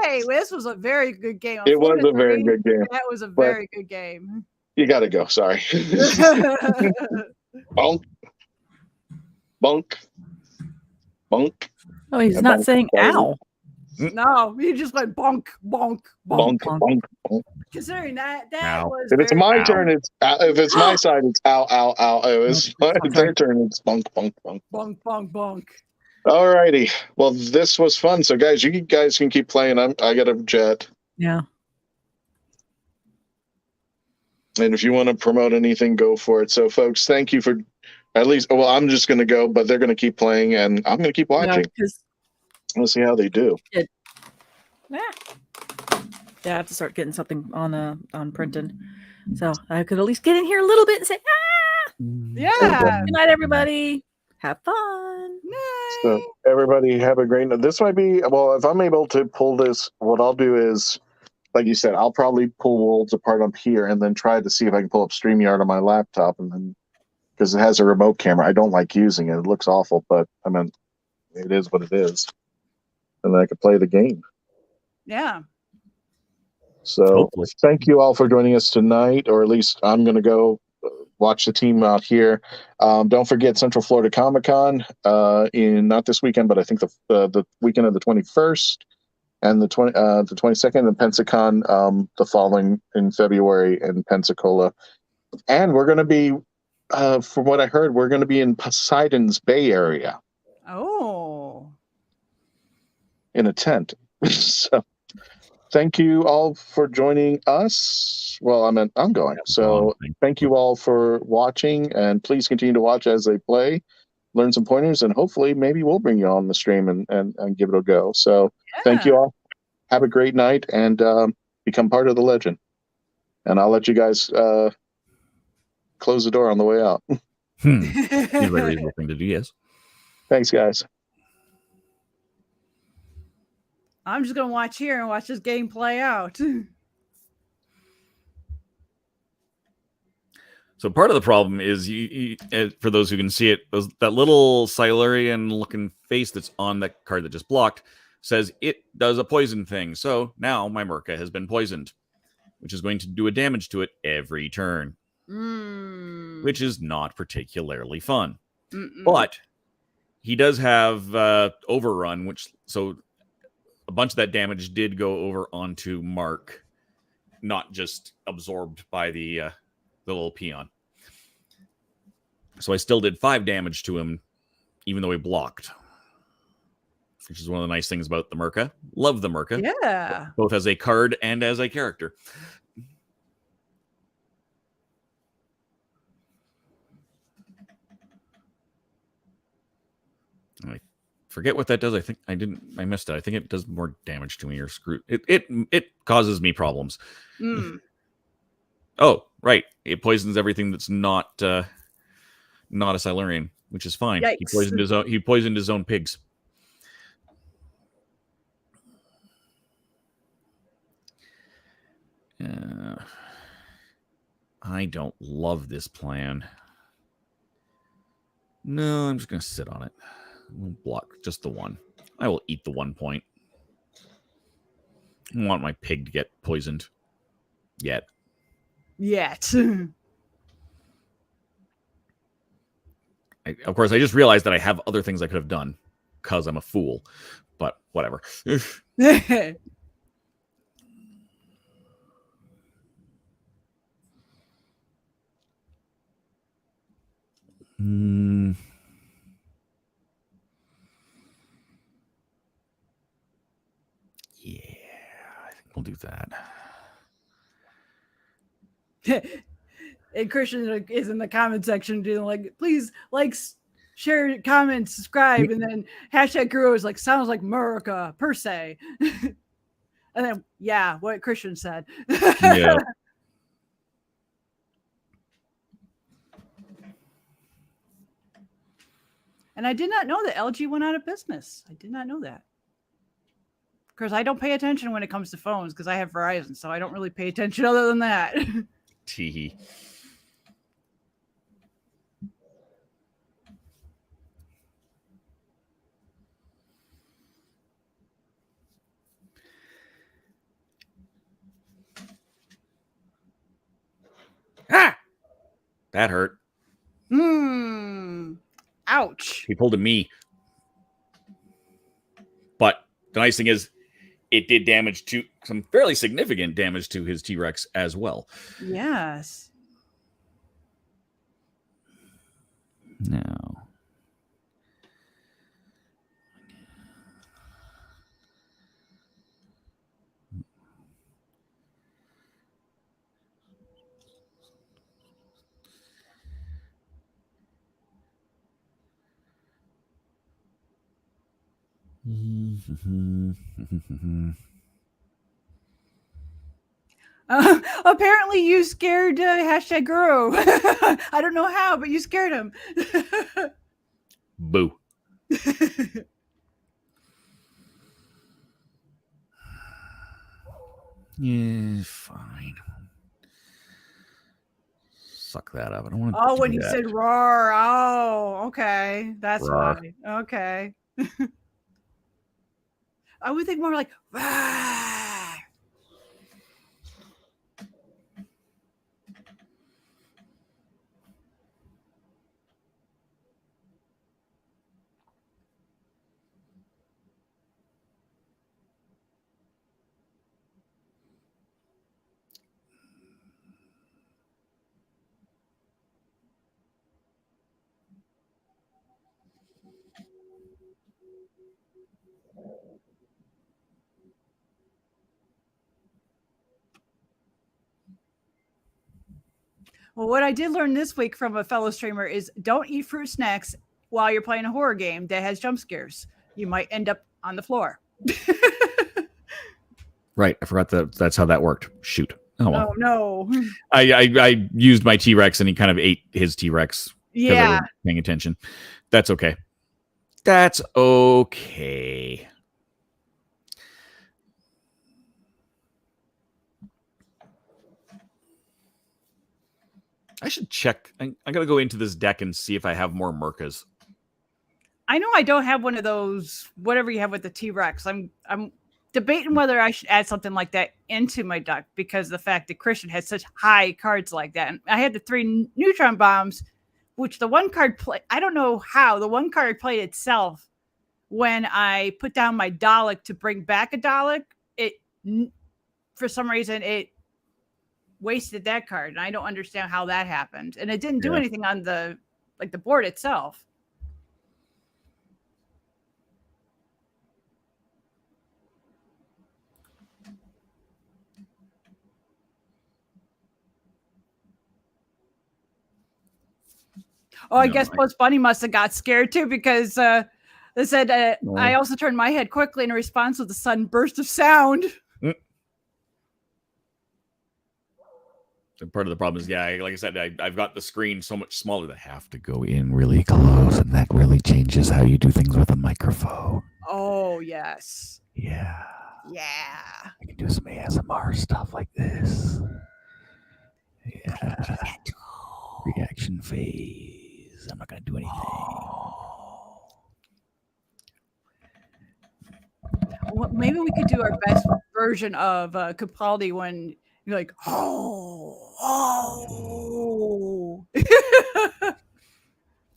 hey, this was a very good game.
It was a very good game.
That was a
But
very good game.
you got to go. Sorry. Bonk. Bonk. Bonk.
Oh, he's
And
not
bonk.
saying ow.
No, he just went bonk, bonk,
Bonk.
bonk.
Bonk. Bonk.
Considering that
Ow.
was
If it's
very
my
good.
turn, it's if it's my side, it's ow, ow, ow. If it's their turn, it's bonk, bonk, bonk.
bonk, bonk, bonk.
All righty. Well, this was fun. So, guys, you guys can keep playing. I got a jet.
Yeah.
And if you want to promote anything, go for it. So, folks, thank you for at least. Well, I'm just going to go, but they're going to keep playing, and I'm going to keep watching. Let's see how they do.
Yeah, I have to start getting something on printing, so I could at least get in here a little bit and say, ah.
Yeah.
Good night, everybody. Have fun.
So, everybody have a great night. This might be if I'm able to pull this. What I'll do is, like you said, I'll probably pull worlds apart up here, and then try to see if I can pull up StreamYard on my laptop, and then because it has a remote camera, I don't like using it. It looks awful, but I mean, it is what it is, and then I could play the game.
Yeah.
So thank you all for joining us tonight, or at least I'm going to go watch the team out here. Don't forget Central Florida Comic-Con in not this weekend, but I think the weekend of the 21st and the 22nd, and Pensacon the following in February in Pensacola. And we're going to be, from what I heard, we're going to be in Poseidon's Bay Area
Oh.
in a tent. So thank you all for joining us. Well, I'm going. So thank you all for watching, and please continue to watch as they play, learn some pointers, and hopefully maybe we'll bring you on the stream and give it a go. So thank you all. Have a great night, and become part of the legend. And I'll let you guys close the door on the way out.
Seems like a reasonable thing to do, yes.
Thanks, guys.
I'm just gonna watch here and watch this game play out.
So part of the problem is, for those who can see it, that little Silurian-looking face that's on that card that just blocked says it does a poison thing. So now my Merca has been poisoned, which is going to do a damage to it every turn, which is not particularly fun. But he does have Overrun, so a bunch of that damage did go over onto Mark, not just absorbed by the little peon. So I still did 5 damage to him, even though he blocked. Which is one of the nice things about the Merca. Love the Merca.
Yeah.
Both as a card and as a character. I forget what that does. I think I missed it. I think it does more damage to me or screw. It causes me problems. Oh, right. It poisons everything that's not a Silurian, which is fine.
Yikes.
He poisoned his own pigs. I don't love this plan. No, I'm just going to sit on it. We'll block just the one. I will eat the 1 point. I don't want my pig to get poisoned yet. Of course, I just realized that I have other things I could have done because I'm a fool. But whatever. Yeah, I think we'll do that.
And Christian is in the comment section doing like, please like, share, comment, subscribe, and then hashtag Guru is like, sounds like America per se. And then what Christian said.
Yeah.
And I did not know that LG went out of business. I did not know that. Because I don't pay attention when it comes to phones because I have Verizon, so I don't really pay attention other than that.
Teehee. That hurt.
Ouch.
He pulled a me. But the nice thing is, it did damage to some fairly significant damage to his T-Rex as well.
Yes.
Now.
Apparently you scared hashtag Guru. I don't know how, but you scared him.
Boo. Yeah, fine. Suck that up. I don't want to.
Oh, when he said roar. Oh, okay. That's
Roar.
why. Okay. I would think more like, "Rah." Well, what I did learn this week from a fellow streamer is don't eat fruit snacks while you're playing a horror game that has jump scares. You might end up on the floor.
Right. I forgot that's how that worked. Shoot. Oh, well.
Oh, no.
I used my T-Rex and he kind of ate his T-Rex.
Yeah.
I wasn't paying attention. That's okay. That's okay. I should check. I got to go into this deck and see if I have more Merkas.
I know I don't have one of those, whatever you have with the T-Rex. I'm debating whether I should add something like that into my deck because the fact that Christian has such high cards like that. And I had the 3 neutron bombs, which the one card play. I don't know how the one card played itself when I put down my Dalek to bring back a Dalek. It, for some reason, it wasted that card, and I don't understand how that happened. And it didn't do anything on the board itself. Oh, I guess Post Bunny must have got scared too because they said I also turned my head quickly in response with a sudden burst of sound.
Part of the problem is, like I said, I've got the screen so much smaller that I have to go in really close, and that really changes how you do things with a microphone.
Oh, yes.
Yeah.
Yeah.
I can do some ASMR stuff like this. Yeah. Reaction phase. I'm not going to do anything.
Well, maybe we could do our best version of Capaldi when you're like, oh.
I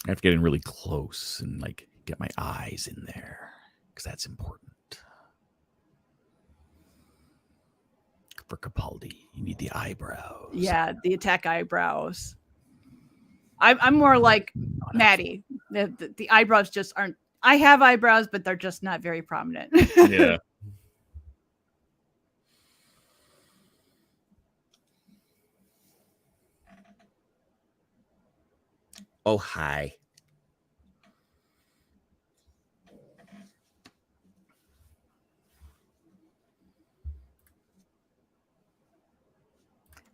have to get in really close and like get my eyes in there because that's important. For Capaldi, you need the eyebrows.
Yeah, the attack eyebrows. I'm more like Maddie. The eyebrows just aren't. I have eyebrows, but they're just not very prominent.
Yeah. Oh, hi.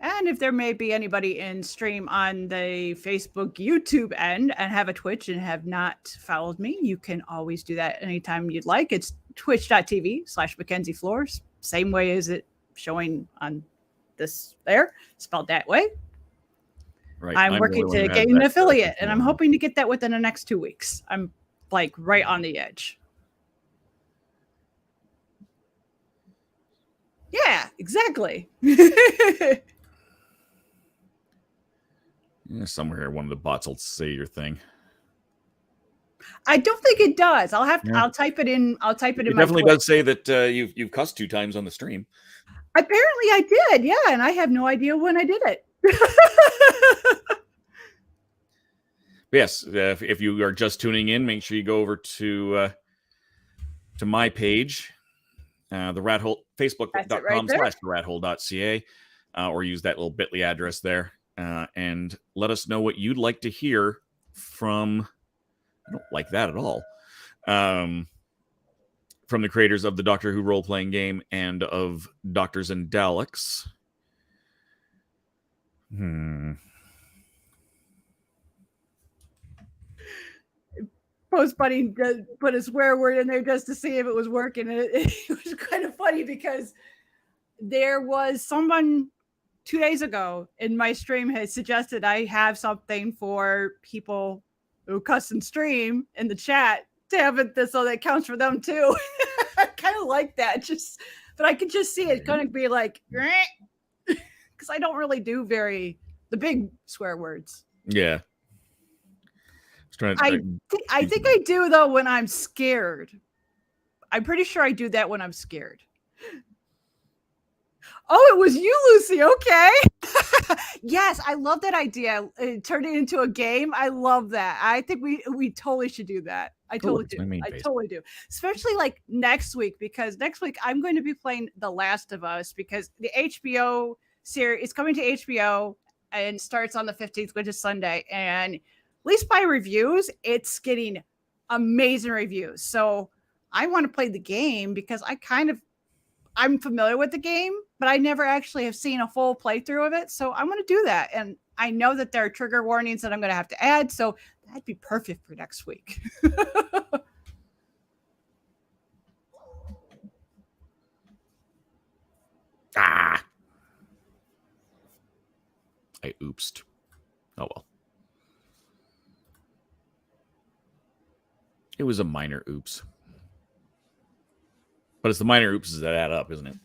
And if there may be anybody in stream on the Facebook, YouTube end and have a Twitch and have not followed me, you can always do that anytime you'd like. It's twitch.tv/Mackenzie Floors. Same way as it showing on this there, spelled that way.
Right.
I'm working to gain an affiliate, and I'm hoping to get that within the next 2 weeks. I'm like right on the edge. Yeah, exactly.
Yeah, somewhere one of the bots will say your thing.
I don't think it does. I'll have to.
Yeah.
I'll type it in. I'll type it in.
It
my
definitely
Twitch.
does say that you've cussed 2 times on the stream.
Apparently, I did. Yeah, and I have no idea when I did it.
Yes, if you are just tuning in, make sure you go over to my page, the Rat Hole, facebook.com/therathole.ca, or use that little bit.ly address there, and let us know what you'd like to hear from. I don't like that at all. From the creators of the Doctor Who role-playing game and of Doctors and Daleks.
Post Buddy put a swear word in there just to see if it was working. And it was kind of funny because there was someone 2 days ago in my stream had suggested I have something for people who cuss and stream in the chat to have it so that counts for them too. I kind of like that, but I could just see it kind of be like, because I don't really do the big swear words.
Yeah.
I think I do though when I'm scared. I'm pretty sure I do that when I'm scared. Oh, it was you, Lucy. Okay. Yes, I love that idea. Turn it into a game. I love that. I think we totally should do that. I totally do. I totally do. Especially like next week, because next week I'm going to be playing The Last of Us because the HBO series is coming to HBO and starts on the 15th, which is Sunday. And at least by reviews, it's getting amazing reviews. So I want to play the game because I'm familiar with the game, but I never actually have seen a full playthrough of it. So I'm going to do that. And I know that there are trigger warnings that I'm going to have to add. So that'd be perfect for next week.
I oopsed. Oh, well. It was a minor oops. But it's the minor oopses that add up, isn't it?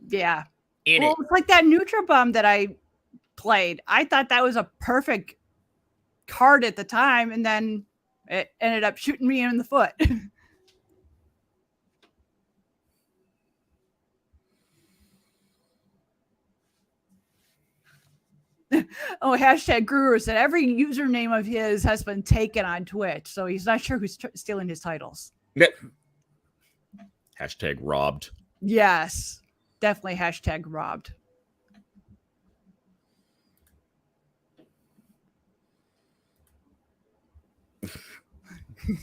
Yeah. It's like that Nutra Bomb that I played. I thought that was a perfect card at the time, and then it ended up shooting me in the foot. Oh, hashtag Gruer said every username of his has been taken on Twitch, so he's not sure who's stealing his titles.
Yep. Hashtag robbed.
Yes, definitely hashtag robbed.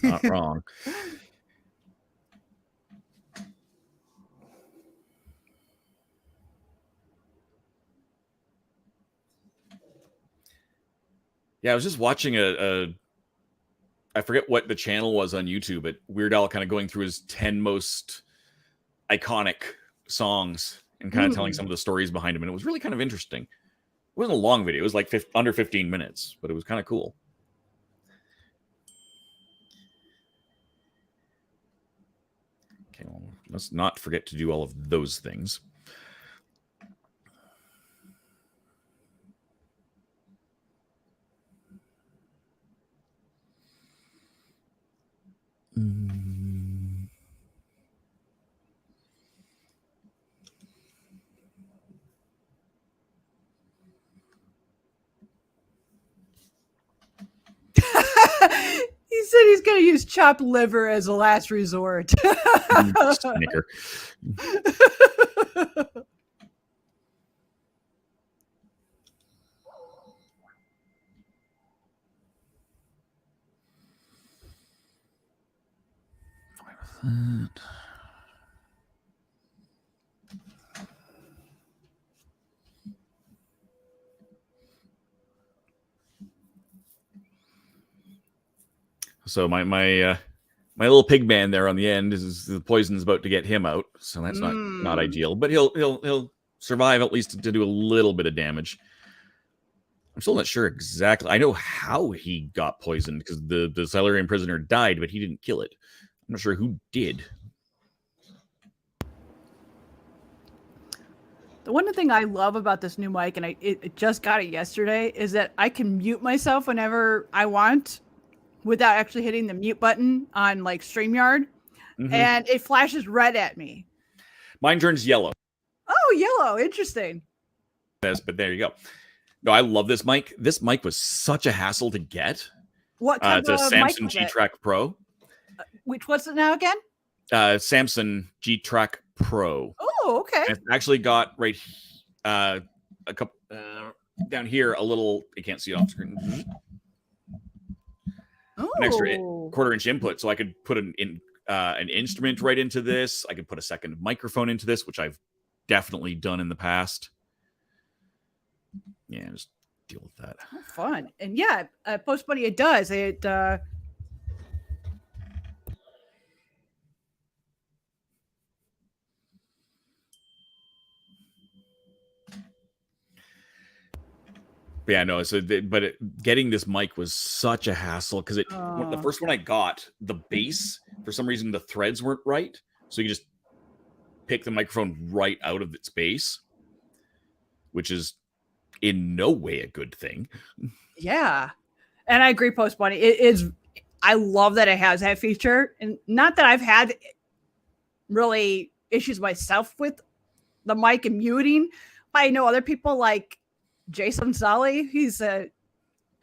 Not wrong. Yeah, I was just watching I forget what the channel was on YouTube, but Weird Al kind of going through his 10 most iconic songs and kind of telling some of the stories behind them. And it was really kind of interesting. It wasn't a long video. It was like under 15 minutes, but it was kind of cool. Okay, well, let's not forget to do all of those things.
He said he's going to use chopped liver as a last resort.
Snicker. So my little pig man there on the end is the poison's about to get him out, so that's not ideal. But he'll survive at least to do a little bit of damage. I'm still not sure exactly. I know how he got poisoned because the Silurian prisoner died, but he didn't kill it. I'm not sure who did.
The one thing I love about this new mic, and it just got it yesterday, is that I can mute myself whenever I want without actually hitting the mute button on like StreamYard, and it flashes red at me.
Mine turns yellow.
Oh, yellow. Interesting.
Yes, but there you go. No, I love this mic. This mic was such a hassle to get.
What kind
it's a
of mic
Samson
was it?
G-Track Pro.
Which what's it now again?
Samson G-Track Pro.
Oh, okay.
And it's actually got right a couple down here a little. You can't see it off screen. An extra quarter-inch input, so I could put an instrument right into this. I could put a second microphone into this, which I've definitely done in the past. Yeah, just deal with that.
Oh, fun. And yeah, Post Bunny, it does. It
yeah, no. So, getting this mic was such a hassle because the first one I got, the bass, for some reason the threads weren't right, so you just pick the microphone right out of its base, which is in no way a good thing.
Yeah, and I agree, Post Bunny. It is. I love that it has that feature, and not that I've had really issues myself with the mic and muting, but I know other people like Jason Solly. He's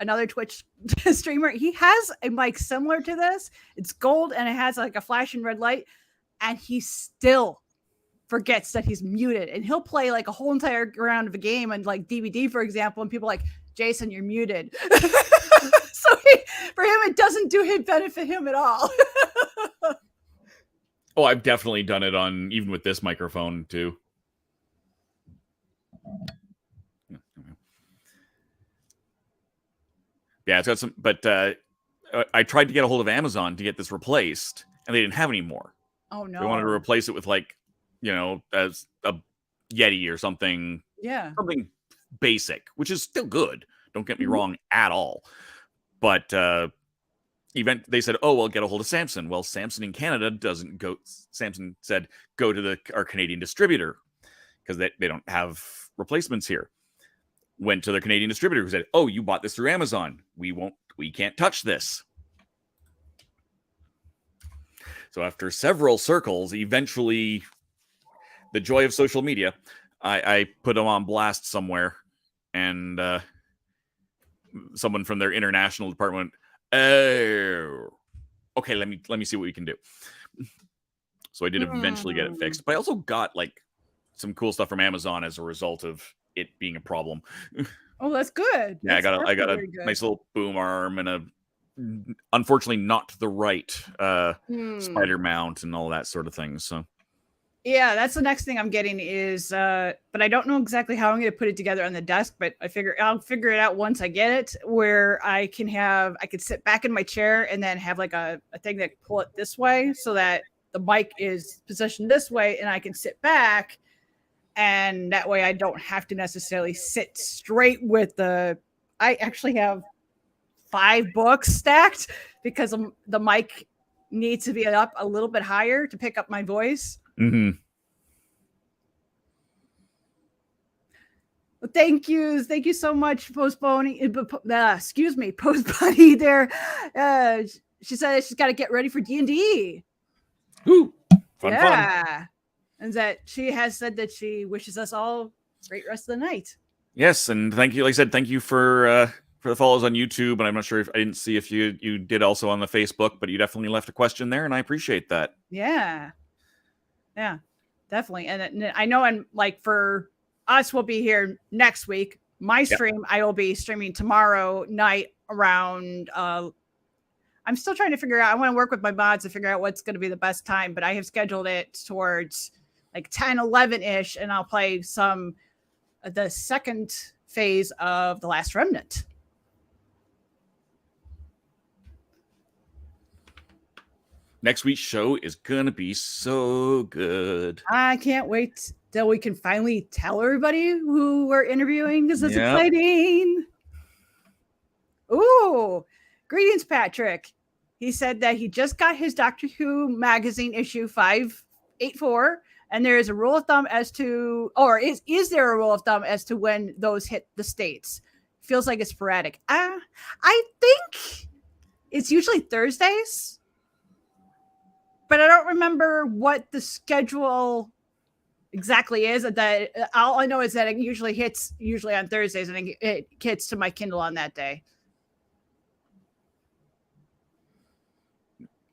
another Twitch streamer. He has a mic similar to this. It's gold and it has like a flashing red light, and he still forgets that he's muted, and he'll play like a whole entire round of a game and like DVD, for example, and people are like, Jason, you're muted. So for him, it doesn't benefit him at all.
Oh, I've definitely done it on even with this microphone too. Yeah, it's got some, but I tried to get a hold of Amazon to get this replaced, and they didn't have any more.
Oh no!
They wanted to replace it with like, as a Yeti or something.
Yeah,
something basic, which is still good. Don't get me wrong at all. But they said, "Oh, well, get a hold of Samson." Well, Samson in Canada doesn't go. Samson said, "Go to our Canadian distributor," because they don't have replacements here. Went to the Canadian distributor who said, "Oh, you bought this through Amazon. We can't touch this." So after several circles, eventually, the joy of social media, I put them on blast somewhere, and someone from their international department, "Oh, okay, let me see what we can do." So I did eventually get it fixed, but I also got like some cool stuff from Amazon as a result of it being a problem.
Oh, that's good.
Yeah,
That's
I got a
very good.
nice little boom arm and unfortunately not the right spider mount and all that sort of thing. So
yeah, that's the next thing I'm getting is, but I don't know exactly how I'm going to put it together on the desk, but I'll figure it out once I get it, where I could sit back in my chair and then have like a thing that pull it this way so that the mic is positioned this way and I can sit back. And that way I don't have to necessarily sit straight with I actually have 5 books stacked because the mic needs to be up a little bit higher to pick up my voice.
Mm-hmm.
Well, thank you so much, Post Bunny. Excuse me, Post Bunny. There, she said she's got to get ready for D&D.
Ooh, fun.
And that she has said that she wishes us all a great rest of the night.
Yes, and thank you. Like I said, thank you for the follows on YouTube. And I'm not sure if I didn't see if you did also on the Facebook, but you definitely left a question there, and I appreciate that.
Yeah, definitely. And I know, and like for us, we'll be here next week. My stream, I will be streaming tomorrow night around. I'm still trying to figure out. I want to work with my mods to figure out what's going to be the best time, but I have scheduled it towards like 10, 11-ish, and I'll play the second phase of The Last Remnant.
Next week's show is going to be so good.
I can't wait till we can finally tell everybody who we're interviewing because it's exciting. Ooh, greetings, Patrick. He said that he just got his Doctor Who magazine issue 584, And there is a rule of thumb as to, or is there a rule of thumb as to when those hit the States? Feels like it's sporadic. I think it's usually Thursdays, but I don't remember what the schedule exactly is. That all I know is that it usually hits on Thursdays, and it hits to my Kindle on that day.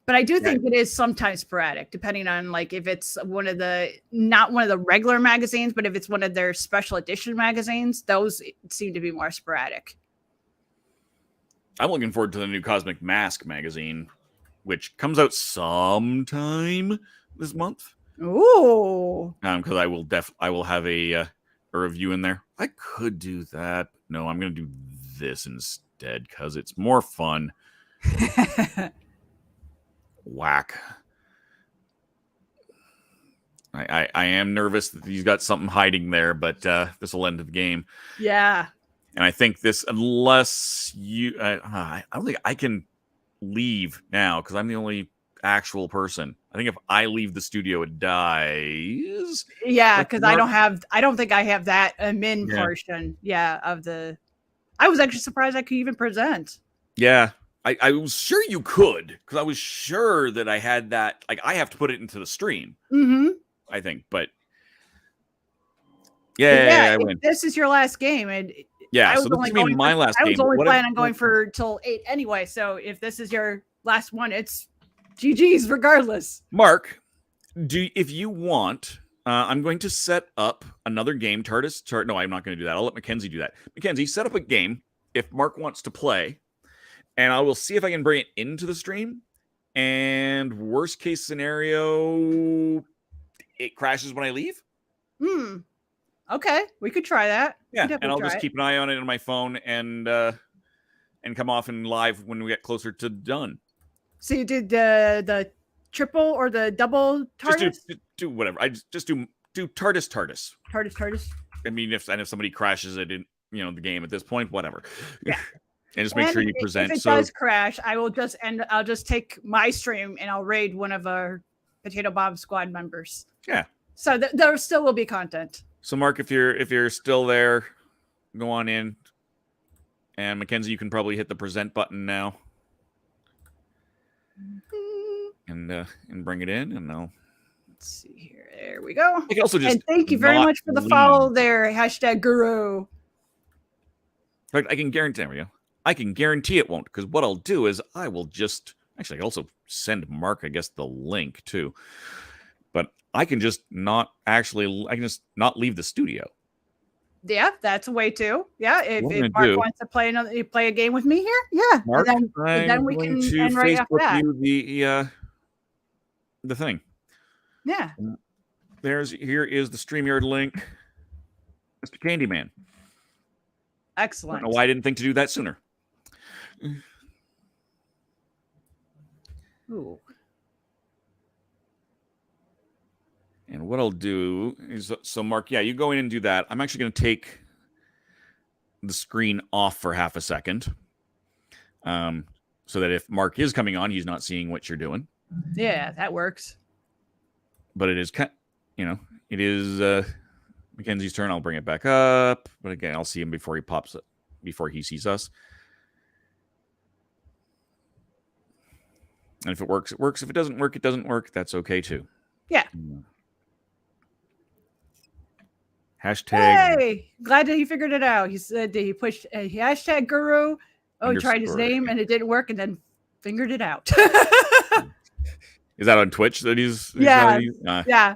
But I do think it is sometimes sporadic, depending on like if it's not one of the regular magazines, but if it's one of their special edition magazines, those seem to be more sporadic.
I'm looking forward to the new Cosmic Mask magazine, which comes out sometime this month.
Ooh.
Because I will have a review in there. I could do that. No, I'm going to do this instead because it's more fun. Whack. I am nervous that he's got something hiding there, but this will end the game.
Yeah.
And I think this, unless you, I don't think I can leave now because I'm the only actual person. I think if I leave the studio, it dies.
Yeah, because I don't think I have that admin portion. Yeah, I was actually surprised I could even present.
Yeah. I was sure you could, because I was sure that I had that. Like, I have to put it into the stream, I think. But I win.
This is your last game, and
so this is going to be my last game.
I was only planning on going for till 8 anyway. So if this is your last one, it's GG's regardless.
Mark, if you want, I'm going to set up another game. TARDIS. No, I'm not going to do that. I'll let Mackenzie do that. Mackenzie, set up a game if Mark wants to play. And I will see if I can bring it into the stream. And worst case scenario, it crashes when I leave.
Okay, we could try that.
Yeah, and I'll just keep an eye on it on my phone and come off and live when we get closer to done.
So you did the triple or the double TARDIS?
Just do whatever. I just do TARDIS.
TARDIS.
I mean, if somebody crashes it in the game at this point, whatever.
Yeah.
And just make sure you present.
If it does crash, I'll just take my stream and I'll raid one of our Potato Bomb Squad members.
Yeah.
So there still will be content.
So Mark, if you're still there, go on in. And Mackenzie, you can probably hit the present button now. And bring it in, and I'll.
Let's see here. There we go.
I can also just
and thank you very much for the follow there, #Guru.
In fact, I can guarantee. There we go. I can guarantee it won't, because what I'll do is I will just actually I can also send Mark, I guess, the link too. But I can just not leave the studio.
Yeah, that's a way too. Yeah, if Mark wants to play a game with me here, yeah,
Mark,
and then we can end right after that.
You the thing.
Yeah.
Here is the StreamYard link, Mr. Candyman.
Excellent.
I don't know why I didn't think to do that sooner.
Ooh.
And what I'll do is, so Mark, you go in and do that. I'm actually going to take the screen off for half a second, so that if Mark is coming on, he's not seeing what you're doing.
Yeah, that works.
But it is, it is Mackenzie's turn. I'll bring it back up, but again, I'll see him before he pops up, before he sees us. And if it works, it works. If it doesn't work, it doesn't work. That's okay too.
Yeah.
Hashtag.
Hey, glad that he figured it out. He said that he pushed a #Guru. Oh, he tried his name and it didn't work, and then fingered it out.
Is that on Twitch that he's
yeah. Yeah.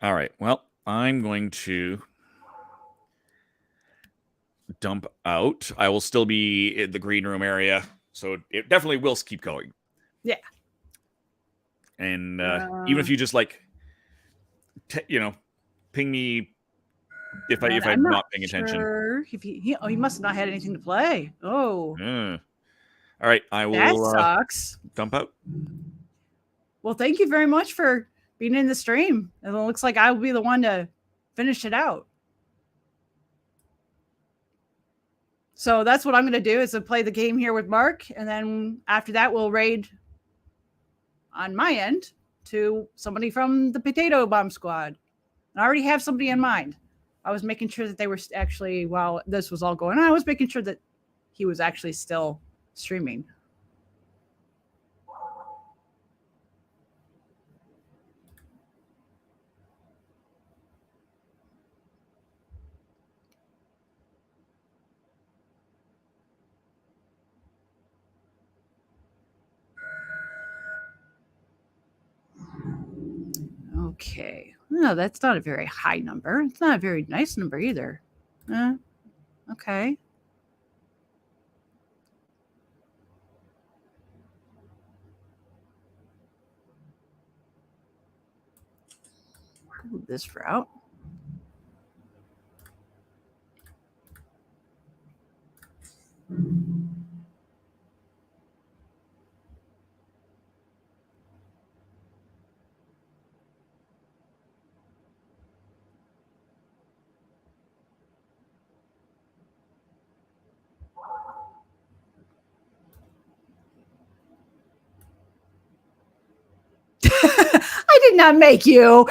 All right. Well, I'm going to dump out. I will still be in the green room area, so it definitely will keep going.
Yeah.
And even if you just ping me if I'm not paying attention.
If he must have not had anything to play. Oh.
All right, I will.
That sucks.
Dump out.
Well, thank you very much for being in the stream. It looks like I will be the one to finish it out. So that's what I'm going to do is to play the game here with Mark. And then after that, we'll raid on my end to somebody from the Potato Bomb Squad. And I already have somebody in mind. I was making sure that they were actually, while this was all going on, I was making sure that he was actually still streaming. Okay. No, that's not a very high number. It's not a very nice number either. Okay. Go this route. I did not make you.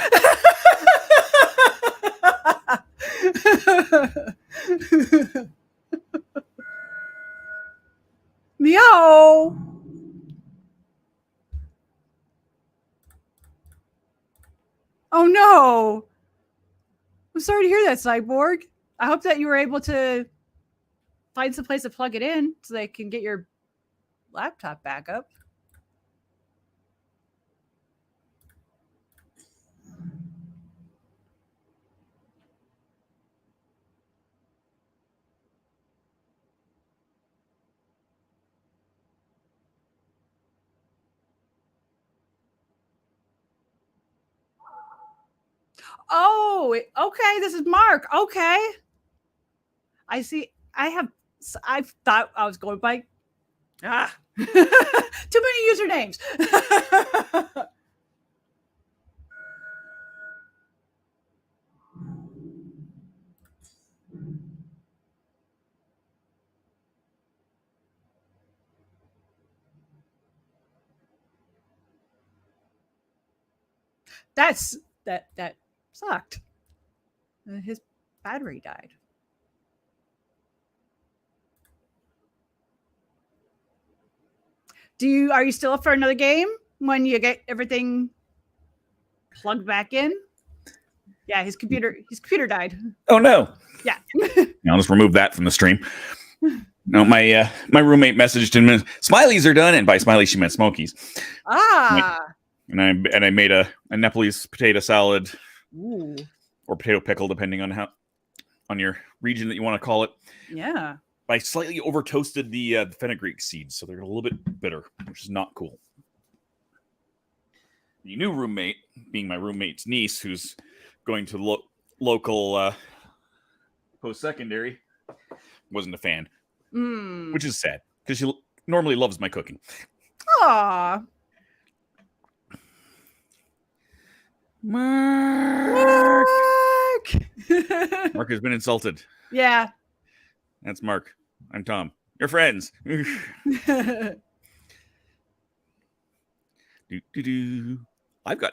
Meow. Oh no. I'm sorry to hear that, Cyborg. I hope that you were able to find some place to plug it in so they can get your laptop back up. Oh, okay. This is Mark. Okay. I see. I thought I was going by too many usernames. That sucked. His battery died. Are you still up for another game when you get everything plugged back in? Yeah, his computer died.
Oh no.
Yeah.
I'll just remove that from the stream. No, my roommate messaged him. Smileys are done, and by Smiley she meant Smokies. And I made a Nepalese potato salad.
Ooh.
Or potato pickle, depending on your region that you want to call it.
Yeah.
I slightly over toasted the fenugreek seeds, so they're a little bit bitter, which is not cool. The new roommate, being my roommate's niece, who's going to local post-secondary, wasn't a fan, which is sad because she normally loves my cooking.
Aww.
Mark has been insulted.
Yeah.
That's Mark. I'm Tom. You're friends. I've got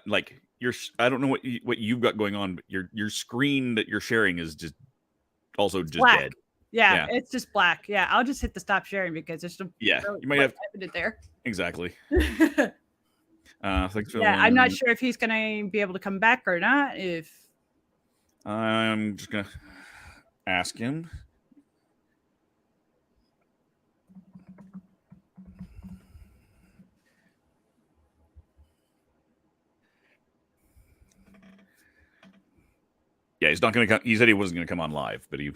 I don't know what you've got going on, but your screen that you're sharing is just
black.
Dead.
Yeah, it's just black. Yeah, I'll just hit the stop sharing because there's some.
Yeah, you might have
it there.
Exactly. Thanks for
I'm not sure if he's gonna be able to come back or not. If
I'm just gonna ask him. Yeah, he's not going to come. He said he wasn't going to come on live, but he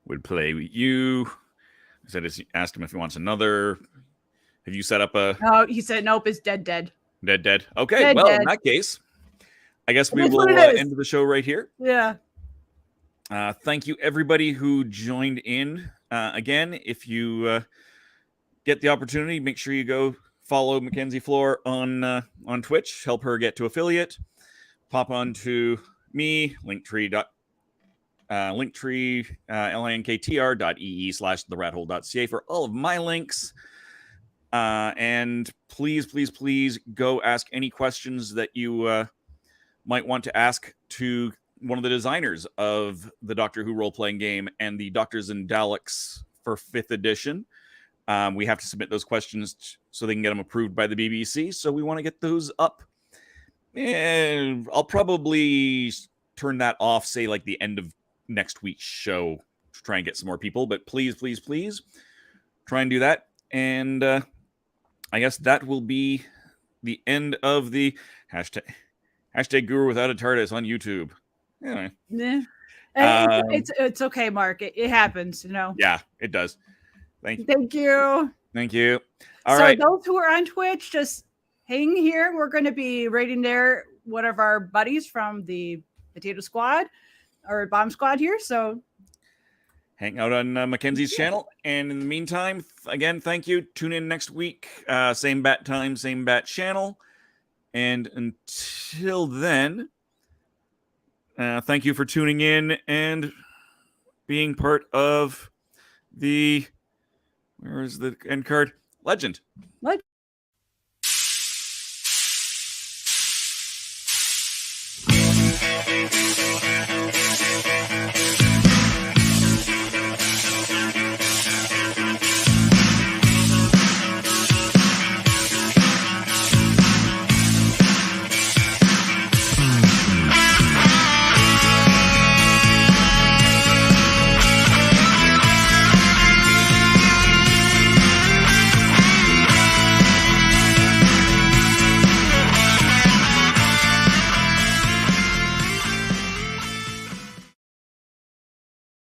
would play with you. I said, asked him if he wants another. Have you set up a?
No, he said nope. It's dead.
Dead. Okay, well, in that case, I guess we will end the show right here.
Yeah.
Thank you, everybody who joined in. Again, if you get the opportunity, make sure you go follow Mackenzie Floor on Twitch. Help her get to affiliate. Pop on to me, linktree. Linktree, linktr.ee/therathole.ca for all of my links. And please go ask any questions that you might want to ask to one of the designers of the Doctor Who role-playing game and the Doctors and Daleks for 5th edition. We have to submit those questions so they can get them approved by the BBC. So we want to get those up. And I'll probably turn that off, say, like the end of next week's show to try and get some more people. But please try and do that. And I guess that will be the end of the hashtag Guru Without a TARDIS on YouTube. Anyway.
Yeah. It's okay, Mark. It happens, you know.
Yeah, it does. Thank you.
Thank you.
All right.
So those who are on Twitch, just hang here. We're going to be rating there one of our buddies from the Potato Squad or Bomb Squad here. So
hang out on Mackenzie's channel. And in the meantime, again, thank you. Tune in next week. Same bat time, same bat channel. And until then, thank you for tuning in and being part of the... Where is the end card? Legend.